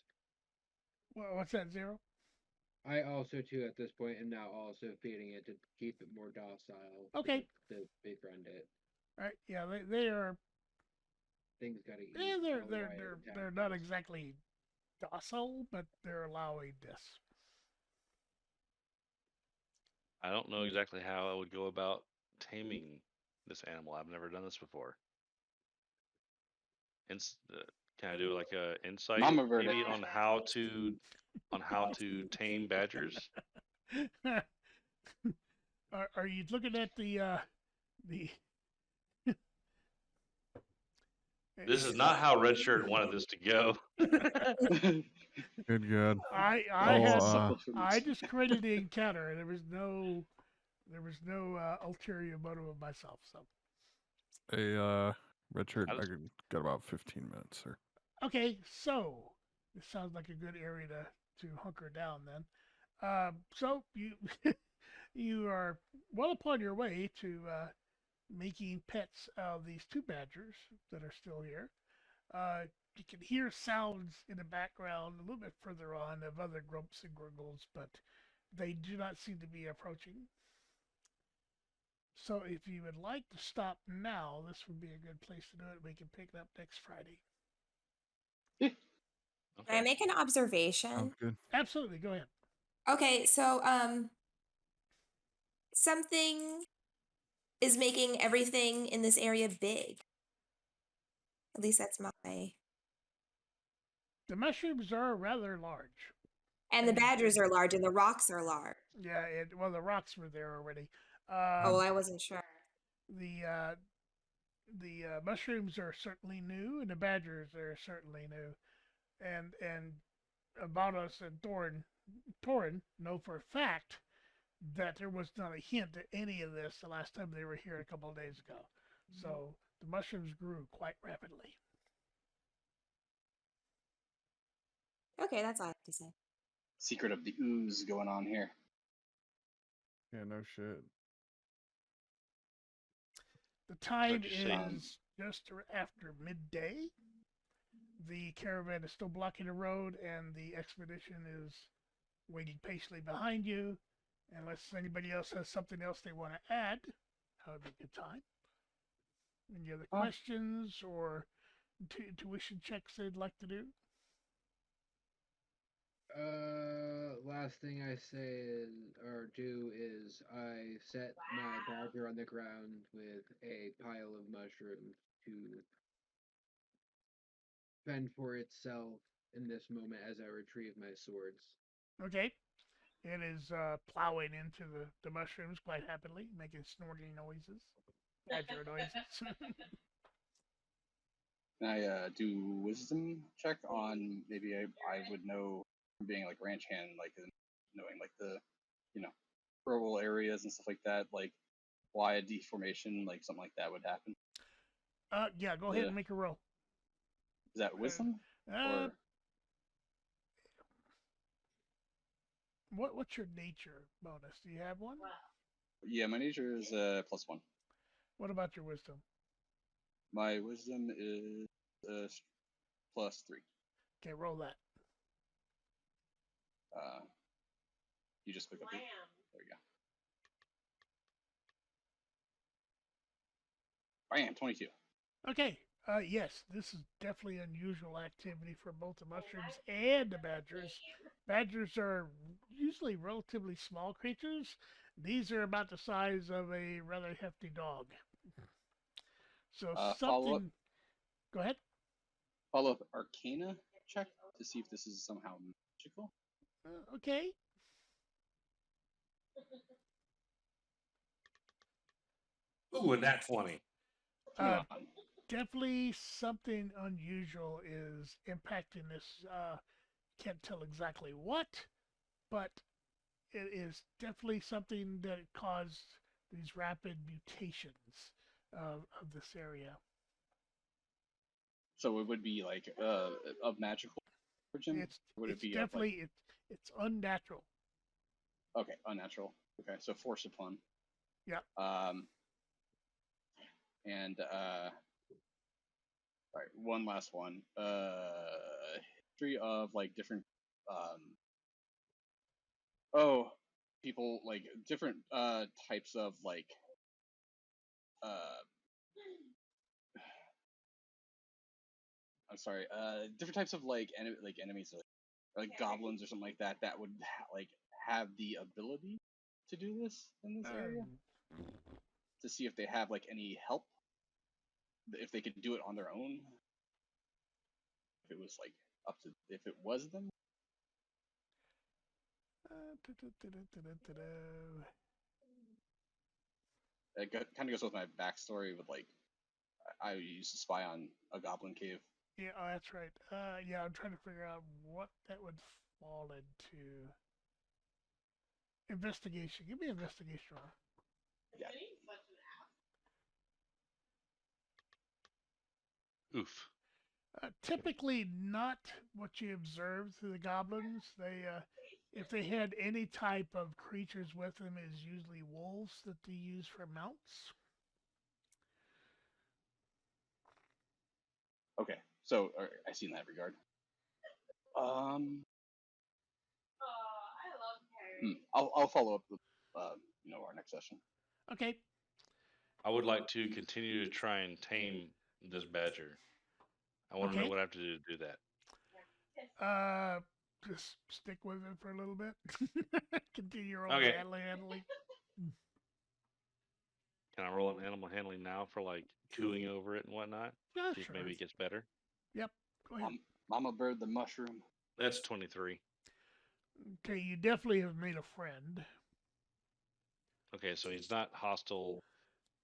Well, what's that, Zero? I also too at this point am now also feeding it to keep it more docile. Okay. To befriend it. All right. Yeah, they are. Things gotta eat. Yeah, Probably why it they're attacked not us. exactly docile, but they're allowing this. I don't know exactly how I would go about taming this animal. I've never done this before. Ins- uh, can I do like a insight Mama verdict. maybe on how to tame badgers? Are you looking at the? This is not how Red Shirt wanted this to go. Good, good. I Oh, had Supplements. I just created the encounter. There was no ulterior motive of myself. So Hey, Richard, I I just- got about 15 minutes, sir. okay, so this sounds like a good area to hunker down then. So you you are well upon your way to making pets of these two badgers that are still here. You can hear sounds in the background a little bit further on of other grumps and gurgles, but they do not seem to be approaching. So if you would like to stop now, this would be a good place to do it. We can pick it up next Friday. Can I Okay. make an observation? Sounds good. Absolutely, go ahead. Okay, so something is making everything in this area big. At least that's my. The mushrooms are rather large. And the badgers are large, and the rocks are large. Yeah, well, the rocks were there already. Oh, well, I wasn't sure. The mushrooms are certainly new, and the badgers are certainly new. And Vados and Torin know for a fact that there was not a hint at any of this the last time they were here a couple of days ago. So the mushrooms grew quite rapidly. Okay, that's all I have to say. Secret of the ooze going on here. Yeah, no shit. The time you say- is just after midday. The caravan is still blocking the road, and the expedition is waiting patiently behind you. Unless anybody else has something else they want to add, that would be a good time. Any other questions or tuition checks they'd like to do? Last thing I say or do is I set my badger on the ground with a pile of mushrooms to fend for itself in this moment as I retrieve my swords. Okay. It is plowing into the mushrooms quite happily, making snorting noises, badger noises. Can I do wisdom check on maybe I would know from being like ranch hand, like knowing like the rural areas and stuff like that, like why a deformation, like something like that would happen. Yeah, go ahead and make a roll. Is that wisdom or what's your nature bonus? Do you have one? yeah, my nature is +1. What about your wisdom? My wisdom is +3. Okay, roll that. You just click up here. There you go. Bam, 22. Okay. Yes, this is definitely unusual activity for both the mushrooms and the badgers. Badgers are usually relatively small creatures. These are about the size of a rather hefty dog. So Follow up. something. Go ahead. Follow up Arcana check to see if this is somehow magical. Okay. Ooh, and that 20. Uh, definitely something unusual is impacting this. Can't tell exactly what, but it is definitely something that caused these rapid mutations of this area. So it would be like of magical origin. Would it be definitely of like it's unnatural. okay, unnatural. Okay, so force upon. Yeah. And all right, one last one. History of like different people like different types of like uh I'm sorry, different types of like enemies like goblins or something like that that would like have the ability to do this in this area to see if they have like any help, if they could do it on their own, if it was like up to if it was them. it kind of goes with my backstory with like I used to spy on a goblin cave. Yeah, oh, that's right. Yeah, I'm trying to figure out what that would fall into. Investigation. Give me an investigation roll. Yeah. Oof. Typically not what you observe through the goblins. They, if they had any type of creatures with them, is usually wolves that they use for mounts. Okay, so I see in that regard. I'll follow up with our next session. Okay. I would like to continue to try and tame this badger. I want to know Okay. what I have to do to do that. Just stick with it for a little bit. Continue your own Okay. handling. Can I roll an animal handling now for like cooing over it and whatnot? Yeah, See if sure. maybe it gets better. Yep. Go ahead. Mama bird the mushroom. That's 23. Okay, you definitely have made a friend. Okay, so he's not hostile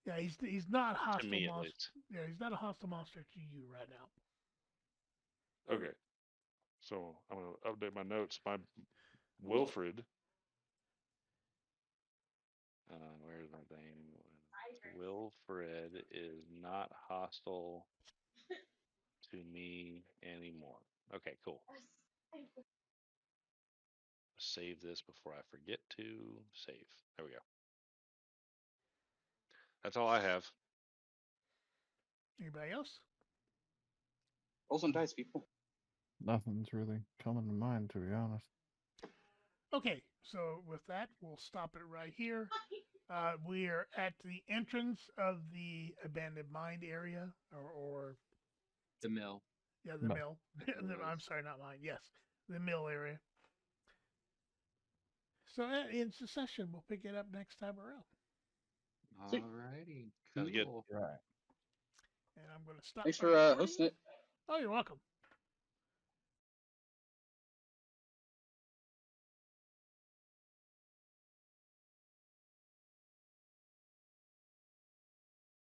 Yeah, he's not to hostile me at monster. least. Yeah, he's not a hostile monster to you right now. Okay. So I'm going to update my notes. My Wilfred. Where's my thing? Wilfred is not hostile to me anymore. Okay, cool. Save this before I forget to save. There we go. That's all I have. Anybody else? Roll some dice, people. Nothing's really coming to mind, to be honest. Okay, so with that, we'll stop it right here. We are at the entrance of the abandoned mine area, or The mill. yeah, the No. mill. I'm sorry, not mine. Yes, the mill area. So in succession, we'll pick it up next time around. Sweet. Alrighty. Sounds good. Cool. Right. And I'm going to stop. Thanks my for recording. hosting it. Oh, you're welcome.